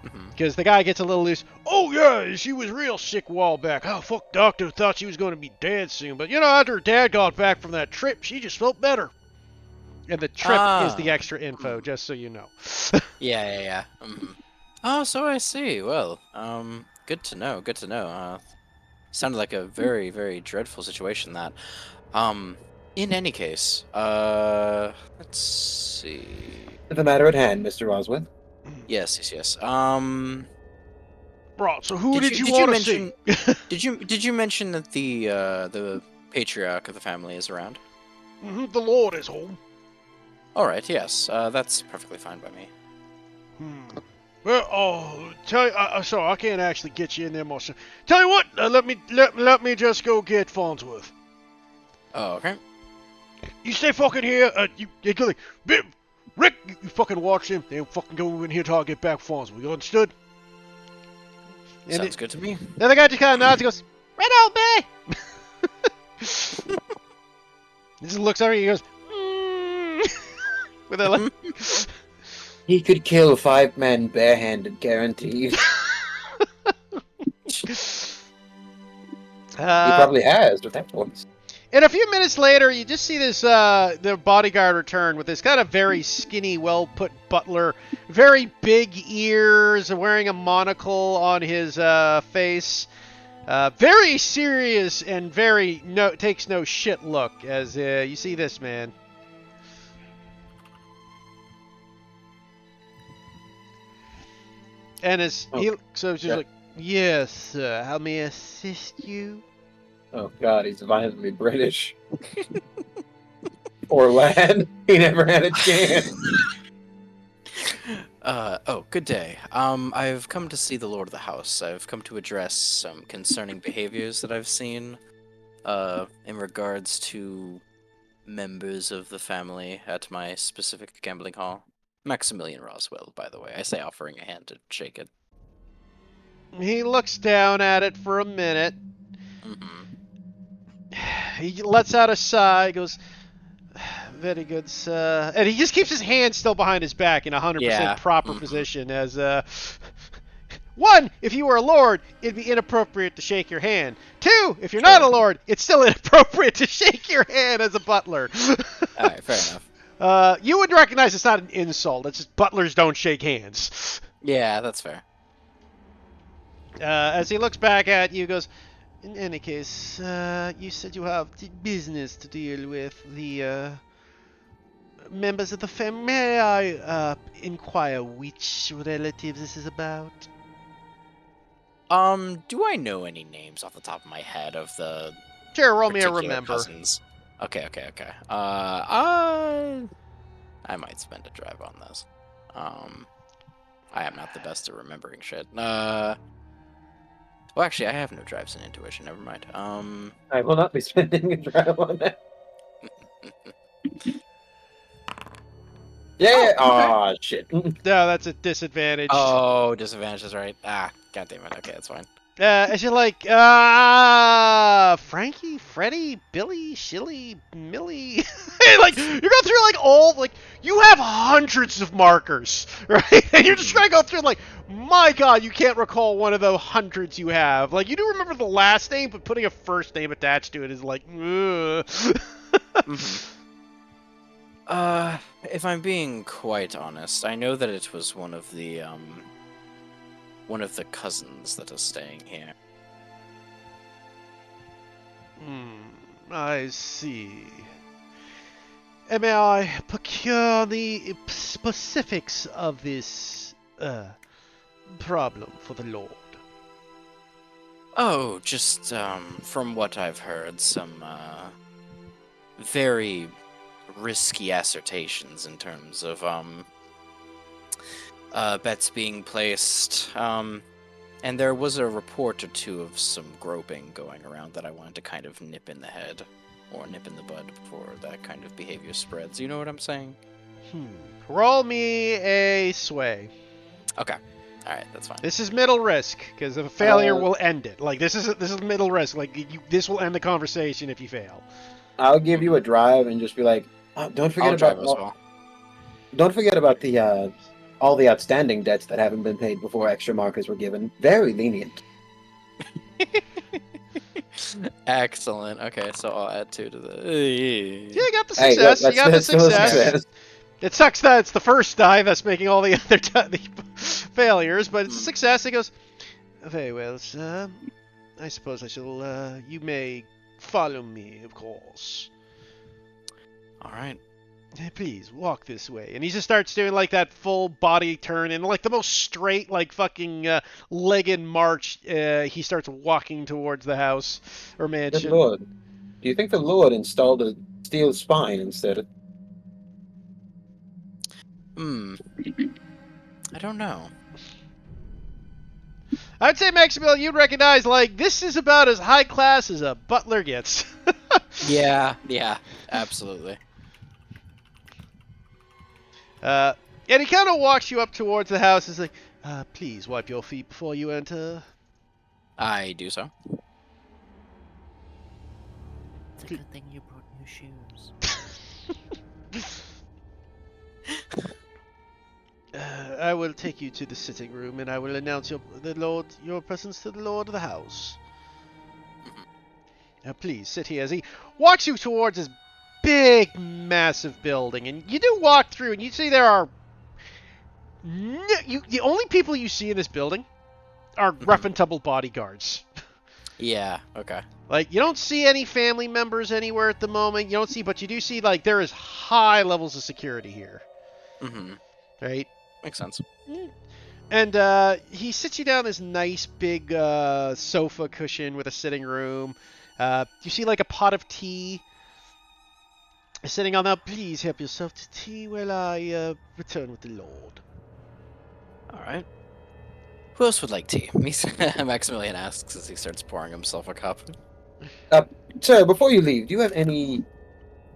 Mhm. Because the guy gets a little loose. Oh yeah, she was real sick a while back. Oh fuck, doctor thought she was gonna be dead soon, but after her dad got back from that trip, she just felt better. And the trip is the extra info, just so you know. Yeah. Oh, so I see. Well, good to know. Good to know. Sounded like a very, very dreadful situation. That. In any case, let's see. The matter at hand, Mr. Roswell. Yes. Right. So who Did did you you did you want to see? mention did you mention that the patriarch of the family is around? The Lord is home. All right. Yes. That's perfectly fine by me. Well, tell you, so I can't actually get you in there myself. Tell you what, let me just go get Farnsworth. Oh, okay. You stay fucking here. Rick, you fucking watch him. They don't fucking go in here till I get back with Farnsworth. You understood? Sounds good to me. The other guy just kind of nods and goes, "Right on, man." He just looks over. He goes, with a like. He could kill 5 men barehanded, guaranteed. He probably has with that voice. And a few minutes later, you just see this the bodyguard return with this kind of very skinny, well-put butler, very big ears, wearing a monocle on his face, very serious and very takes no shit look as you see this man. And he's just like, "Yes, sir. How may I assist you?" Oh God, he's violently British. Poor lad. He never had a chance. Good day. I've come to see the Lord of the House. I've come to address some concerning behaviors that I've seen, in regards to members of the family at my specific gambling hall. Maximilian Roswell, by the way. I say offering a hand to shake it. He looks down at it for a minute. Mm-hmm. He lets out a sigh, goes, "Very good, sir." And he just keeps his hand still behind his back in a 100% proper position as, one, if you were a lord, it'd be inappropriate to shake your hand. Two, if you're not a lord, it's still inappropriate to shake your hand as a butler. Alright, fair enough. You would recognize it's not an insult. It's just butlers don't shake hands. Yeah, that's fair. As he looks back at you, goes, "In any case, you said you have business to deal with the members of the family. May I inquire which relatives this is about?" Do I know any names off the top of my head of the Sure, roll me a particular remember. cousins? Okay. I might spend a drive on this. I am not the best at remembering shit. Well, actually, I have no drives in intuition. Never mind. I will not be spending a drive on that. Yeah. Oh, Oh, shit. No, that's a disadvantage. Oh, disadvantage is right. Ah, god damn it. Okay, that's fine. As you're like, Frankie, Freddie, Billy, Shilly, Millie. Like, you're going through, like, you have hundreds of markers, right? And you're just trying to go through, like, my god, you can't recall one of the hundreds you have. Like, you do remember the last name, but putting a first name attached to it is like, ugh. If I'm being quite honest, I know that it was one of the cousins that is staying here. I see. And may I procure the specifics of this problem for the Lord? Oh, just from what I've heard, some very risky assertions in terms of bets being placed. And there was a report or two of some groping going around that I wanted to kind of nip in the head or nip in the bud before that kind of behavior spreads. You know what I'm saying? Roll me a sway. Okay. Alright, that's fine. This is middle risk, because if a failure will end it. Like, this is middle risk. Like, this will end the conversation if you fail. I'll give you a drive and just be like, oh, don't forget I'll about drive as well. don't forget about the all the outstanding debts that haven't been paid before extra markers were given. Very lenient. Excellent. Okay, so I'll add 2 to the... Yeah, you got the Hey, look, success. You got the that's still a success. success. It sucks that it's the first die that's making all the other the failures, but it's a success. He goes, very well, sir. I suppose I shall, you may follow me, of course. Alright. Please, walk this way. And he just starts doing, like, that full body turn and, like, the most straight, like, fucking legged march. He starts walking towards the house or Good mansion. lord. Do you think the Lord installed a steel spine instead of... I don't know. I'd say, Maximilian, you'd recognize, like, this is about as high class as a butler gets. Yeah, absolutely. And he kind of walks you up towards the house. He's like, please wipe your feet before you enter. I do so. It's a good thing you brought new shoes. I will take you to the sitting room, and I will announce your presence to the lord of the house. Now, please sit here. As he walks you towards this big, massive building, and you do walk through, and you see there are the only people you see in this building are rough and tumble bodyguards. Yeah, okay. Like, you don't see any family members anywhere at the moment. You don't see, but you do see, like, there is high levels of security here. Right? Makes sense. And he sits you down this nice big sofa cushion with a sitting room. You see, like, a pot of tea sitting on that. Please help yourself to tea while I return with the Lord. Alright. Who else would like tea? Maximilian asks as he starts pouring himself a cup. Sir, before you leave, do you have any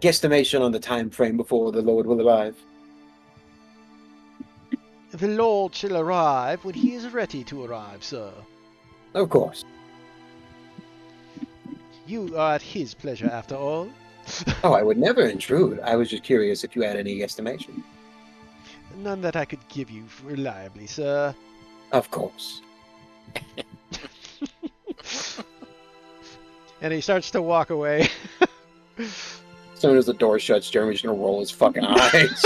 guesstimation on the time frame before the Lord will arrive? The Lord shall arrive when he is ready to arrive, sir. Of course. You are at his pleasure, after all. Oh, I would never intrude. I was just curious if you had any guesstimation. None that I could give you reliably, sir. Of course. And he starts to walk away. As soon as the door shuts, Jeremy's gonna roll his fucking eyes.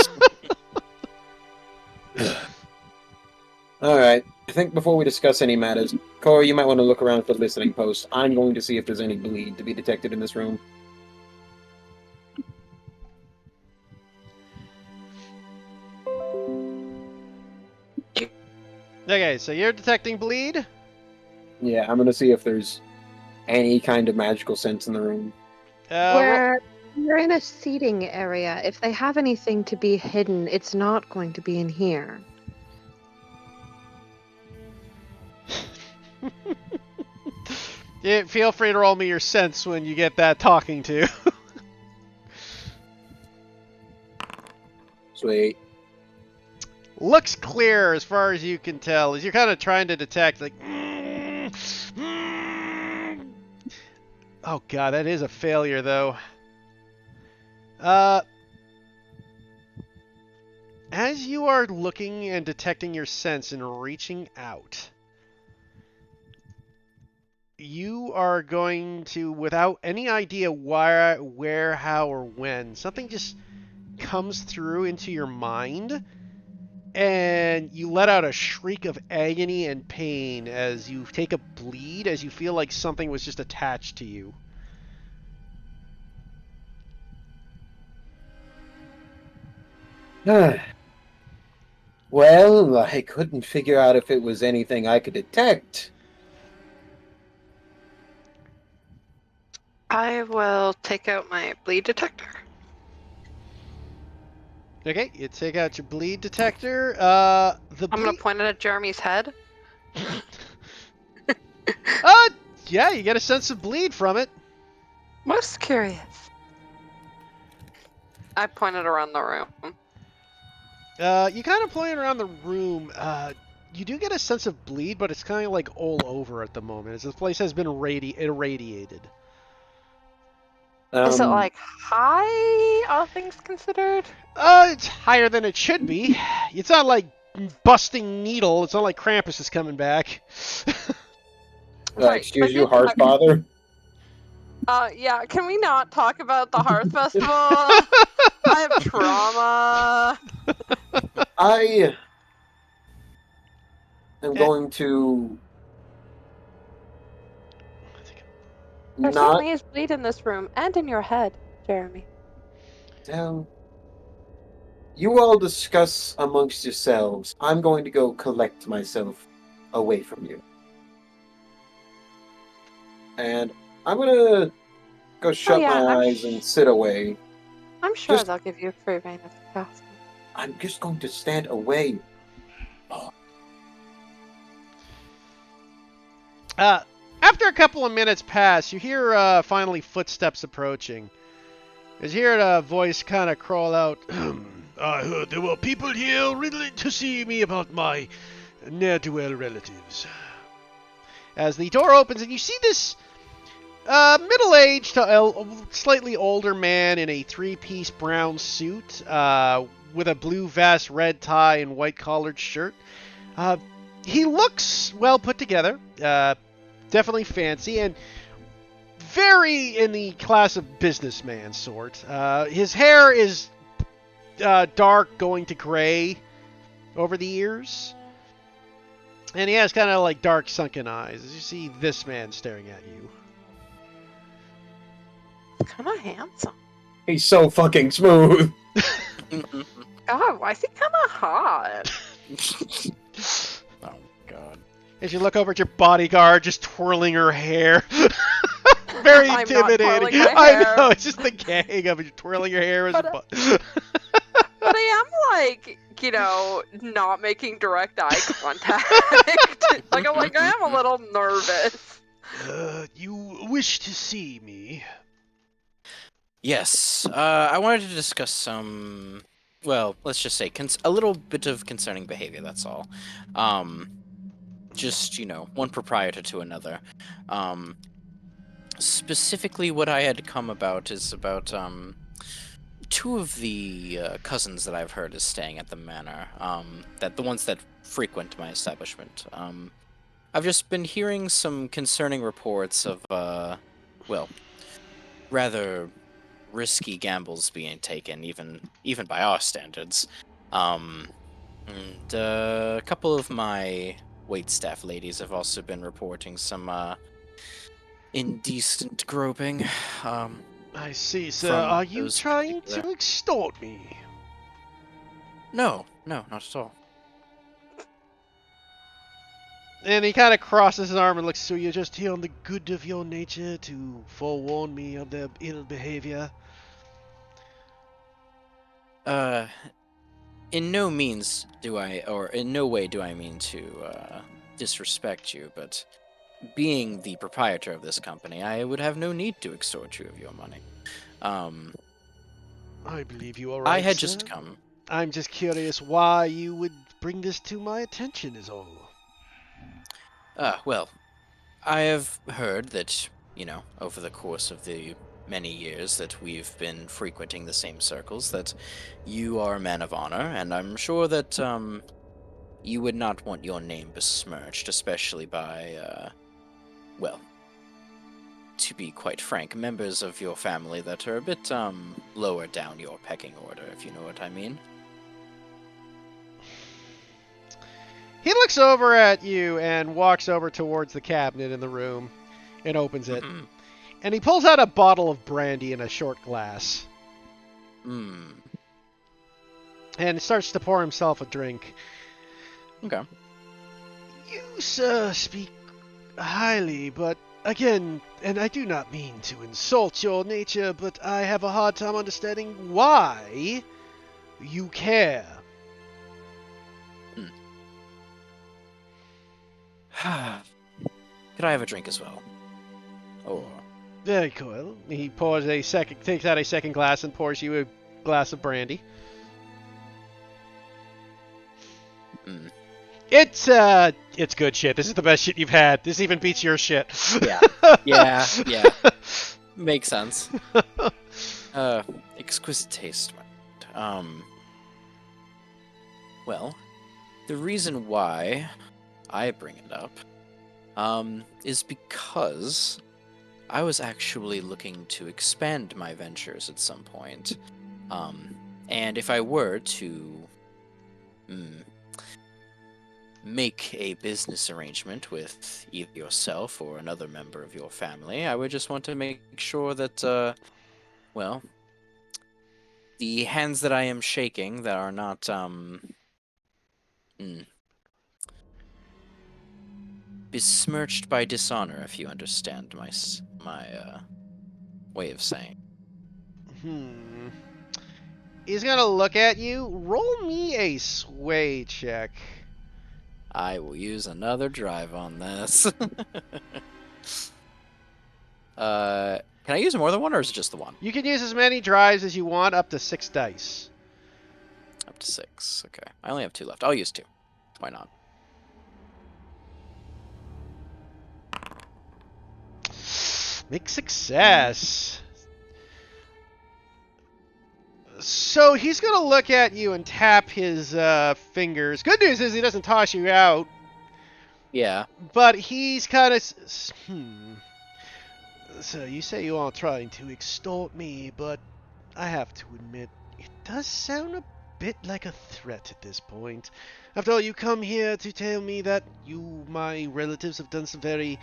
Alright. I think before we discuss any matters, Corey, you might want to look around for listening posts. I'm going to see if there's any bleed to be detected in this room. Okay, so you're detecting bleed? Yeah, I'm gonna see if there's any kind of magical sense in the room. We're in a seating area. If they have anything to be hidden, it's not going to be in here. Yeah, feel free to roll me your sense when you get that talking to. Sweet. Looks clear as far as you can tell, as you're kind of trying to detect, like... Oh god, that is a failure, though. As you are looking and detecting your sense and reaching out, you are going to, without any idea where, how, or when, something just comes through into your mind, and you let out a shriek of agony and pain as you take a bleed, as you feel like something was just attached to you. Well, I couldn't figure out if it was anything I could detect. I will take out my bleed detector. Okay, you take out your bleed detector. I'm gonna point it at Jeremy's head. Yeah, you get a sense of bleed from it. Most curious. I pointed around the room. You kind of point around the room. you do get a sense of bleed, but it's kind of like all over at the moment, as this place has been irradiated. Is it Um, like high, all things considered? It's higher than it should be. It's not like busting needle. It's not like Krampus is coming back. Right, excuse but you, harsh father. Yeah, can we not talk about the Hearth Festival? I have trauma. I am going to There not certainly is bleed in this room and in your head, Jeremy. tell. You all discuss amongst yourselves. I'm going to go collect myself away from you. And I'm gonna go shut yeah, my eyes and sit away. I'm sure Just- they'll give you free reign of the castle. I'm just going to stand away. After a couple of minutes pass, you hear finally footsteps approaching. You hear a voice kind of crawl out. I heard there were people here really to see me about my ne'er-do-well relatives. As the door opens and you see this middle-aged, slightly older man in a three-piece brown suit with a blue vest, red tie, and white-collared shirt. He looks well put together, definitely fancy, and very in the class of businessman sort. His hair is dark, going to gray over the ears. And he has kind of like dark, sunken eyes as you see this man staring at you. Kind of handsome. He's so fucking smooth. God, why is he kind of hot? Oh God. As you look over at your bodyguard, just twirling her hair. Very I'm not intimidating. twirling my I hair. know, it's just the gang of you twirling your hair as a But, butt. But I am like, not making direct eye contact. I am a little nervous. You wish to see me? Yes. I wanted to discuss some. Well, let's just say a little bit of concerning behavior. That's all. Just one proprietor to another. Specifically, what I had come about is about two of the cousins that I've heard is staying at the manor. That the ones that frequent my establishment. I've just been hearing some concerning reports of rather risky gambles being taken, even by our standards. And a couple of my waitstaff ladies have also been reporting some indecent groping. I see, sir. From Are you those trying particular- to extort me? No, not at all. And he kind of crosses his arm and looks to you, just here on the good of your nature to forewarn me of their ill behavior. In no means do I, or in no way do I mean to disrespect you, but being the proprietor of this company, I would have no need to extort you of your money. I believe you are right, I had sir. just come. I'm just curious why you would bring this to my attention is all. Well, I have heard that, over the course of the many years that we've been frequenting the same circles, that you are a man of honor, and I'm sure that, you would not want your name besmirched, especially by, to be quite frank, members of your family that are a bit, lower down your pecking order, if you know what I mean. He looks over at you and walks over towards the cabinet in the room and opens it. Mhm. And he pulls out a bottle of brandy in a short glass and starts to pour himself a drink. Okay. You, sir, speak highly, but again, and I do not mean to insult your nature, but I have a hard time understanding why you care. Could I have a drink as well? Or... Very cool. He takes out a second glass and pours you a glass of brandy. It's good shit. This is the best shit you've had. This even beats your shit. Yeah. Makes sense. Exquisite taste. Well, the reason why I bring it up, is because I was actually looking to expand my ventures at some point. And if I were to make a business arrangement with either yourself or another member of your family, I would just want to make sure that, well, the hands that I am shaking that are not, besmirched by dishonor, if you understand my way of saying. He's gonna look at you. Roll me a sway check. I will use another drive on this. Can I use more than one, or is it just the one? You can use as many drives as you want, up to 6 dice. Up to 6. Okay. I only have 2 left. I'll use 2. Why not? Make success. So he's gonna look at you and tap his fingers. Good news is he doesn't toss you out. Yeah. But he's kind of... So you say you are trying to extort me, but I have to admit, it does sound a bit like a threat at this point. After all, you come here to tell me that you, my relatives, have done some very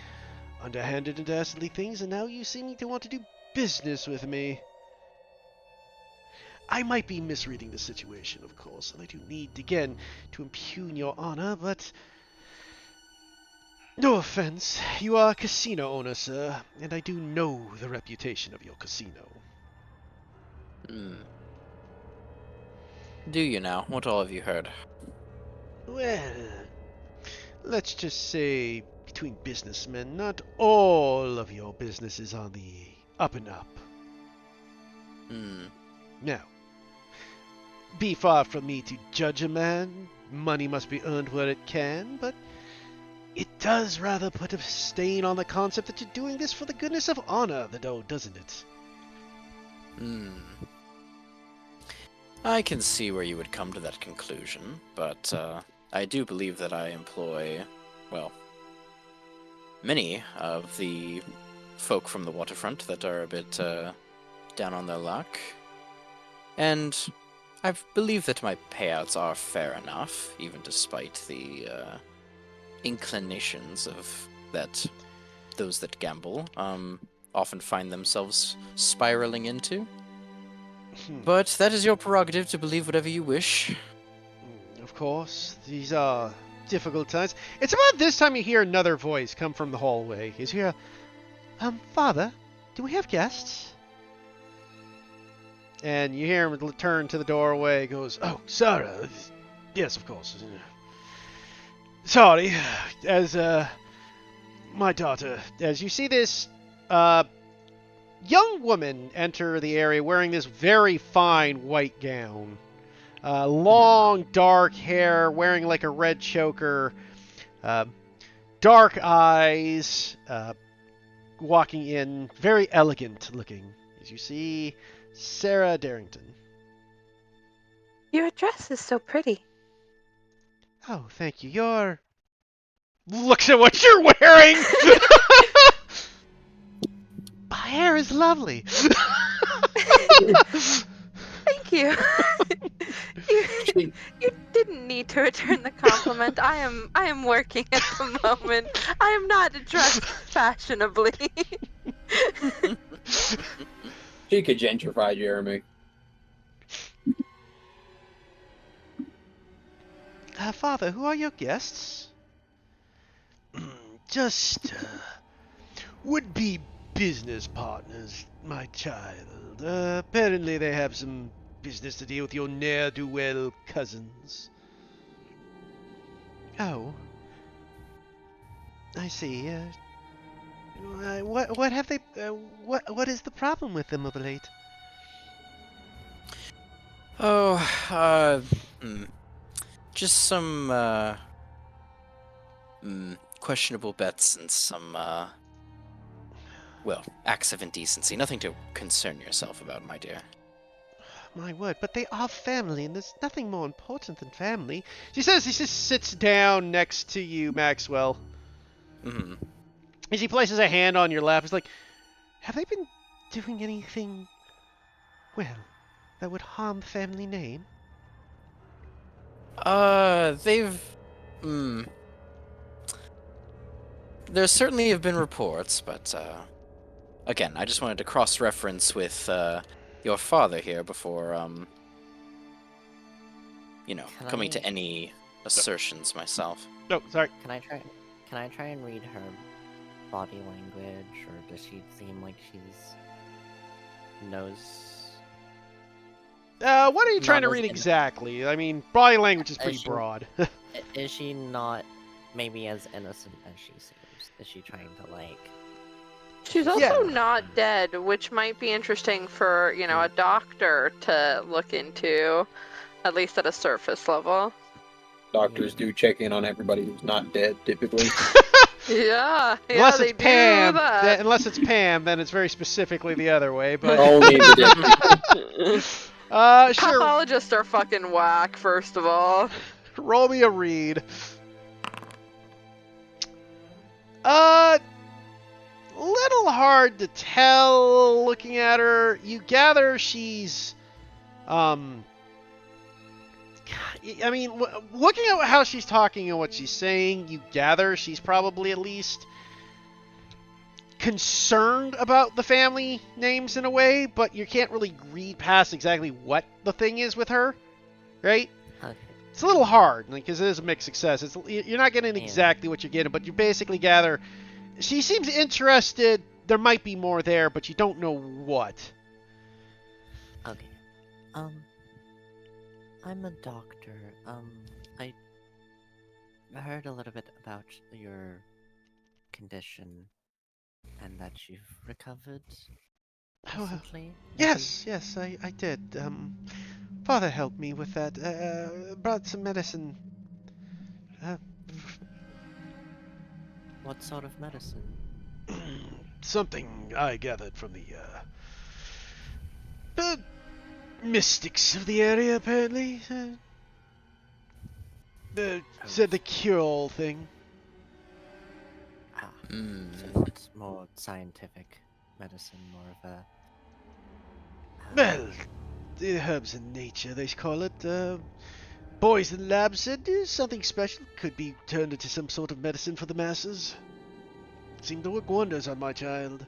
underhanded and dastardly things, and now you seem to want to do business with me. I might be misreading the situation, of course, and I do need, again, to impugn your honor, but... No offense. You are a casino owner, sir, and I do know the reputation of your casino. Do you now? What all have you heard? Well, let's just say, between businessmen, not all of your business is on the up and up. Now, be far from me to judge a man. Money must be earned where it can, but it does rather put a stain on the concept that you're doing this for the goodness of honor, though, doesn't it? I can see where you would come to that conclusion, but I do believe that I employ, well, many of the folk from the waterfront that are a bit down on their luck. And I believe that my payouts are fair enough, even despite the inclinations of those that gamble often find themselves spiraling into. But that is your prerogative to believe whatever you wish. Of course, these are difficult times. It's about this time you hear another voice come from the hallway. You hear, Father, do we have guests? And you hear him turn to the doorway, goes, Oh, Sarah, yes, of course. Sorry, as, my daughter, as you see this, young woman enter the area wearing this very fine white gown. Long, dark hair, wearing like a red choker, dark eyes, walking in, very elegant looking. As you see, Sarah Darrington. Your dress is so pretty. Oh, thank you. Looks at what you're wearing! My hair is lovely. Thank you. you didn't need to return the compliment. I am working at the moment. I am not dressed fashionably. She could gentrify Jeremy. Father, who are your guests? Just would-be business partners, my child. Apparently they have some business to deal with your ne'er-do-well cousins. Oh. I see. What have they... what is the problem with them of late? Oh, just some questionable bets and some, well, acts of indecency. Nothing to concern yourself about, my dear. My word, but they are family, and there's nothing more important than family. She says he just sits down next to you, Maxwell. Mm-hmm. As he places a hand on your lap, he's like, have they been doing anything, well, that would harm the family name? They've... There certainly have been reports, but, again, I just wanted to cross-reference with, your father here before, Can coming to I- any assertions myself. Oh, sorry. Can I try and read her body language, or does she seem like she's knows? What are you trying Not to as read in- exactly? I mean, body language is pretty she- broad. Is she not maybe as innocent as she seems? Is she trying to like? She's also Yeah. not dead, which might be interesting for, a doctor to look into, at least at a surface level. Doctors do check in on everybody who's not dead, typically. Yeah, Unless they it's Pam, do that. unless it's Pam, then it's very specifically the other way. But Only the dead. sure. Pathologists are fucking whack, first of all. Roll me a read. Little hard to tell looking at her. You gather she's, I mean, looking at how she's talking and what she's saying, you gather she's probably at least concerned about the family names in a way, but you can't really read past exactly what the thing is with her, right? Okay. It's a little hard because it is a mixed success. You're not getting Yeah. exactly what you're getting, but you basically gather she seems interested. There might be more there, but you don't know what. Okay. I'm a doctor. I heard a little bit about your condition and that you've recovered Oh, recently. yes, I did. Father helped me with that. Brought some medicine. What sort of medicine? Something I gathered from the mystics of the area, apparently. Said the cure-all thing. Ah, Hmm. so it's more scientific medicine, more of a. Well, the herbs in nature, they call it. Boys in the lab said something special could be turned into some sort of medicine for the masses. Seemed to work wonders on my child.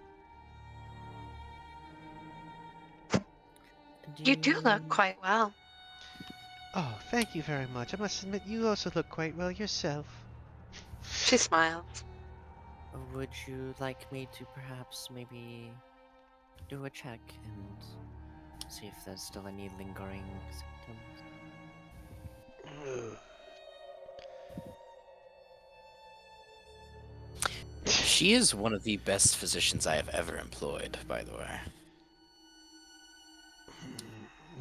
You do look quite well. Oh, thank you very much. I must admit, you also look quite well yourself. She smiles. Would you like me to perhaps maybe do a check and see if there's still any lingering symptoms? She is one of the best physicians I have ever employed, by the way.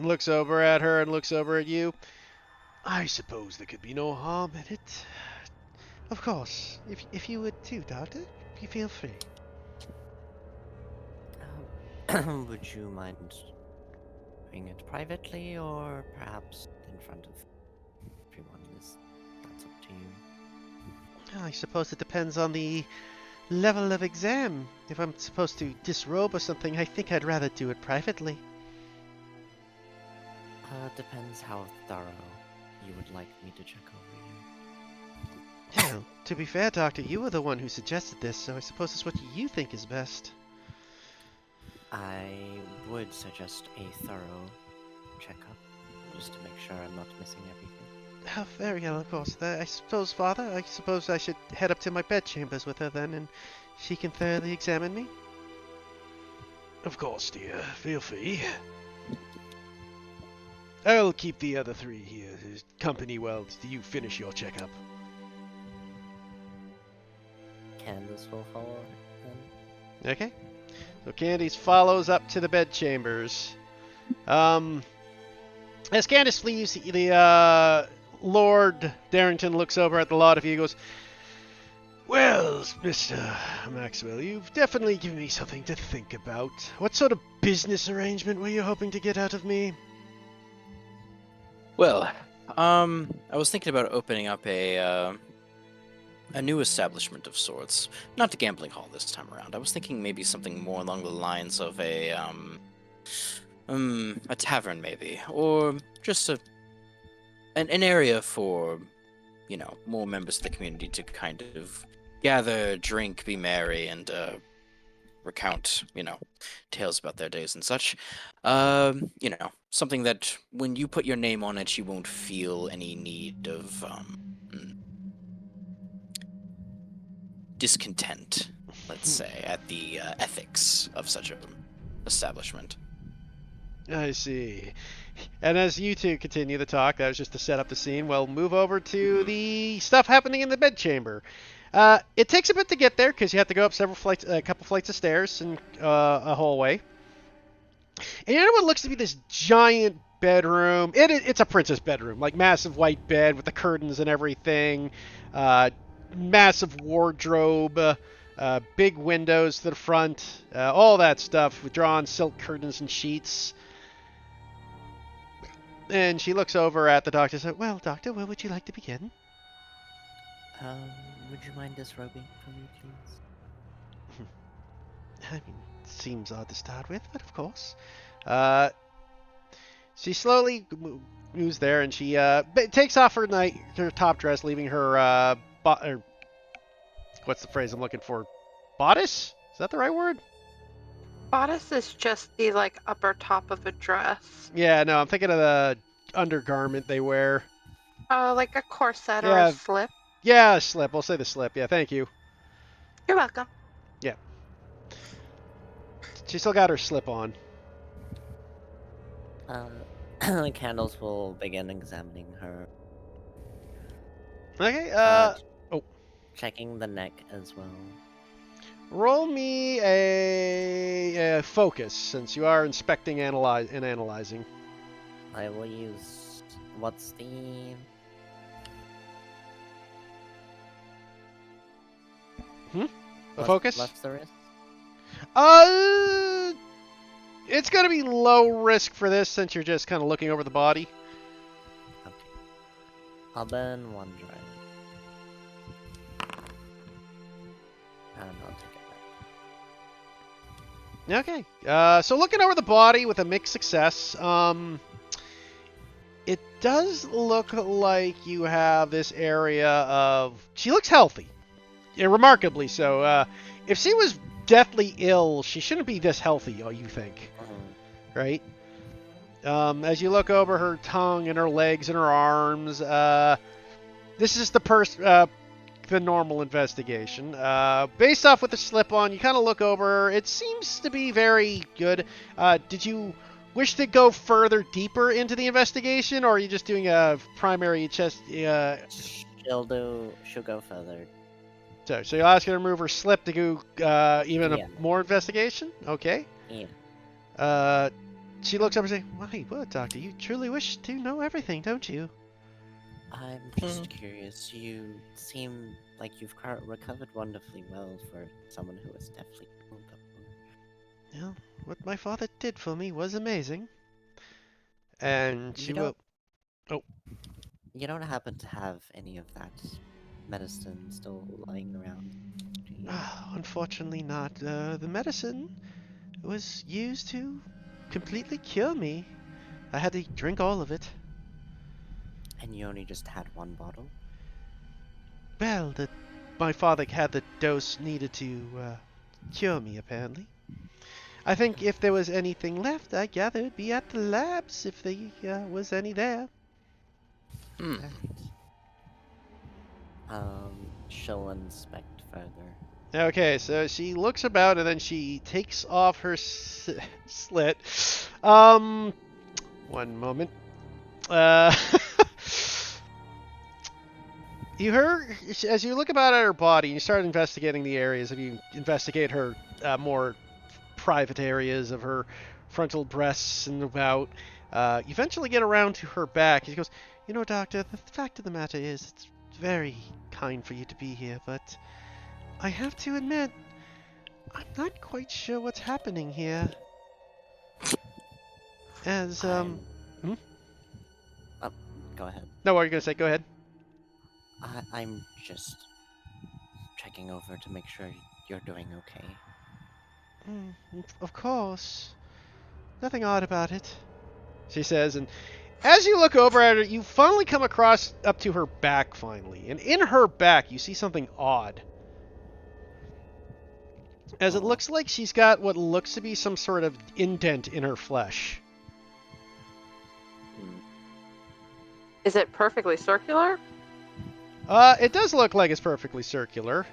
Looks over at her and looks over at you. I suppose there could be no harm in it. Of course, if you would too, Doctor, you feel free. Would you mind doing it privately or perhaps in front of everyone? That's up to you. I suppose it depends on the level of exam. If I'm supposed to disrobe or something, I think I'd rather do it privately. Depends how thorough you would like me to check over you. Well, to be fair, Doctor, you were the one who suggested this, so I suppose it's what you think is best. I would suggest a thorough checkup, just to make sure I'm not missing everything. How very well, of course. I suppose, Father, I suppose I should head up to my bedchambers with her then, and she can thoroughly examine me? Of course, dear. Feel free. I'll keep the other three here company while you finish your checkup. Candace will follow then. Okay. So Candace follows up to the bedchambers. As Candace leaves, the Lord Darrington looks over at the lot of you and goes, Well, Mr. Maxwell, you've definitely given me something to think about. What sort of business arrangement were you hoping to get out of me? Well, I was thinking about opening up a new establishment of sorts. Not a gambling hall this time around. I was thinking maybe something more along the lines of a tavern maybe, or just an area for, more members of the community to kind of gather, drink, be merry, and recount, tales about their days and such. Something that when you put your name on it, you won't feel any need of discontent, let's say, at the ethics of such an establishment. I see. And as you two continue the talk, that was just to set up the scene. We'll move over to the stuff happening in the bedchamber. It takes a bit to get there because you have to go up a couple flights of stairs and a hallway. And you know what looks to be this giant bedroom? It's a princess bedroom, like massive white bed with the curtains and everything, massive wardrobe, big windows to the front, all that stuff with drawn silk curtains and sheets. And she looks over at the doctor and says, "Well, doctor, where would you like to begin?" Would you mind disrobing for me, please? I mean, seems odd to start with, but of course. She slowly moves there, and she takes off her top dress, leaving her what's the phrase I'm looking for? Bodice? Is that the right word? Bodice is just the like upper top of a dress. Yeah, no, I'm thinking of the undergarment they wear. Like a corset or Yeah. a slip. Yeah, slip. I'll say the slip. Yeah, thank you. You're welcome. Yeah. She still got her slip on. Candles will begin examining her. Okay, checking the neck as well. roll me a focus, since you are inspecting and analyzing. I will use... What's the... A focus? What's the risk? It's gonna be low risk for this, since you're just kind of looking over the body. Okay. I'll burn one drive. And I'll take it back. Okay. So looking over the body with a mixed success, it does look like you have this area of... She looks healthy. Yeah, remarkably so. If she was deathly ill, she shouldn't be this healthy, you think. Right? As you look over her tongue and her legs and her arms, this is the normal investigation. Based off with the slip-on, you kind of look over her. It seems to be very good. Did you wish to go further, deeper into the investigation, or are you just doing a primary chest? She'll go further. So you'll ask her to remove her slip to do even Yeah. more investigation? Okay. Yeah. She looks up and says, "Why, what, Doctor? You truly wish to know everything, don't you?" I'm just curious. You seem like you've recovered wonderfully well for someone who was definitely ill before. Well, what my father did for me was amazing. And she will... You don't happen to have any of that medicine still lying around, do you? Unfortunately not. The medicine was used to completely cure me. I had to drink all of it. And you only just had one bottle? Well, my father had the dose needed to cure me, apparently. I think if there was anything left, I gather it'd be at the labs, if there was any there. Right. She'll inspect further. Okay, so she looks about and then she takes off her slit. One moment. As you look about at her body, you start investigating the areas. If you investigate her more private areas of her frontal breasts and about, you eventually get around to her back. He goes, "You know, Doctor, the fact of the matter is, it's very kind for you to be here, but I have to admit, I'm not quite sure what's happening here. As, I'm- Go ahead. No, what are you gonna say? Go ahead. I'm just checking over to make sure you're doing okay. Of course. Nothing odd about it, she says, and as you look over at her, you finally come across up to her back finally, and in her back you see something odd. As it looks like she's got what looks to be some sort of indent in her flesh. Is it perfectly circular? It does look like it's perfectly circular.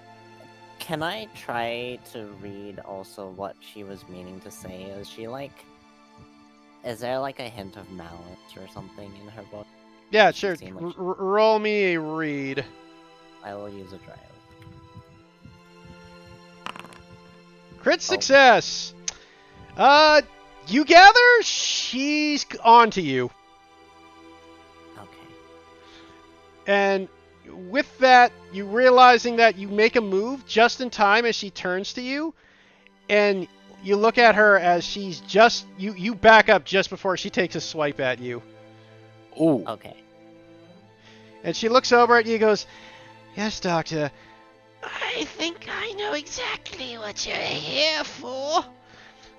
Can I try to read also what she was meaning to say? Is there like a hint of malice or something in her book? Yeah, Does she sure. seem like Roll me a read. I will use a drive. Crit success! You gather she's onto you. Okay. And with that, you realizing that you make a move just in time as she turns to you, and you look at her as she's just... You back up just before she takes a swipe at you. Ooh. Okay. And she looks over at you and goes, "Yes, Doctor. I think I know exactly what you're here for."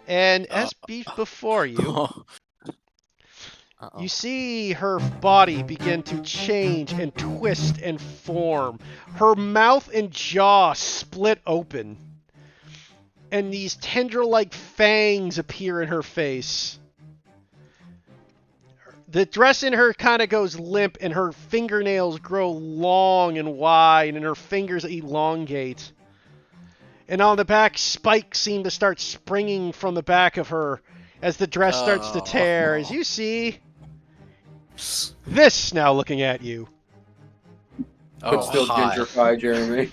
And as before you, you see her body begin to change and twist and form. Her mouth and jaw split open. And these tendril-like fangs appear in her face. The dress in her kind of goes limp, and her fingernails grow long and wide, and her fingers elongate. And on the back, spikes seem to start springing from the back of her as the dress starts to tear. As you see this now looking at you. But still hi. gentrified, Jeremy.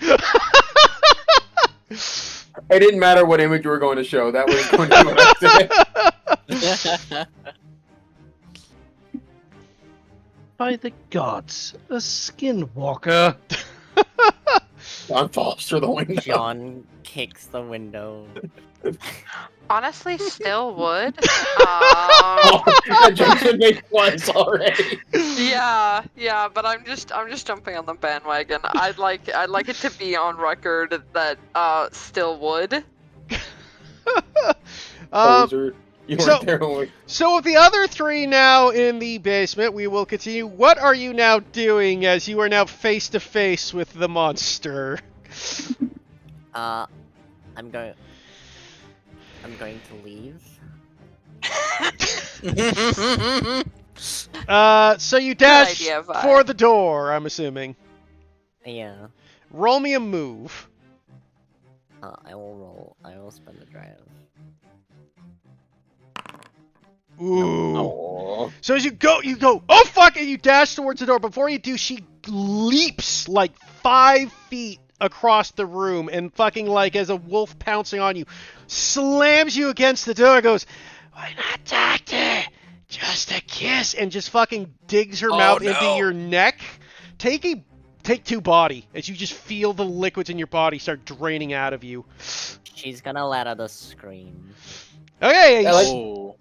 It didn't matter what image we were going to show. That was going to be what I said. By the gods, a skinwalker. John falls through the window. John kicks the window. Honestly, still would. Oh, Jason made twice already. Yeah, but I'm just jumping on the bandwagon. I'd like it to be on record that still would. Poser. You weren't there when we... So with the other three now in the basement, we will continue. What are you now doing as you are now face to face with the monster? I'm going to leave. So you dash idea, Vi. for the door, I'm assuming. Yeah. Roll me a move. I will roll. I will spend a drive. Ooh. Aww. So as you go, oh fuck, and you dash towards the door. Before you do, she leaps like 5 feet across the room and fucking like as a wolf pouncing on you, slams you against the door, goes, "Why not, Doctor? Just a kiss," and just fucking digs her mouth into your neck. Take 2 body as you just feel the liquids in your body start draining out of you. She's gonna let out a scream. Okay, I like- Oh.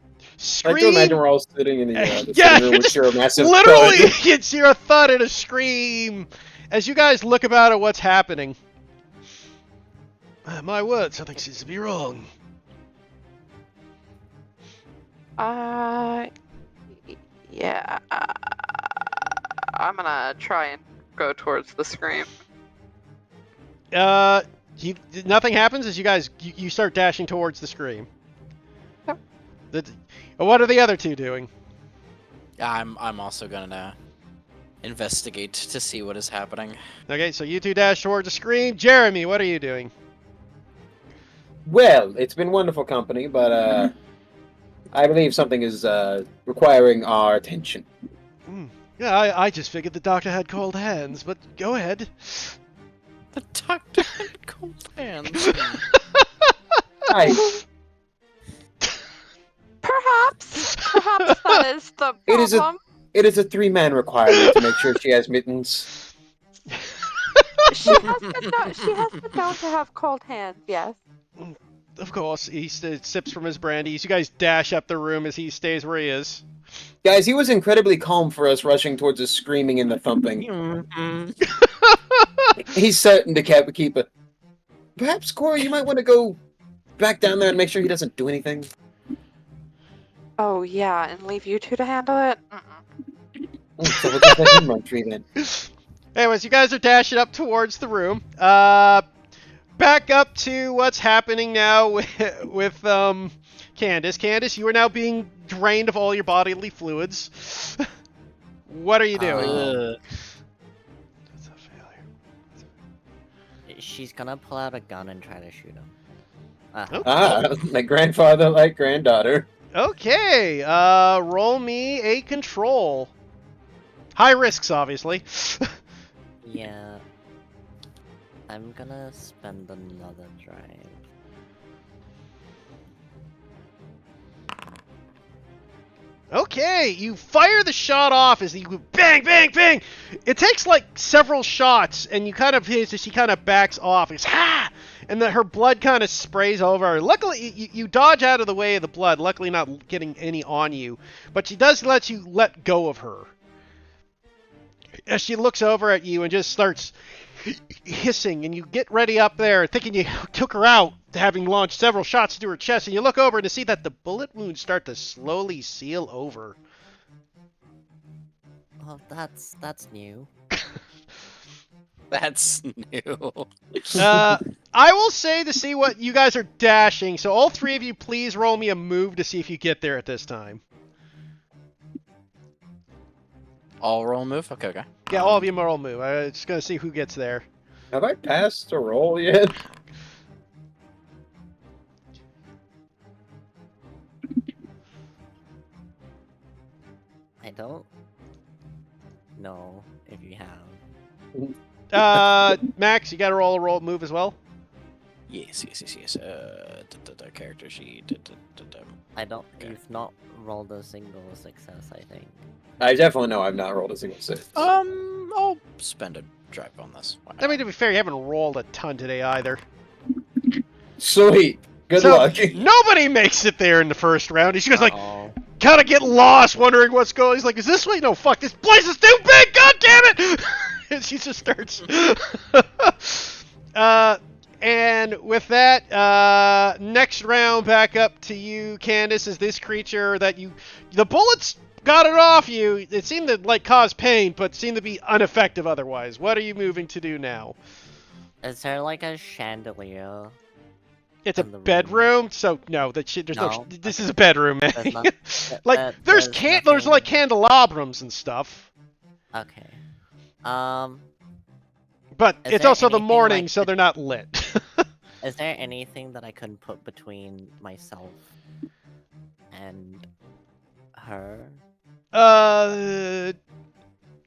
I like to imagine we're all sitting in the Yeah, sitting room with your massive literally, thud. you can hear a thud and a scream as you guys look about at what's happening. My word, something seems to be wrong. Yeah. I'm gonna try and go towards the scream. Nothing happens as you guys you start dashing towards the scream. Yep. What are the other two doing? I'm also gonna investigate to see what is happening. Okay, so you two dash towards the scream. Jeremy, what are you doing? Well, it's been wonderful company, but I believe something is requiring our attention. Yeah, I just figured the doctor had cold hands, but go ahead. The doctor had cold hands. Perhaps that is the problem. It is a 3-man requirement to make sure she has mittens. She has been known to have cold hands. Yes. Of course, he sips from his brandies. You guys dash up the room as he stays where he is. Guys, he was incredibly calm for us rushing towards the screaming and the thumping. Mhm. He's certain to keep it. Perhaps, Corey, you might want to go back down there and make sure he doesn't do anything. Oh yeah, and leave you two to handle it. So we'll just let him run free then. Anyways, you guys are dashing up towards the room. Back up to what's happening now with Candace. Candace, you are now being drained of all your bodily fluids. What are you doing? Ugh. That's a failure. She's gonna pull out a gun and try to shoot him. My grandfather like granddaughter. Okay, roll me a control. High risks, obviously. Yeah. I'm gonna spend another drive. Okay, you fire the shot off as you bang, bang, bang. It takes like several shots, and you kind of hit as she kind of backs off. It's ha, and her blood kind of sprays over. Luckily, you dodge out of the way of the blood. Luckily, not getting any on you, but she does let you let go of her. As she looks over at you and just starts hissing, and you get ready up there thinking you took her out, having launched several shots into her chest, and you look over to see that the bullet wounds start to slowly seal over. Oh, that's new. That's new. I will say to see what you guys are dashing, so all three of you please roll me a move to see if you get there at this time. All roll move? Okay. Yeah, all of you roll move. I'm just going to see who gets there. Have I passed a roll yet? I don't know if you have. Max, you got to roll a roll move as well? Yes. Character sheet. I don't. Okay. You've not rolled a single success, I think. I definitely know I've not rolled a single six. I'll spend a drive on this. Why not? I mean, to be fair, you haven't rolled a ton today either. Sweet. Good So, luck. Nobody makes it there in the first round. He's just like, Uh-oh. kind of get lost, wondering what's going on. He's like, is this way? No, fuck, this place is too big, god damn it! And she just starts. And with that, next round back up to you, Candace, is this creature that the bullets got it off you. It seemed to, like, cause pain, but seemed to be ineffective otherwise. What are you moving to do now? Is there like a chandelier? It's a In the room. bedroom, so no, that shit. There's no. No? This Okay. is a bedroom, man. There's not- Like there's nothing- like candelabrums and stuff, Okay. but Is it's there also the anything morning, like so they're not lit. Is there anything that I can put between myself and her?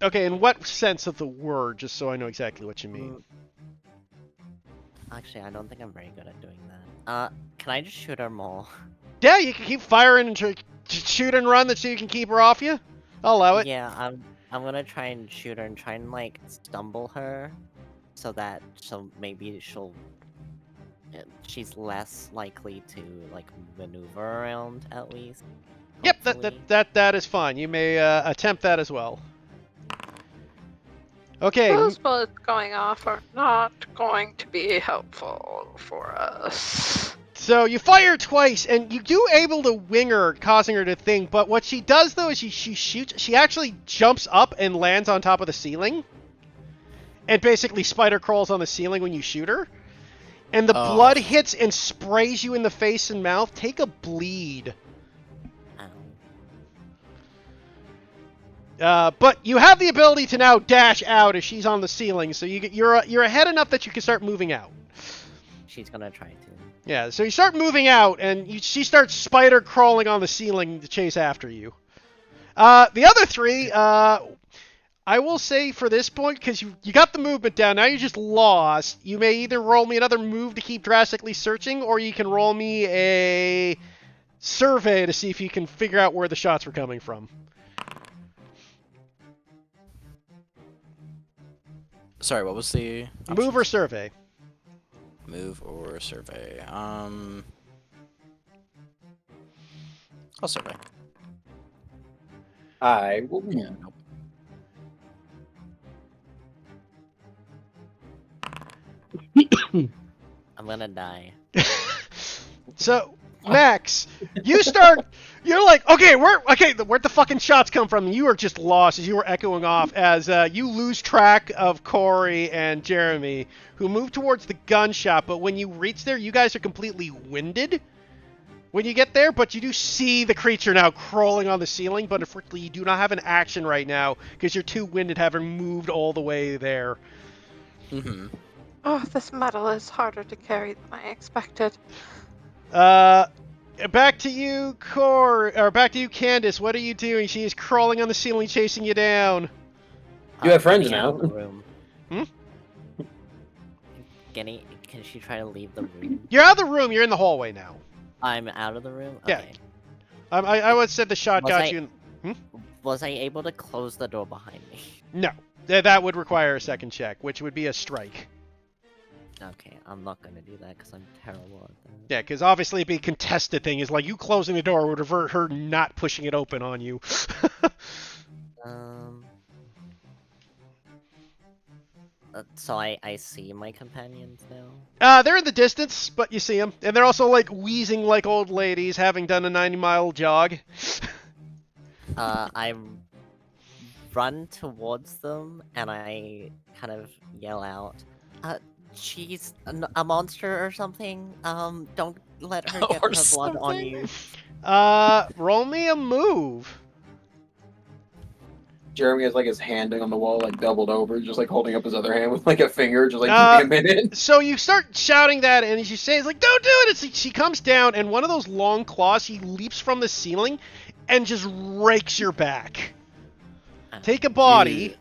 Okay. In what sense of the word? Just so I know exactly what you mean. Actually, I don't think I'm very good at doing that. Can I just shoot her more? Yeah, you can keep firing and shoot and run, so you can keep her off you. I'll allow it. Yeah, I'm gonna try and shoot her and try and like stumble her, so maybe she's less likely to like maneuver around at least. Yep, hopefully. that is fine. You may attempt that as well. Okay. Those bullets going off are not going to be helpful for us. So you fire twice, and you do able to wing her, causing her to think. But what she does though is she shoots. She actually jumps up and lands on top of the ceiling, and basically spider crawls on the ceiling when you shoot her. And the blood hits and sprays you in the face and mouth. Take a bleed. Ow. But you have the ability to now dash out as she's on the ceiling, so you're ahead enough that you can start moving out. She's gonna try to. Yeah, so you start moving out, and she starts spider crawling on the ceiling to chase after you. The other three, I will say for this point, because you got the movement down, now you're just lost. You may either roll me another move to keep drastically searching, or you can roll me a survey to see if you can figure out where the shots were coming from. Sorry, what was the Move or options? survey. Move or survey? I'll survey. I will Yeah, move. nope. I'm gonna die. So, Max, you're like, okay, where'd the fucking shots come from? You are just lost as you were echoing off as you lose track of Corey and Jeremy, who move towards the gun shop, but when you reach there, you guys are completely winded when you get there, but you do see the creature now crawling on the ceiling, but unfortunately you do not have an action right now because you're too winded having moved all the way there. Mm-hmm. Oh, this metal is harder to carry than I expected. Back to you, back to you, Candace. What are you doing? She is crawling on the ceiling, chasing you down. You have friends Getting out now. of the room. Hmm? Can she try to leave the room? You're out of the room. You're in the hallway now. I'm out of the room? Yeah. Okay. I would said the shot Was got I- you. Was I able to close the door behind me? No, that would require a second check, which would be a strike. Okay, I'm not gonna do that because I'm terrible at that. Yeah, because obviously it'd be a contested thing. Is like you closing the door would revert her not pushing it open on you. So I see my companions now? They're in the distance, but you see them, and they're also like wheezing like old ladies, having done a 90-mile jog. I run towards them and I kind of yell out, she's a monster or something. Don't let her get Or her blood on something? you. Roll me a move. Jeremy has like his hand on the wall, like doubled over, just like holding up his other hand with like a finger, just like give me a minute. So you start shouting that, and she says like, "Don't do it!" It's like she comes down, and one of those long claws, he leaps from the ceiling, and just rakes your back. Take a body,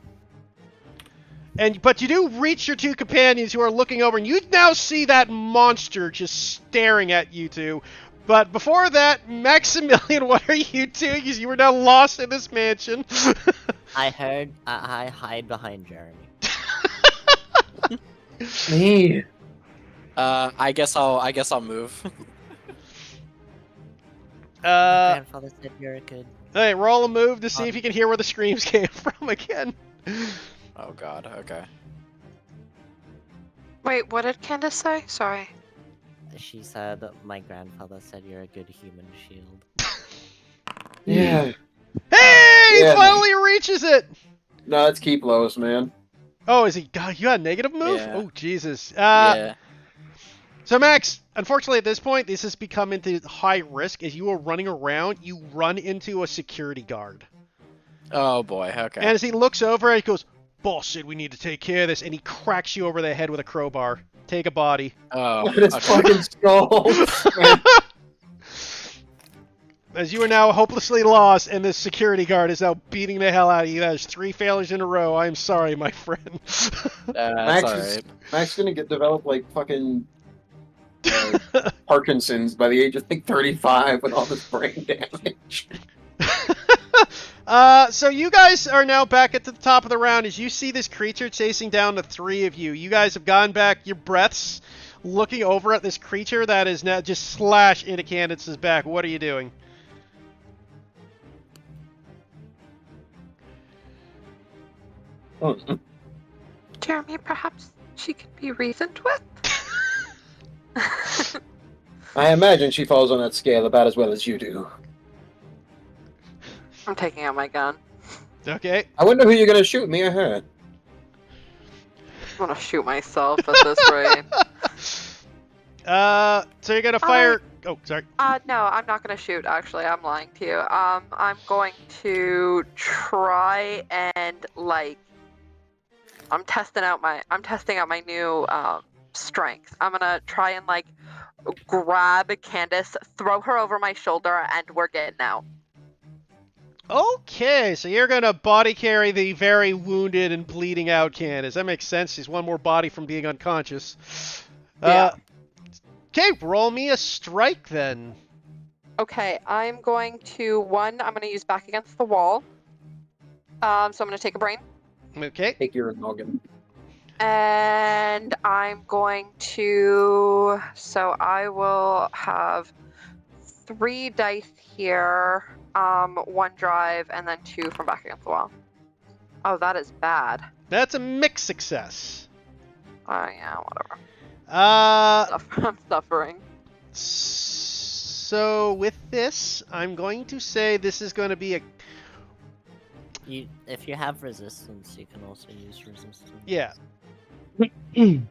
but you do reach your two companions who are looking over, and you now see that monster just staring at you two. But before that, Maximilian, what are you doing? Because you were now lost in this mansion. I hide behind Jeremy. Me. I guess I'll move. My grandfather said you're a good. Hey, roll a move to see if you can hear where the screams came from again. Oh god, okay. Wait, what did Candace say? Sorry. She said my grandfather said you're a good human shield. Yeah. Hey, Yeah. finally reaches it. No, let's keep Lois, man. Oh, is he? God, you got a negative move? Yeah. Oh, Jesus. Yeah. So, Max, unfortunately at this point, this has become into high risk. As you are running around, you run into a security guard. Oh boy, okay. And as he looks over, he goes, "Boss said we need to take care of this," and he cracks you over the head with a crowbar. Take a body. Oh, His okay. fucking skull. Man. As you are now hopelessly lost, and this security guard is now beating the hell out of you. That is 3 failures in a row. I'm sorry, my friend. That's Max alright. Max gonna get developed like fucking Parkinson's by the age of like 35 with all this brain damage. So you guys are now back at the top of the round as you see this creature chasing down the 3 of you. You guys have gone back your breaths, looking over at this creature that is now just slashed into Candace's back. What are you doing? Oh, Jeremy, perhaps she could be reasoned with? I imagine she falls on that scale about as well as you do. I'm taking out my gun. Okay. I wonder who you're gonna shoot, me or her. I'm gonna shoot myself at this rate. So you're gonna fire... Oh, sorry. No, I'm not gonna shoot. Actually, I'm lying to you. I'm going to try and I'm testing out my new strength. I'm gonna try and grab Candace, throw her over my shoulder, and we're getting out. Okay, so you're gonna body carry the very wounded and bleeding out Candace. That makes sense. She's one more body from being unconscious. Yeah. Okay, roll me a strike then. Okay, I'm going to I'm gonna use back against the wall. So I'm gonna take a brain. Okay. Take your noggin. And I'm going to. So I will have 3 dice here, 1 drive, and then 2 from back against the wall. Oh, that is bad. That's a mixed success. Oh yeah, whatever. I'm suffering. So with this, I'm going to say this is going to be a If you have resistance, you can also use resistance. yeah.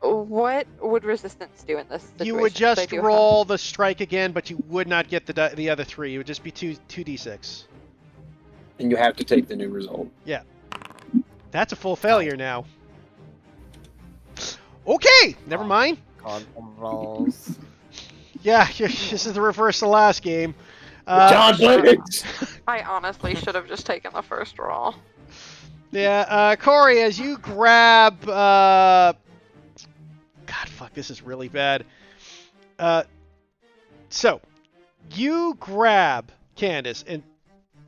What would resistance do in this situation? You would 'Cause I just do roll the strike again, but you would not get the other 3. It would just be 2d6. And you have to take the new result. That's a full failure now. Okay, never mind. God rolls. Yeah, this is the reverse of the last game. John Blades! I honestly should have just taken the first roll. Yeah, Corey, as you grab, God, fuck, this is really bad. So, you grab Candace and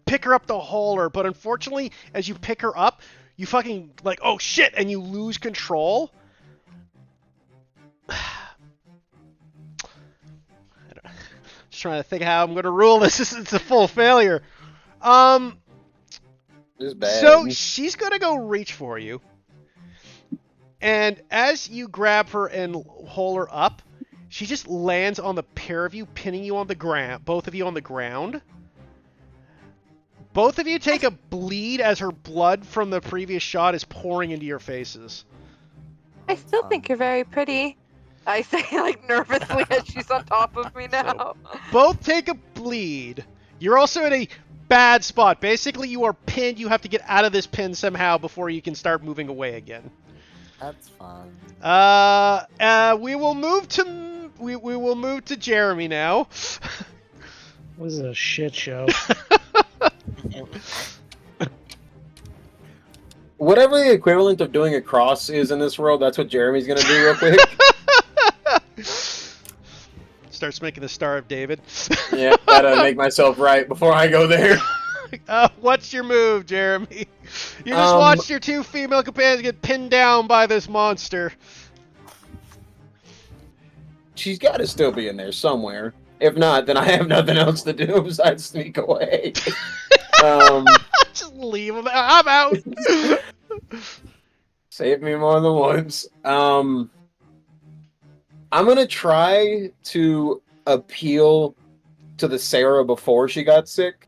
pick her up the hauler, but unfortunately, as you pick her up, you fucking, like, oh shit, and you lose control. Just trying to think how I'm going to rule this. It's a full failure. This is bad. So she's going to go reach for you. And as you grab her and haul her up, she just lands on the pair of you, pinning you on the ground, both of you on the ground. Both of you take a bleed as her blood from the previous shot is pouring into your faces. I still think you're very pretty. I say, like, nervously as she's on top of me now. Both take a bleed. You're also in a bad spot. Basically, you are pinned. You have to get out of this pin somehow before you can start moving away again. That's fun. We will move to we will move to Jeremy now. This is a shit show. Whatever the equivalent of doing a cross is in this world, that's what Jeremy's gonna do real quick. Starts making the Star of David. Yeah, gotta make myself right before I go there. What's your move, Jeremy? You just watched your 2 female companions get pinned down by this monster. She's gotta still be in there somewhere. If not, then I have nothing else to do besides sneak away. Just leave him. I'm out. Save me more than once. I'm gonna try to appeal to the Sarah before she got sick.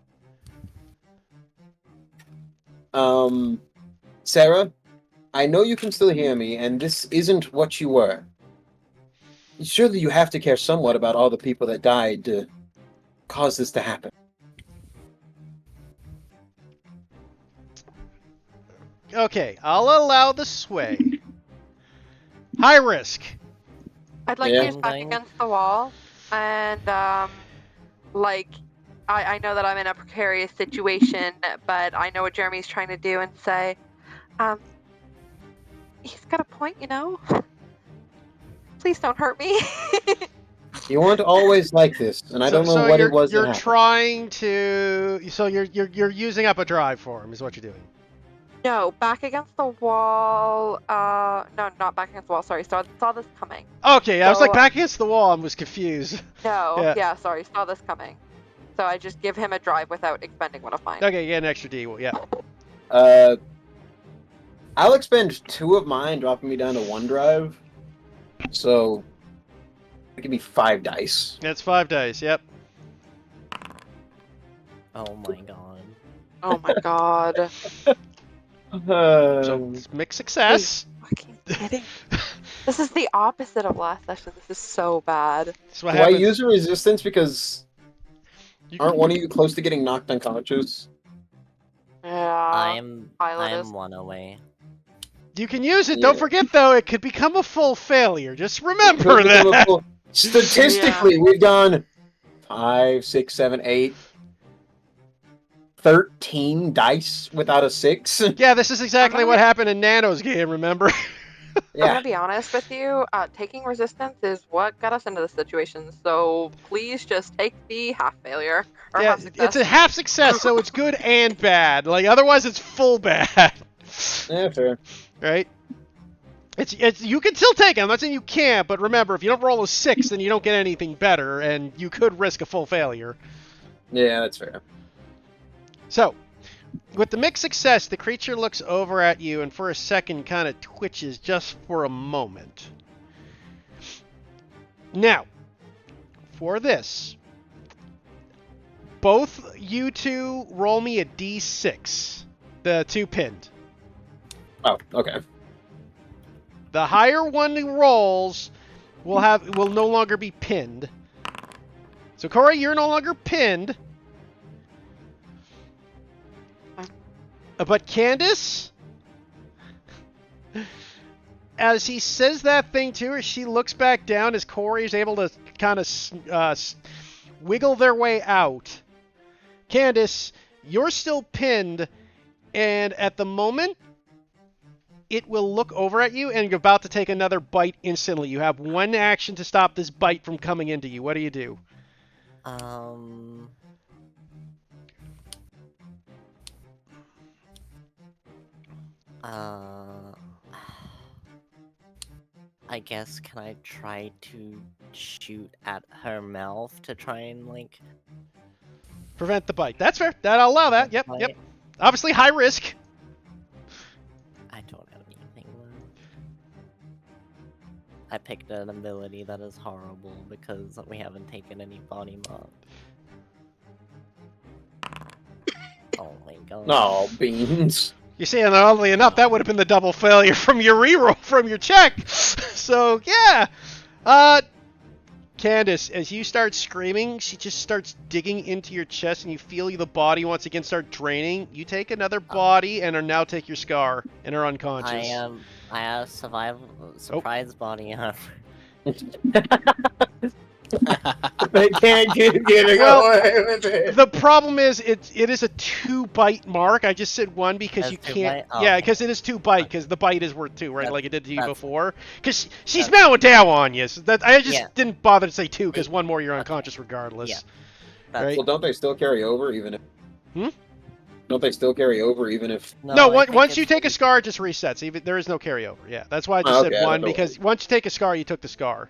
Sarah, I know you can still hear me, and this isn't what you were. Surely you have to care somewhat about all the people that died to cause this to happen. Okay, I'll allow the sway. High risk. I'd like to use back against the wall, and like, I know that I'm in a precarious situation, but I know what Jeremy's trying to do, and say, he's got a point, you know. Please don't hurt me. You weren't always like this, and I don't know what it was that You're happened. trying to. So you're using up a drive for him, is what you're doing. No, back against the wall. No, not back against the wall. Sorry, saw this coming. Okay, I was like back against the wall. I was confused. No, yeah, sorry, saw this coming. So I just give him a drive without expending one of mine. Okay, get an extra D. Well, yeah. I'll expend 2 of mine, dropping me down to 1 drive. So, give me 5 dice. That's 5 dice. Yep. Oh my god. Oh my god. So mixed success. Fucking kidding. This is the opposite of last session. This is so bad. So what do I happens? use a resistance because aren't one of you close to getting knocked unconscious? Yeah. I'm Pilot is. 1 away. You can use it. Don't forget, though, it could become a full failure. Just remember Could become a that. full- Statistically, we've done 5, 6, 7, 8, 13 dice without a 6. Yeah, this is exactly what happened in Nano's game, remember? I'm Yeah. gonna be honest with you. Taking resistance is what got us into this situation. So please just take the half failure or Yeah, half success. it's a half success, so it's good and bad. Like, otherwise it's full bad. Yeah, fair. Right? It's you can still take it. I'm not saying you can't, but remember, if you don't roll a 6, then you don't get anything better, and you could risk a full failure. Yeah, that's fair. So, with the mixed success, the creature looks over at you and for a second kind of twitches just for a moment. Now, for this, both you two roll me a d6. The 2 pinned. Oh, okay. The higher one who rolls will no longer be pinned. So Corey, you're no longer pinned. But Candace, as he says that thing to her, she looks back down as Corey is able to kind of wiggle their way out. Candace, you're still pinned, and at the moment, it will look over at you, and you're about to take another bite instantly. You have 1 action to stop this bite from coming into you. What do you do? I guess, can I try to shoot at her mouth to try and, like... Prevent the bite. That's fair. I'll allow that. Yep. Obviously high risk. I don't have anything left. I picked an ability that is horrible because we haven't taken any body mod. Oh my god. Oh, beans. You see, and oddly enough, that would have been the double failure from your reroll from your check. So, yeah. Candace, as you start screaming, she just starts digging into your chest, and you feel the body once again start draining. You take another body and now take your scar and are unconscious. I have surprise body armor. They can't get away with it. The problem is it is a 2 bite mark. I just said 1 because That's you 2 can't. bite? Oh, yeah, okay. because it is 2 bite because the bite is worth 2, right? Like it did to you that's- before. Because she's mowing down on you. So that I just Yeah. didn't bother to say 2 because 1 more you're unconscious regardless. Yeah. Right? Well, don't they still carry over even if? Hmm? Don't they still carry over even if? No, I think once you it's- take a scar, it just resets. Even there is no carryover. Yeah, that's why I just Oh, said okay, 1 that's all because once you take a scar, you took the scar.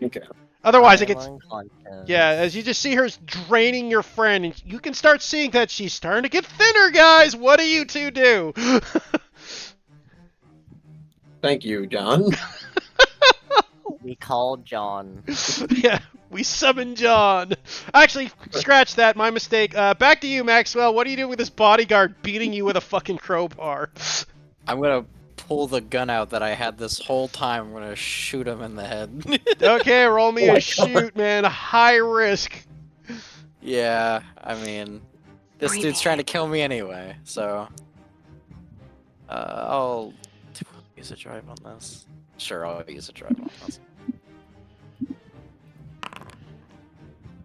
Okay. Otherwise, it I am gets. unconscious. Yeah, as you just see her draining your friend, and you can start seeing that she's starting to get thinner, guys. What do you two do? Thank you, John. We called John. Yeah, we summon John. Actually, scratch that. My mistake. Back to you, Maxwell. What are you doing with this bodyguard beating you with a fucking crowbar? I'm gonna pull the gun out that I had this whole time. I'm gonna shoot him in the head. Okay, roll me Oh my a God. shoot, man. High risk. Yeah, I mean, this Breathe dude's trying to kill me anyway, so... I'll use a drive on this. Sure, I'll use a drive on this.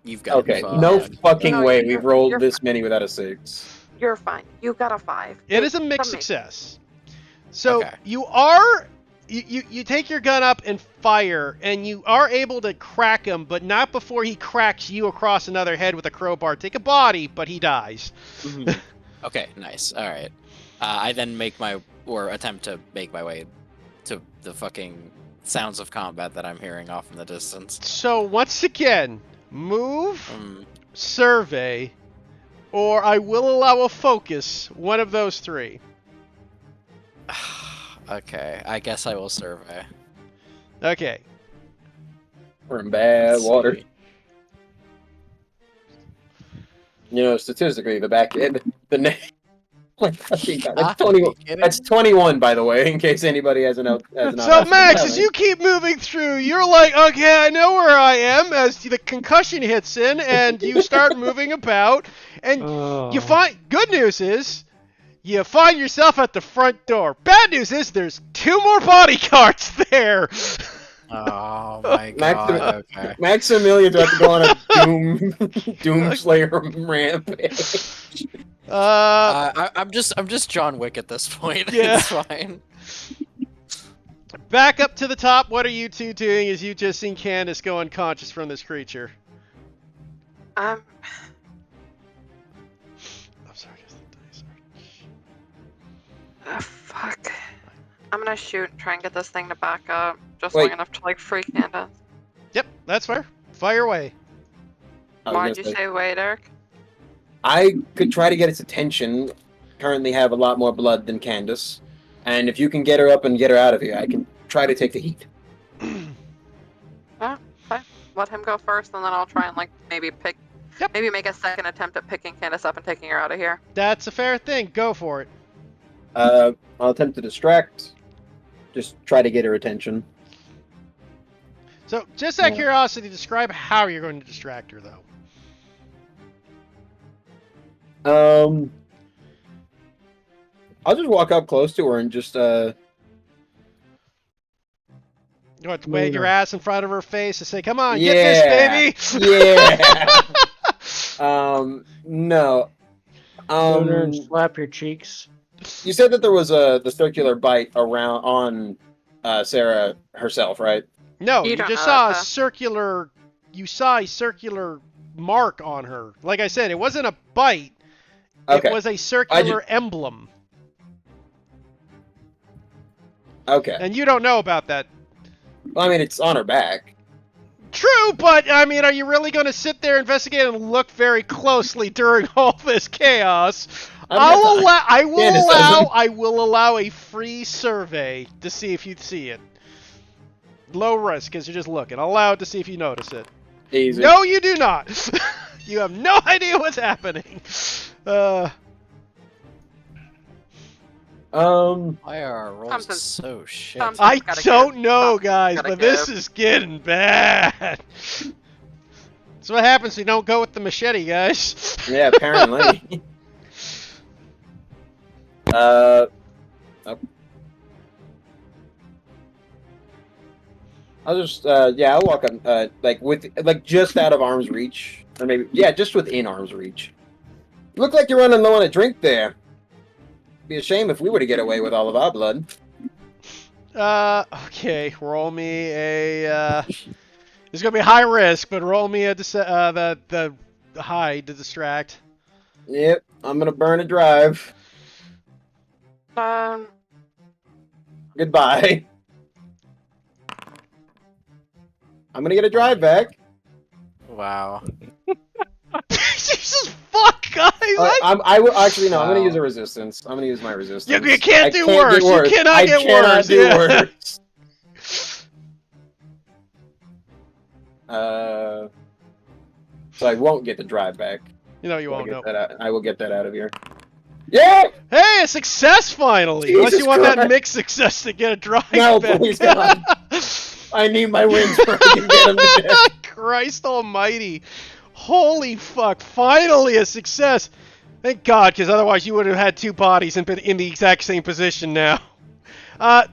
You've got Okay, five. no fucking No, way you're- we've rolled you're this fine. many without a 6. You're fine. You got a 5. It is a mixed amazing. success. So Okay. you are you take your gun up and fire, and you are able to crack him, but not before he cracks you across another head with a crowbar. Take a body, but he dies. Okay, nice. All right. I then attempt to make my way to the fucking sounds of combat that I'm hearing off in the distance. So once again, move, Mm, survey, or I will allow a focus. One of those 3. okay, I guess I will survey. Okay. We're in bad Let's water. see. You know, statistically, the back end, the neck. That's Ah, 21. you kidding? That's 21, by the way, in case anybody has an out. Has not So asked Max, about as it. you keep moving through, you're like, okay, I know where I am. As the concussion hits in, and you start moving about, and you find. Good news is, you find yourself at the front door. Bad news is, there's 2 more bodyguards there. Oh my Maxim- god, okay. Maximilian's about to go on a Doomslayer rampage. I'm just John Wick at this point. Yeah. It's fine. Back up to the top. What are you two doing as you just seen Candace go unconscious from this creature? Um, I'm sorry, guys. The dice are... fuck. I'm gonna shoot and try and get this thing to back up just Wait. long enough to like freak Candace. Yep, that's fair. Fire away. I was Why'd gonna you say wait, Eric? I could try to get its attention. Currently have a lot more blood than Candace. And if you can get her up and get her out of here, I can try to take the heat. Okay. Let him go first, and then I'll try and like maybe Yep. maybe make a second attempt at picking Candace up and taking her out of here. That's a fair thing. Go for it. I'll attempt to distract. Just try to get her attention. So, just out of Yeah. curiosity, describe how you're going to distract her, though. I'll just walk up close to her and just You want to wave your Later. ass in front of her face and say, "Come on, get this, baby!" Yeah. No. Lunar and slap your cheeks. You said that there was the circular bite around on Sarah herself, right? No, You you don't just know saw a that, though. circular. You saw a circular mark on her. Like I said, it wasn't a bite. Okay. It was a circular emblem, Okay. and you don't know about that. Well, I mean, it's on her back. True, but I mean, are you really going to sit there, investigate, and look very closely during all this chaos? I will allow a free survey to see if you see it. Low risk, because you're just looking. I'll allow it to see if you notice it. Easy. No, you do not. You have no idea what's happening. Why are our rolls Something- so shit? something- I gotta don't give. know, Something's guys, gotta but this give. is getting bad. That's what happens when you don't go with the machete, guys. Yeah, apparently. Oh. I'll just I'll walk up like just out of arm's reach, or maybe just within arm's reach. Look like you're running low on a drink there. Be a shame if we were to get away with all of our blood. Okay, roll me a. It's gonna be high risk, but roll me the high to distract. Yep, I'm gonna burn a drive. Goodbye. I'm gonna get a drive back. Wow. Jesus fuck, guys! I will actually no. I'm gonna Wow. use a resistance. I'm gonna use my resistance. You can't I do can't worse. get worse. You cannot I get cannot worse. do Yeah. worse. So I won't get the drive back. You know you I'll won't get know. that out. I will get that out of here. Yeah. Hey, a success finally! Jesus Unless you want that Christ. mixed success to get a drive No, back. please, God. I need my wins so I can get him to death. Christ almighty. Holy fuck. Finally a success. Thank God, because otherwise you would have had two bodies and been in the exact same position now.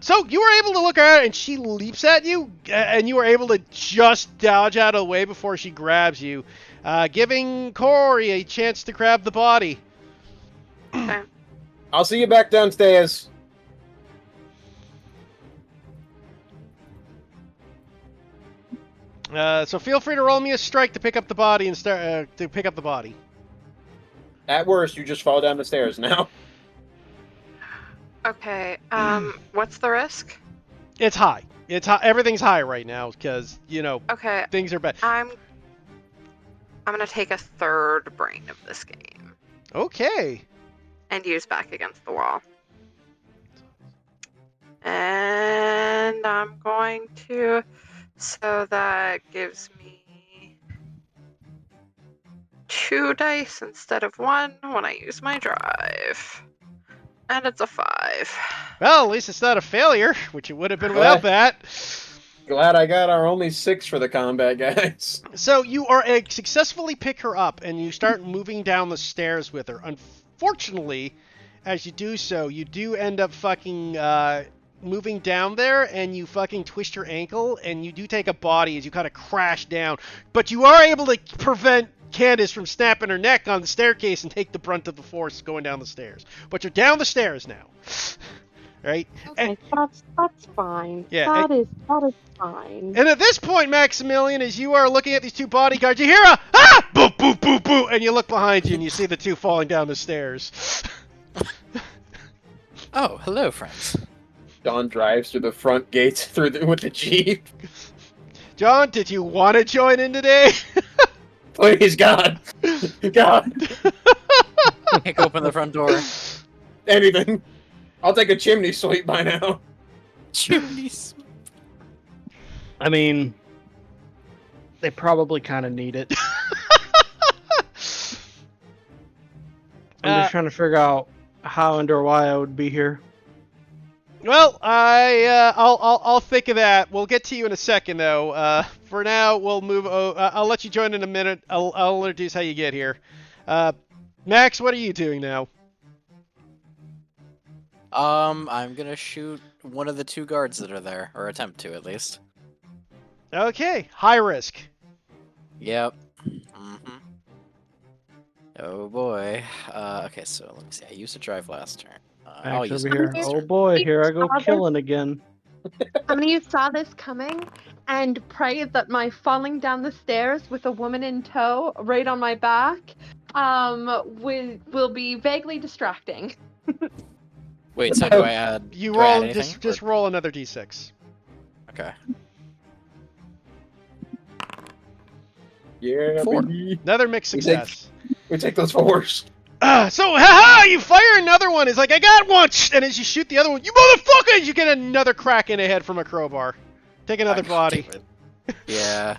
So you were able to look at her and she leaps at you, and you were able to just dodge out of the way before she grabs you, giving Corey a chance to grab the body. Okay. I'll see you back downstairs. So feel free to roll me a strike to pick up the body and start to pick up the body. At worst, you just fall down the stairs now. Okay. What's the risk? It's high. It's high. Everything's high right now because Okay. things are bad. I'm gonna take a third brain of this game Okay. and use back against the wall. And I'm going to, so that gives me 2 dice instead of 1 when I use my drive. And it's a 5. Well, at least it's not a failure, which it would have been without that. Glad I got our only 6 for the combat, guys. So you are successfully pick her up and you start moving down the stairs with her. Unfortunately, as you do so, you do end up fucking moving down there and you fucking twist your ankle and you do take a body as you kind of crash down. But you are able to prevent Candace from snapping her neck on the staircase and take the brunt of the force going down the stairs. But you're down the stairs now. Right? Okay, that's fine. Yeah, That is fine. And at this point, Maximilian, as you are looking at these two bodyguards, you hear a ah! Boop, boop, boop, boop, and you look behind you and you see the two falling down the stairs. Oh, hello, friends. Dawn drives through the front gates with the Jeep. John, did you want to join in today? Please, God. God. Kick open the front door. Anything. I'll take a chimney sweep by now. Chimneys. I mean, they probably kind of need it. I'm just trying to figure out how and or why I would be here. Well, I'll think of that. We'll get to you in a second, though. For now, we'll move. I'll let you join in a minute. I'll introduce how you get here. Max, what are you doing now? I'm gonna shoot one of the 2 guards that are there, or attempt to at least. Okay, high risk. Yep. Oh boy. Okay, so let me see. I used to drive last turn. I'll Max use over it here. this Oh turn. boy, here I go Father? killing again. How many of you saw this coming and prayed that my falling down the stairs with a woman in tow right on my back will be vaguely distracting? Wait, so do I add? You do I add roll anything? just roll another d6. Okay. Yeah, 4. baby. Another mixed We take- success. We take those 4s. So, haha, you fire another one. It's like, I got one. And as you shoot the other one, you motherfucker, you get another crack in the head from a crowbar. Take another body. Damn it. Yeah.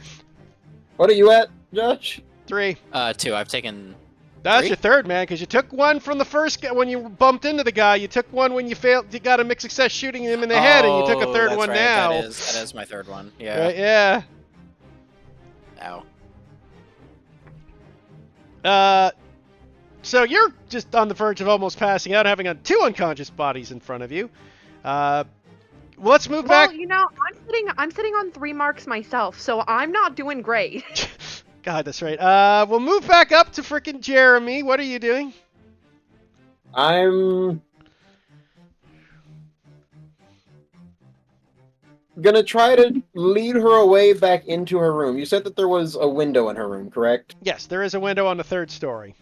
What are you at, Josh? 3. 2. I've taken. That's 3? your third, man, because you took one from the first guy when you bumped into the guy. You took one when you failed. You got a mixed success shooting him in the head, and you took a third that's one right. now. That is my third one. Yeah. Right? Yeah. Ow. So you're just on the verge of almost passing out, having 2 unconscious bodies in front of you. Let's move back. Well, you know, I'm sitting on 3 marks myself, so I'm not doing great. God, that's right. We'll move back up to frickin' Jeremy. What are you doing? I'm gonna try to lead her away back into her room. You said that there was a window in her room, correct? Yes, there is a window on the 3rd story.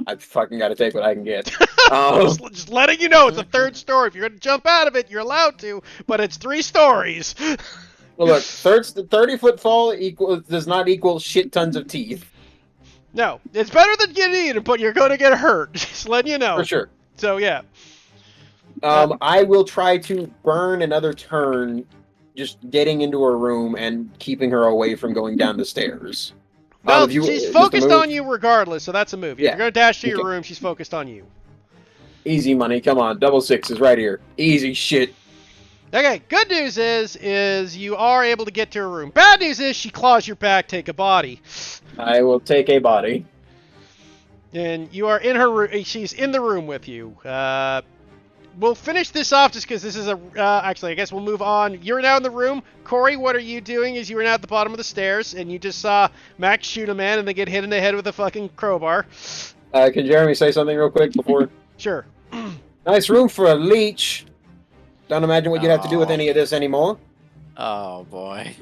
I fucking gotta take what I can get. Just letting you know, it's a 3rd story. If you're gonna jump out of it, you're allowed to, but it's 3 stories. Well, look, 30-foot fall does not equal shit tons of teeth. No, it's better than getting eaten, but you're gonna get hurt. Just letting you know. For sure. So yeah. I will try to burn another turn, just getting into her room and keeping her away from going down the stairs. Well, she's she's focused on you regardless, so that's a move. If Yeah. you're gonna dash to your Okay. room, she's focused on you. Easy money, come on, double 6s right here. Easy shit. Okay, good news is you are able to get to her room. Bad news is she claws your back, take a body. I will take a body. And you are in her room. She's in the room with you. We'll finish this off just because this is a... actually, I guess we'll move on. You're now in the room. Corey, what are you doing? Is you were now at the bottom of the stairs, and you just saw Max shoot a man and then get hit in the head with a fucking crowbar. Can Jeremy say something real quick before? Sure. Nice room for a leech. Don't imagine what you'd have to do with Aw. any of this anymore. Oh boy.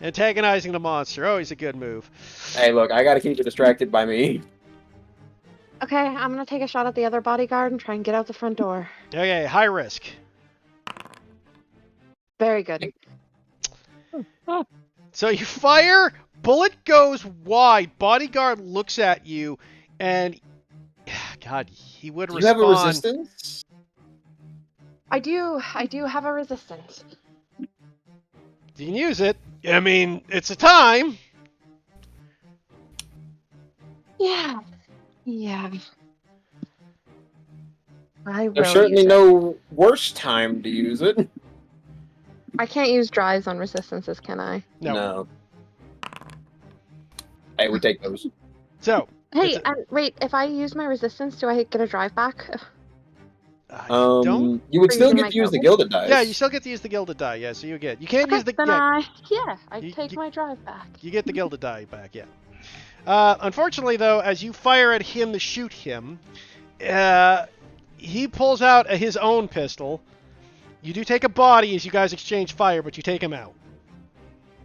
Antagonizing the monster. Always a good move. Hey, look, I gotta keep you distracted by me. Okay, I'm gonna take a shot at the other bodyguard and try and get out the front door. Okay, high risk. Very good. So you fire, bullet goes wide, bodyguard looks at you, and... God, he would Do you respond... have a resistance? I do have a resistance. You can use it. I mean, it's a time. Yeah. Yeah. I will There's certainly use it. no worse time to use it. I can't use drives on resistances, can I? No. Hey, we take those. So... Hey, It's wait, if I use my resistance, do I get a drive back? don't... You would For still using get my to use the gilded? gilded dice. Yeah, you still get to use the gilded die, yeah, so you get... You can't Okay, use the... then Yeah, I You- take you- my drive back. you get the gilded die back, yeah. Unfortunately, though, as you fire at him to shoot him, he pulls out his own pistol. You do take a body as you guys exchange fire, but you take him out.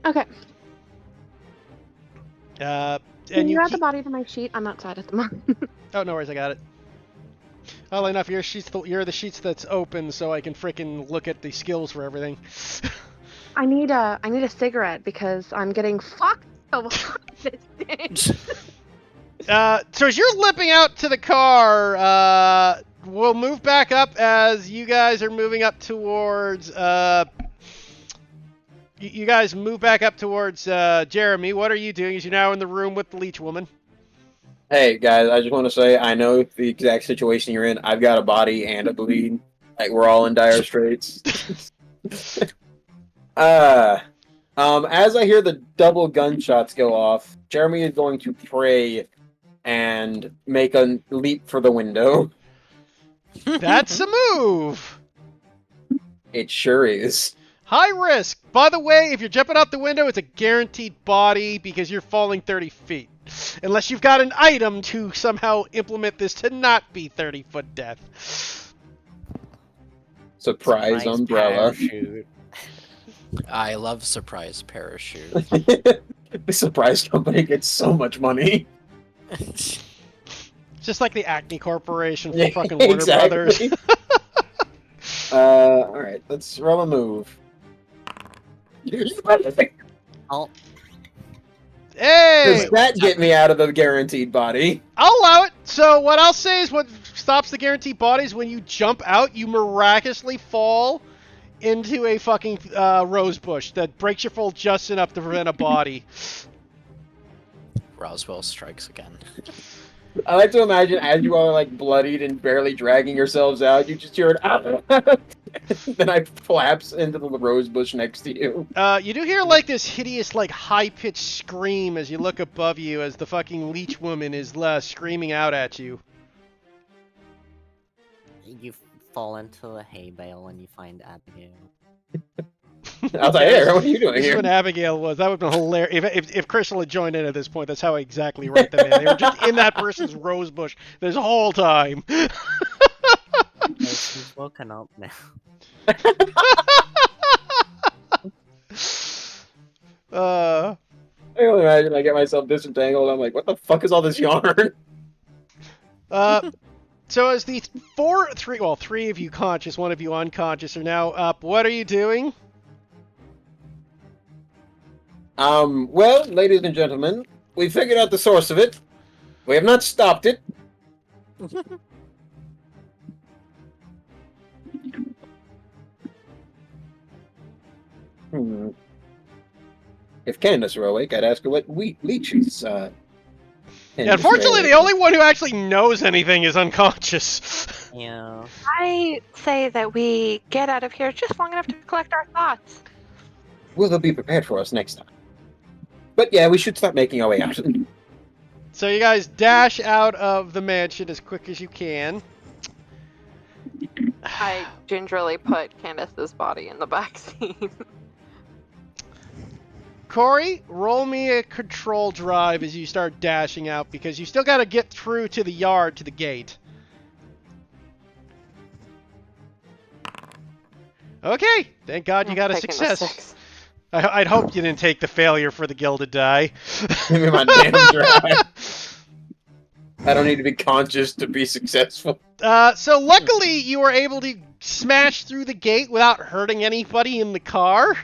Okay. And Can you you add the body to my sheet? I'm outside at the moment. Oh, no worries, I got it. Oddly enough, you're the sheets that's open, so I can frickin' look at the skills for everything. I need a cigarette because I'm getting fucked so hard this day. So as you're limping out to the car, we'll move back up as you guys are moving up towards. You guys move back up towards Jeremy. What are you doing? As you're now in the room with the leech woman. Hey guys, I just want to say I know the exact situation you're in. I've got a body and a bleed. Like we're all in dire straits. As I hear the double gunshots go off, Jeremy is going to pray and make a leap for the window. That's a move. It sure is. High risk. By the way, if you're jumping out the window, it's a guaranteed body because you're falling 30 feet. Unless you've got an item to somehow implement this to not be 30-foot death. Surprise umbrella. Parachute. I love surprise parachute. The surprise company gets so much money. Just like the Acme Corporation for Yeah, fucking Warner Brothers. exactly. Alright, let's roll a move. Oh, Hey! Does that get me out of the guaranteed body? I'll allow it. So what I'll say is what stops the guaranteed body is when you jump out, you miraculously fall into a fucking rose bush that breaks your fall just enough to prevent a body. Roswell strikes again. I like to imagine as you are like bloodied and barely dragging yourselves out, you just hear it. Then I collapse into the rose bush next to you. You do hear like this hideous, like high-pitched scream as you look above you as the fucking leech woman is screaming out at you. you fall into a hay bale and you find Abigail. I was like, hey, what are you doing This is here? when Abigail was. That would have been hilarious. If Crystal had joined in at this point, that's how I exactly write them in. They were just in that person's rose bush this whole time. She's woken up now. I can only imagine I get myself disentangled. I'm like, what the fuck is all this yarn? So as the three of you conscious, one of you unconscious are now up. What are you doing? Well, ladies and gentlemen, we figured out the source of it. We have not stopped it. If Candace were awake, I'd ask her what leeches, Yeah, unfortunately, the only one who actually knows anything is unconscious. Yeah. I say that we get out of here just long enough to collect our thoughts. Well, they'll be prepared for us next time. But yeah, we should start making our way out. So you guys dash out of the mansion as quick as you can. I gingerly put Candace's body in the backseat. Corey, roll me a control drive as you start dashing out because you still got to get through to the yard to the gate. Okay, thank God you got a Taking the success. 6. I'd hoped you didn't take the failure for the gilded die. Give me my damn drive. I don't need to be conscious to be successful. So luckily you were able to smash through the gate without hurting anybody in the car.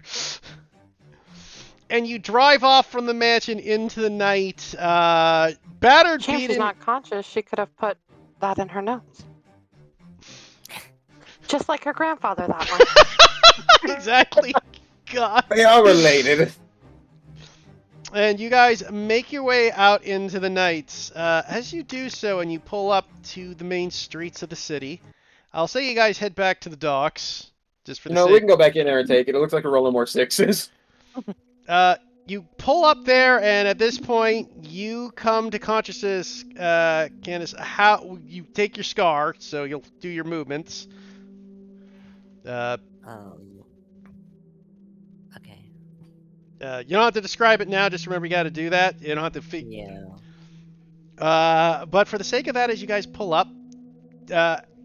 And you drive off from the mansion into the night, battered, Chance she's beaten. not conscious, she could have put that in her notes. Just like her grandfather, that one. Exactly. God. They are related. And you guys make your way out into the night. As you do so and you pull up to the main streets of the city, I'll say you guys head back to the docks. Just for the No, sake. we can go back in there and take it. It looks like we're rolling more sixes. You pull up there, and at this point, you come to consciousness, Candace. How you take your scar, so you'll do your movements. Okay. You don't have to describe it now. Just remember, you got to do that. You don't have to Yeah. But for the sake of that, as you guys pull up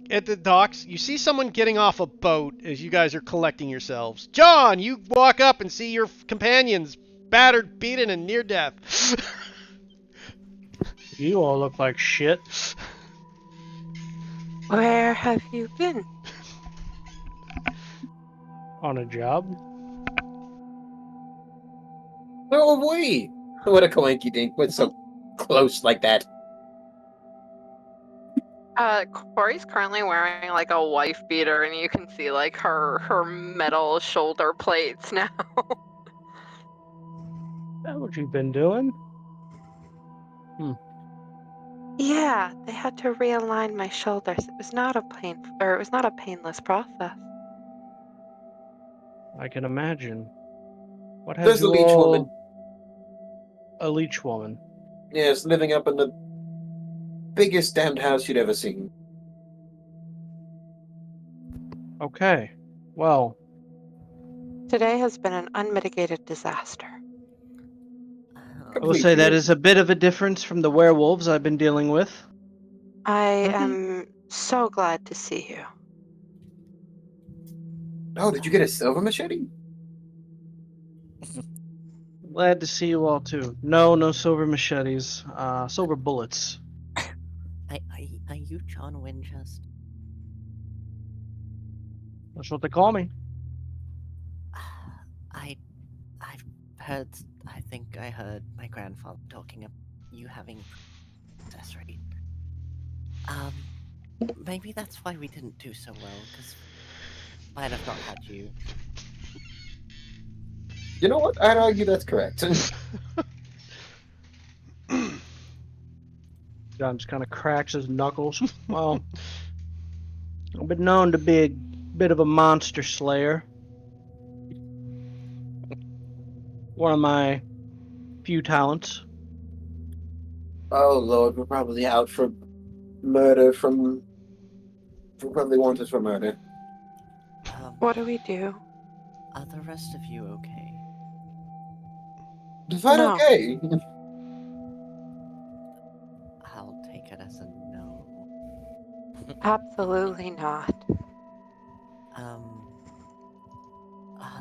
at the docks, you see someone getting off a boat as you guys are collecting yourselves. John, you walk up and see your companions battered, beaten, and near death. You all look like shit. Where have you been? On a job? Oh, boy! What a coinky dink. What's so close like that? Corey's currently wearing like a wife beater, and you can see like her metal shoulder plates now. Is that what you've been doing? Yeah, they had to realign my shoulders. It was not a painless process. I can imagine. What has There's the you leech all... woman. A leech woman. Yes, living up in the biggest damned house you'd ever seen. Okay. Well, Today has been an unmitigated disaster. I will say Completely. that is a bit of a difference from the werewolves I've been dealing with. I am so glad to see you. Oh, did you get a silver machete? Glad to see you all too. No silver machetes. Silver bullets. Are you John Winchester? That's what they call me. I've heard. I think I heard my grandfather talking about you having success rate. Maybe that's why we didn't do so well, because might have not had you. You know what? I'd argue that's correct. John just kind of cracks his knuckles. Well, I've been known to be a bit of a monster slayer. One of my few talents. Oh, Lord, we're probably out for murder from... We're probably wanted for murder. What do we do? Are the rest of you okay? Define No. okay. I'll take it as a no. Absolutely not.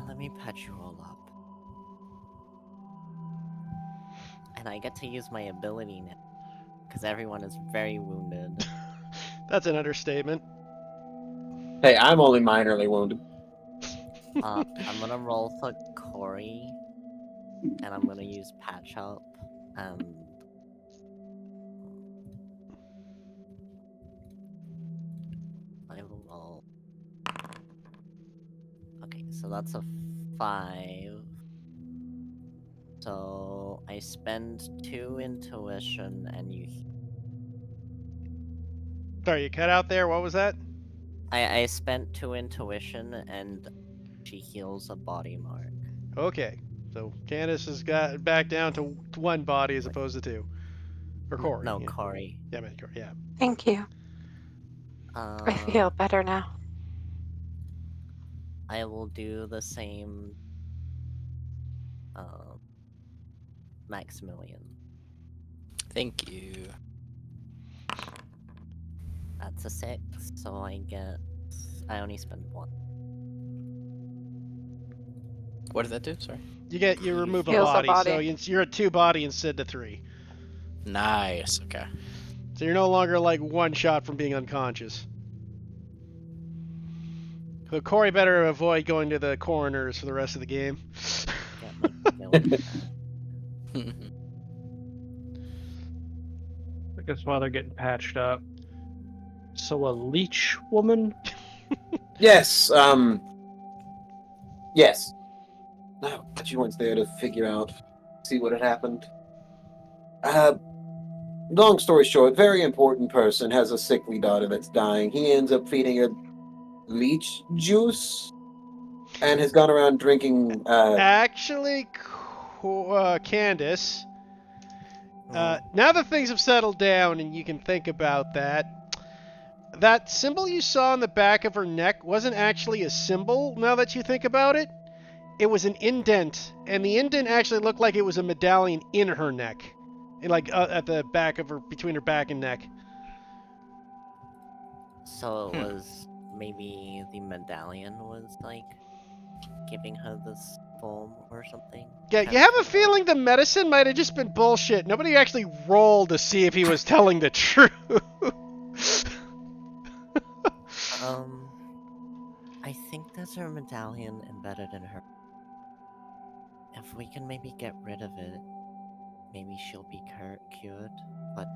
Let me patch you all up. And I get to use my ability now, because everyone is very wounded. That's an understatement. Hey, I'm only minorly wounded. I'm gonna roll for Corey, and I'm gonna use patch up, and I will roll. Okay, so that's a 5. So I spend 2 intuition, and you. Sorry, you cut out there. What was that? I spent 2 intuition, and she heals a body mark. Okay. So Candace has got back down to one body as opposed to two. Or Corey. No, Yeah. Corey. Yeah, I meant Corey. Yeah. Thank you. I feel better now. I will do the same. Maximilian. Thank you. That's a 6, so I only spend 1. What did that do? Sorry. You remove a Heals a body, so body. you're at 2 body instead of 3. Nice. Okay. So you're no longer like 1 shot from being unconscious. So Corey better avoid going to the coroners for the rest of the game. Get my ability back. I guess while they're getting patched up. So a leech woman? Yes, yes. No, but you weren't there to figure out, see what had happened. Long story short, very important person has a sickly daughter that's dying. He ends up feeding her leech juice and has gone around drinking, Actually, Candace, now that things have settled down and you can think about that symbol you saw on the back of her neck wasn't actually a symbol, now that you think about it. It was an indent, and the indent actually looked like it was a medallion in her neck. Like at the back of her, between her back and neck. So it was maybe the medallion was like giving her this form or something. Yeah, you have a feeling the medicine might have just been bullshit. Nobody actually rolled to see if he was telling the truth. I think there's a medallion embedded in her. If we can maybe get rid of it, maybe she'll be cured, but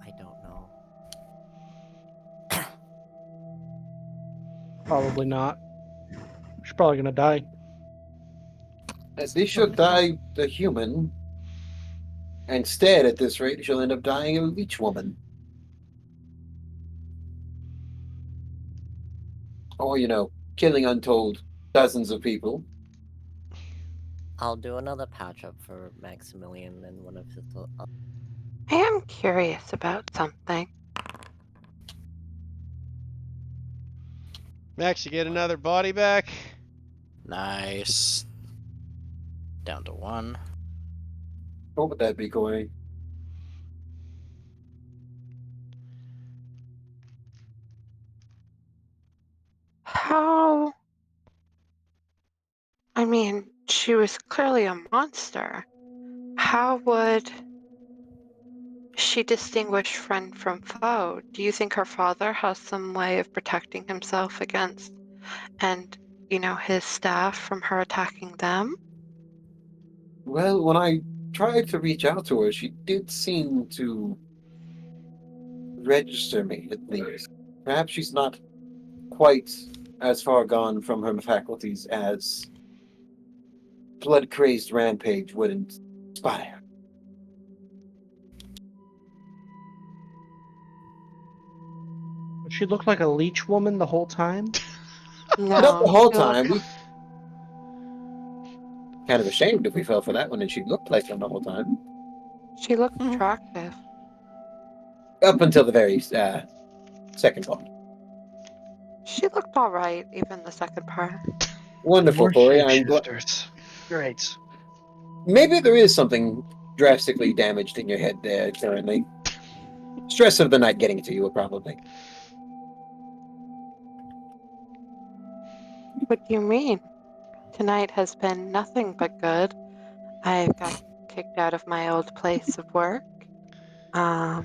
I don't know. Probably not. She's probably gonna die. At least she'll die a human. Instead, at this rate, she'll end up dying a leech woman. Or, killing untold dozens of people. I'll do another patch up for Maximilian and one of his. I am curious about something. Max, you get another body back. Nice. Down to 1. What would that be, Corey? How? I mean, she was clearly a monster. How would she distinguish friend from foe? Do you think her father has some way of protecting himself against and, his staff from her attacking them? Well, when I tried to reach out to her, she did seem to register me, at least. Perhaps she's not quite as far gone from her faculties as blood-crazed rampage would inspire. She looked like a leech woman the whole time. Not the No, whole she looked, time. We kind of ashamed if we fell for that one, and she looked like them the whole time. she looked attractive. Up until the very second part. She looked all right, even the second part. Wonderful, More Corey. I'm glad. shapeshifters. Great. Maybe there is something drastically damaged in your head there currently. Stress of the night getting to you, probably. What do you mean? Tonight has been nothing but good. I got kicked out of my old place of work. I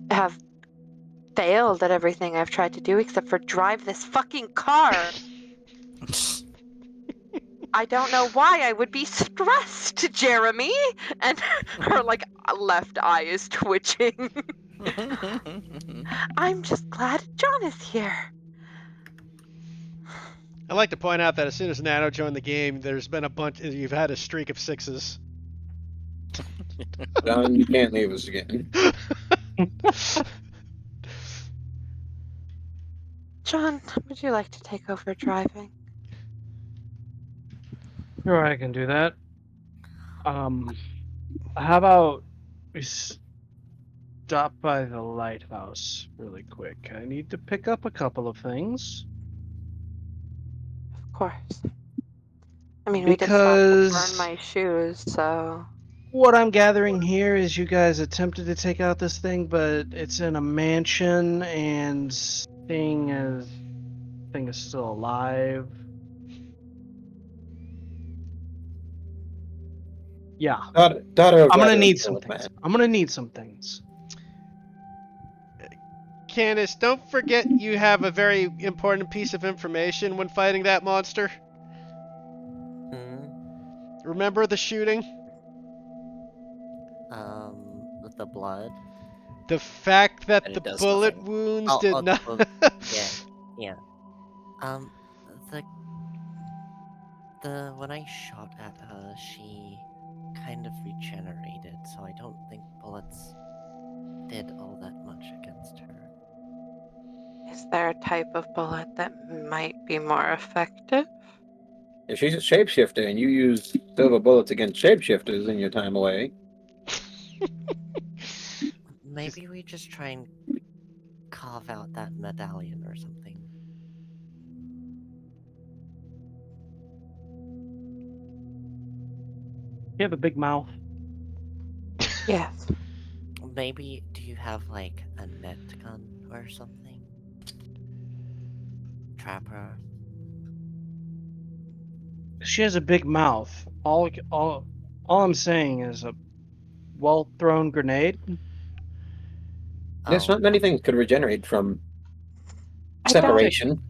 have failed at everything I've tried to do except for drive this fucking car. I don't know why I would be stressed, Jeremy. And her left eye is twitching. I'm just glad John is here. I'd like to point out that as soon as Nano joined the game, there's been you've had a streak of 6s. Don, you can't leave us again. John, would you like to take over driving? Sure, I can do that. How about we stop by the lighthouse really quick? I need to pick up a couple of things. Of course. I mean, we did stop to burn my shoes, so. What I'm gathering here is you guys attempted to take out this thing, but it's in a mansion, and thing is still alive. Yeah, Daughter of I'm gonna rather need some insolent things. man. I'm gonna need some things. Candace, don't forget you have a very important piece of information when fighting that monster. Hmm. Remember the shooting? With the blood. The fact that And the it does bullet nothing. wounds did not. Yeah. Um, the when I shot at her, she kind of regenerated, so I don't think bullets did all that much against her. Is there a type of bullet that might be more effective? If she's a shapeshifter and you use silver bullets against shapeshifters in your time away, Maybe we just try and carve out that medallion or something. You have a big mouth. Yes. Maybe do you have like a net gun or something? Trap her. She has a big mouth. All I'm saying is a well-thrown grenade. There's Oh, not many things could regenerate from I don't. separation.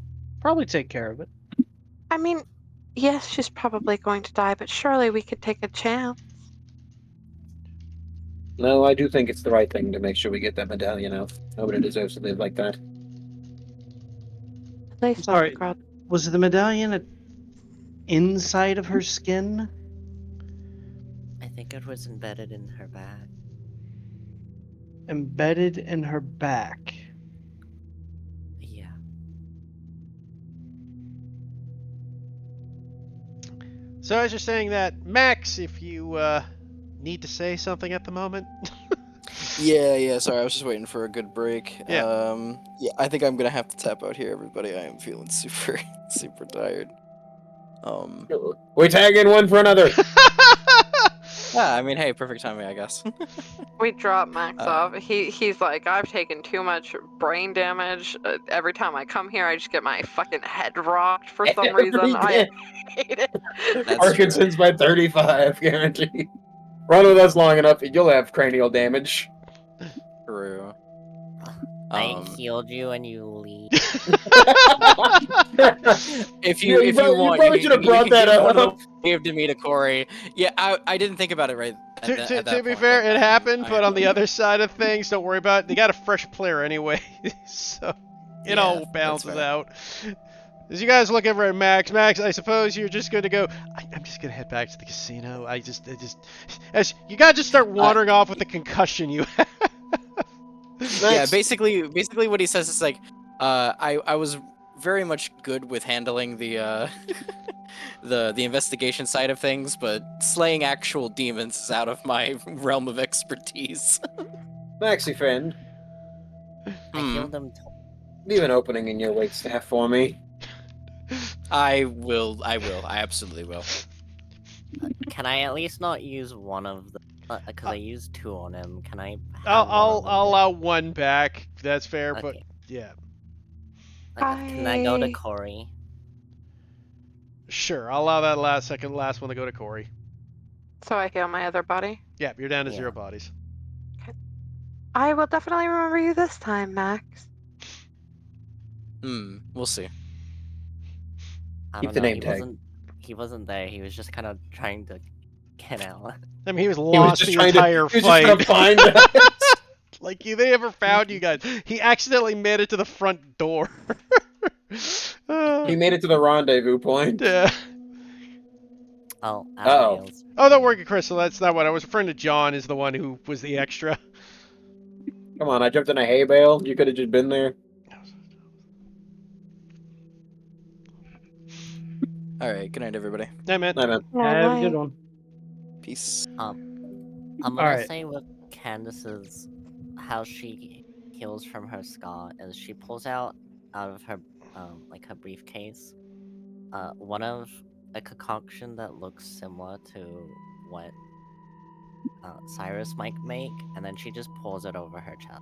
Probably take care of it. I mean, yes, she's probably going to die, but surely we could take a chance. No, I do think it's the right thing to make sure we get that medallion out. Nobody deserves to live like that. At least not the Sorry, girl. was the medallion inside of her skin? I think it was embedded in her back. Embedded in her back. Yeah. So as you're saying that, Max, if you need to say something at the moment. Yeah, sorry, I was just waiting for a good break. Yeah. Yeah, I think I'm gonna have to tap out here, everybody. I am feeling super, super tired. We tag in one for another. Yeah, I mean, hey, perfect timing, I guess. We drop Max Uh, off. He's like, I've taken too much brain damage. Every time I come here, I just get my fucking head rocked for some Every reason. I day. hate it. That's Parkinson's by 35, guaranteed. Run with us long enough, you'll have cranial damage. true. I Um, healed you and you leave. If Yeah, you want, probably should have brought you that give one of up. them gave to me to Corey. Yeah, I didn't think about it right at, To at that be point. fair, but it happened, I but on the am- other side of things, don't worry about it. They got a fresh player anyway, so it Yeah, all that's balances fair. out. As you guys look over at Max, I suppose you're just going to go. I'm just going to head back to the casino. As you guys just start wandering off with the concussion you have. Yeah, Max, basically what he says is like, I was very much good with handling the the investigation side of things, but slaying actual demons is out of my realm of expertise. Maxie friend, I Hmm. healed him. leave an opening in your wait staff for me. I will. I absolutely will. Can I at least not use one of the? Because I used two on him. Can I I'll have one of them? allow one back. If that's fair, but Okay. yeah, Can I go to I- Corey? sure. I'll allow that last one to go to Corey. So I heal my other body. Yeah, you're down to Yeah. 0 bodies. I will definitely remember you this time, Max. We'll see. I Keep don't the know. name tag. He wasn't there. He was just kind of trying to get out. I mean, he was He was lost just the trying entire to. He was just trying fight. to find us. Like they never found you guys. He accidentally made it to the front door. He made it to the rendezvous point. Yeah. Oh, Uh-oh. Abigail's. Oh, don't worry, Crystal. That's not what I was referring to. John is the one who was the extra. Come on, I jumped in a hay bale. You could have just been there. All right. Good night, everybody. Hey, man. Nah, man. Have a good one. Peace. I'm gonna Alright. say with Candace's how she heals from her scar is she pulls out of her like her briefcase one of a concoction that looks similar to what Cyrus might make, and then she just pours it over her chest.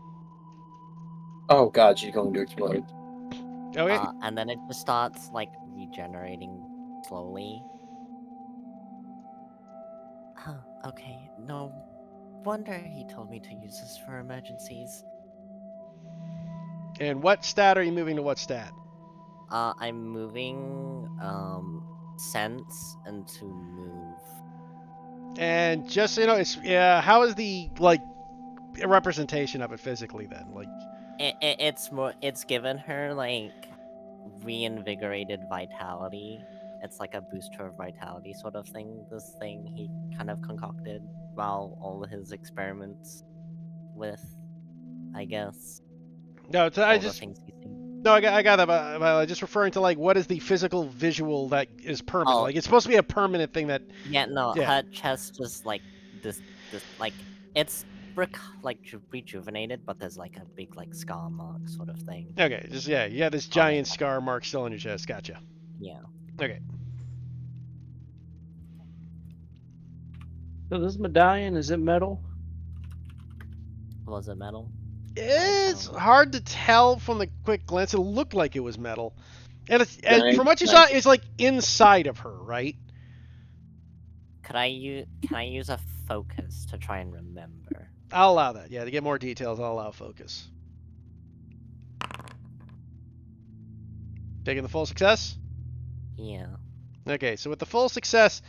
Oh god, she's going to explode. Okay. And then it just starts like regenerating slowly. Huh, okay, no wonder he told me to use this for emergencies. And what stat are you moving to what stat? I'm moving sense into move. And just so you know, how is the representation of it physically then? Like, It's given her like reinvigorated vitality. It's like a boost to her vitality sort of thing. This thing he kind of concocted while all his experiments with, I guess. no, it's, all I the just things he's seen. no, I got that. But just referring to like what is the physical visual that is permanent? Oh. Like it's supposed to be a permanent thing that. Yeah, no, Yeah. her chest just like this like it's rejuvenated, but there's like a big like scar mark sort of thing. Okay, just you have this giant scar mark still on your chest. Gotcha. Yeah. Okay. So this medallion, is it metal? Was it metal? It's tell. hard to tell from the quick glance. It looked like it was metal, and Right, from what you right. saw, it's like inside of her, right? Can I use a focus to try and remember? I'll allow that. Yeah, to get more details, I'll allow focus. Taking the full success? Yeah. Okay, so with the full success,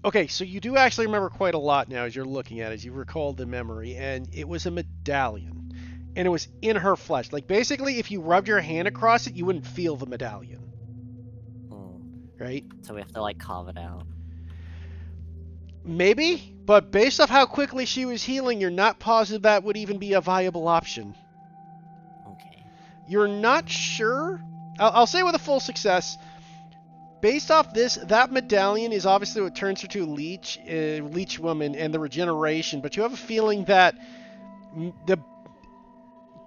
okay, so you do actually remember quite a lot now as you're looking at it, as you recall the memory, and it was a medallion. And it was in her flesh. Like, basically, if you rubbed your hand across it, you wouldn't feel the medallion, right? So we have to like carve it out. Maybe, but based off how quickly she was healing, you're not positive that would even be a viable option. Okay. You're not sure? I'll say with a full success. Based off this, that medallion is obviously what turns her to a leech woman and the regeneration, but you have a feeling that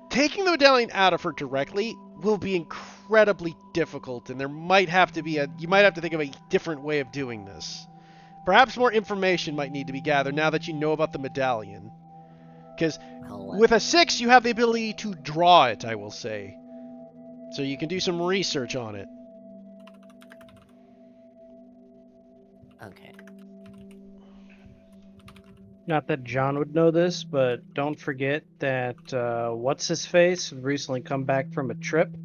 taking the medallion out of her directly will be incredibly difficult, and you might have to think of a different way of doing this. Perhaps more information might need to be gathered now that you know about the medallion. Because with a 6, you have the ability to draw it, I will say. So you can do some research on it. Okay. Not that John would know this, but don't forget that what's his face recently come back from a trip.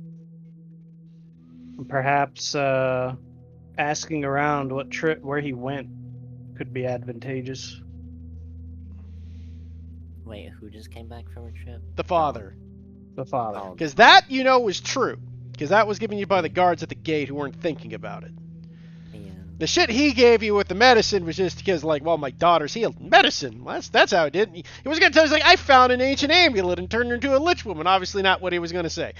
Perhaps asking around what trip where he went could be advantageous. Wait, who just came back from a trip? The father. The father. Oh, Because that, was true. Because that was given you by the guards at the gate who weren't thinking about it. yeah. The shit he gave you with the medicine was just because, like, well, my daughter's healed. Medicine? Well, that's how it did. He was going to tell us, like, I found an ancient amulet and turned her into a lich woman. Obviously not what he was going to say.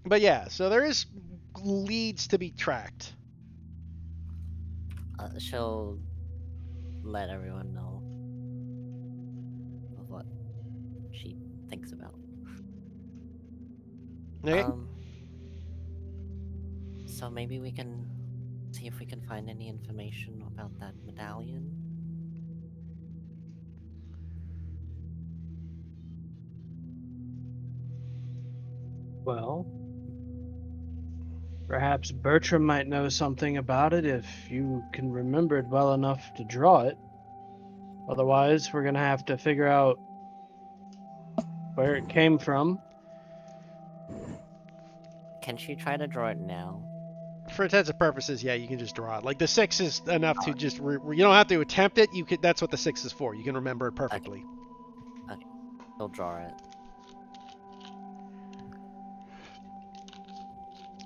But yeah, so there is leads to be tracked. She'll let everyone know of what she thinks about. Okay. So maybe we can see if we can find any information about that medallion. Well, perhaps Bertram might know something about it if you can remember it well enough to draw it. Otherwise, we're gonna have to figure out where it came from. Can she try to draw it now? For intents and purposes, yeah, you can just draw it. Like, the 6 is enough to just... you don't have to attempt it. That's what the 6 is for. You can remember it perfectly. Okay. She'll draw it.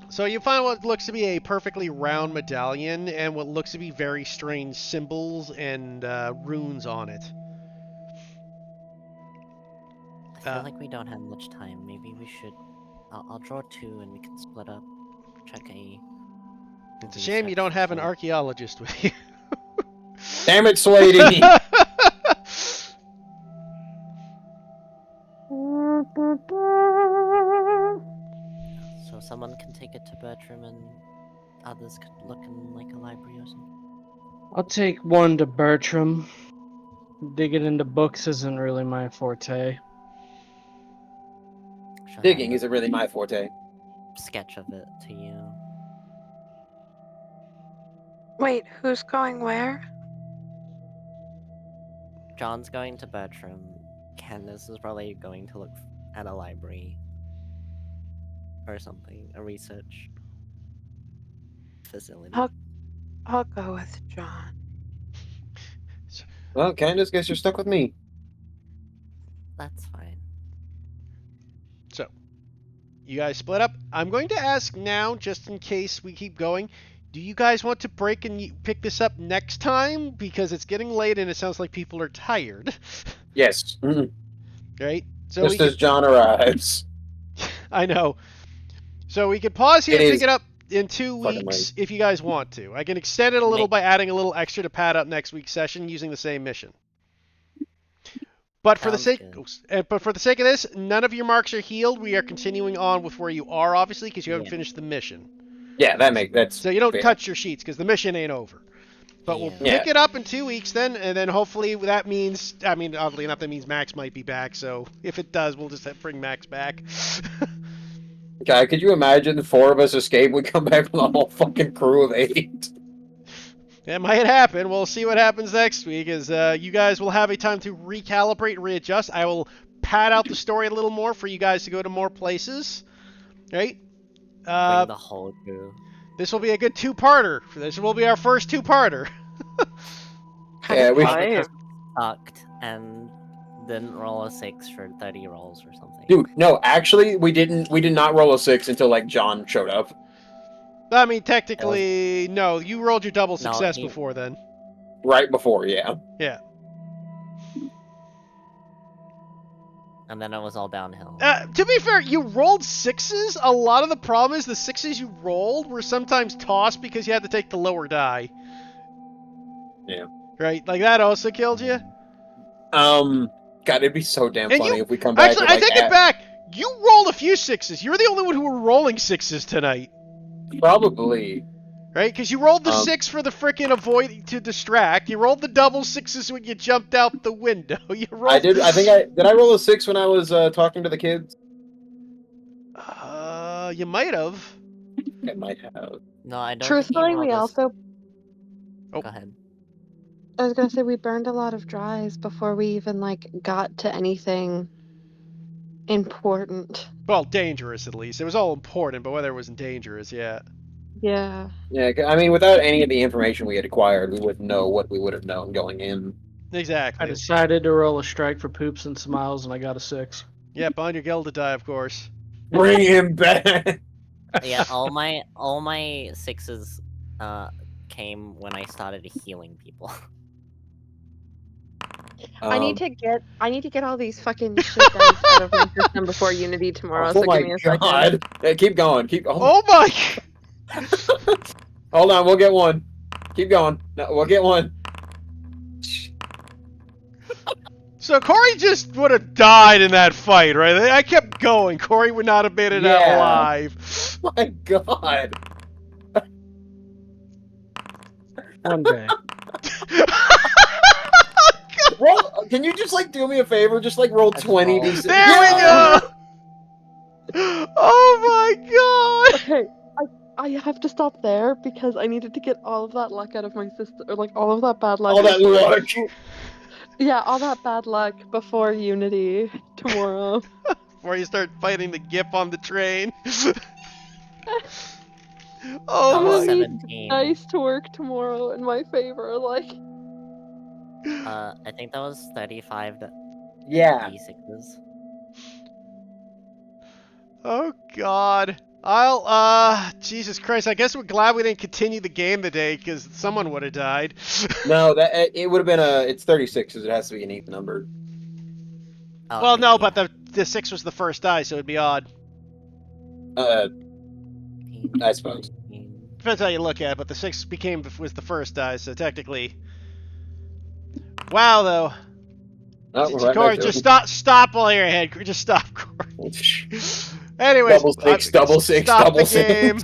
So you find what looks to be a perfectly round medallion and what looks to be very strange symbols and runes on it. I feel like we don't have much time. Maybe we should... I'll draw 2 and we can split up. Check a... It's a shame you don't have an archaeologist with you. Damn it, Sweetie! So someone can take it to Bertram and others could look in like a library or something. I'll take one to Bertram. Digging into books isn't really my forte. Digging isn't really my forte. Sketch of it to you. Wait, who's going where? John's going to Bertram. Candace is probably going to look at a library. Or something. A research facility. I'll go with John. Well, Candace, guess you're stuck with me. That's fine. So, you guys split up. I'm going to ask now, just in case we keep going, do you guys want to break and pick this up next time? Because it's getting late and it sounds like people are tired. Yes. Right? So just as John arrives. I know. So we could pause here and pick it up in 2 fucking weeks late. if you guys want to. I can extend it a little by adding a little extra to pad up next week's session using the same mission. But for the sake of this, none of your marks are healed. We are continuing on with where you are, obviously, because you haven't finished the mission. Yeah, that's so you don't fair. touch your sheets because the mission ain't over. But we'll pick it up in 2 weeks then, and then hopefully that means, I mean, oddly enough, that means Max might be back. So if it does, we'll just have to bring Max back. God, could you imagine the 4 of us escape? We come back with a whole fucking crew of 8. It might happen. We'll see what happens next week as you guys will have a time to recalibrate, readjust. I will pad out the story a little more for you guys to go to more places, right? Bring the whole crew. This will be a good two-parter. This will be our first two-parter. Yeah, we Probably Fine. just sucked and didn't roll a 6 for 30 rolls or something. Dude, no, actually, we did not roll a 6 until like John showed up. I mean, technically, no. You rolled your double No, success he- before then. Right before, yeah. Yeah. And then it was all downhill. To be fair, you rolled 6s. A lot of the problem is the 6s you rolled were sometimes tossed because you had to take the lower die. Yeah. Right? Like, that also killed you. God, it'd be so damn And funny you- if we come back Actually, with, I like, take it back. You rolled a few 6s. You're the only one who were rolling 6s tonight. Probably. Right? Because you rolled the 6 Um, for the frickin' avoid to distract. You rolled the double 6s when you jumped out the window. You rolled... did I roll a 6 when I was talking to the kids? You might have. I might have. No, I don't Truthfully, think we he rolled also. Oh. Go ahead. I was gonna say we burned a lot of dries before we even like got to anything important. Well, dangerous at least. It was all important, but whether it was dangerous, yeah. Yeah. Yeah, I mean, without any of the information we had acquired, we wouldn't know what we would have known going in. I Exactly. decided to roll a strike for poops and smiles, and I got a 6. Yep, on your Gilda die, of course. Bring him back! Yeah, all my 6s came when I started healing people. I need to get all these fucking shit dice out of my system before Unity tomorrow. Oh So my give me a second. god! Yeah, keep going. Oh my! Hold on, we'll get one. Keep going. No, we'll get one. So Corey just would have died in that fight, right? I kept going. Corey would not have made it out Yeah. alive. My god! One day. Roll, can you just like do me a favor? Just like roll That's 20 roll. d6. There we go! Oh my god! Okay, I have to stop there because I needed to get all of that luck out of my system, or like all of that bad luck. All that luck. Yeah, all that bad luck before Unity tomorrow. Before you start fighting the Gip on the train. I'm Oh That was my... gonna need 17. dice to work tomorrow in my favor. Like, I think that was 35 Yeah. d6s. Oh god. Jesus Christ, I guess we're glad we didn't continue the game today, because someone would have died. No, it would have been it's 36, because it has to be an 8th number. Oh, Well, no, yeah. but the 6 was the first die, so it'd be odd. I suppose. Depends how you look at it, but the 6 was the first die, so technically... Wow, though. Oh, we're right Corey, back to just it. stop while you're ahead. Just stop, Corey. Anyways, Double six, double six, stop double the six. game.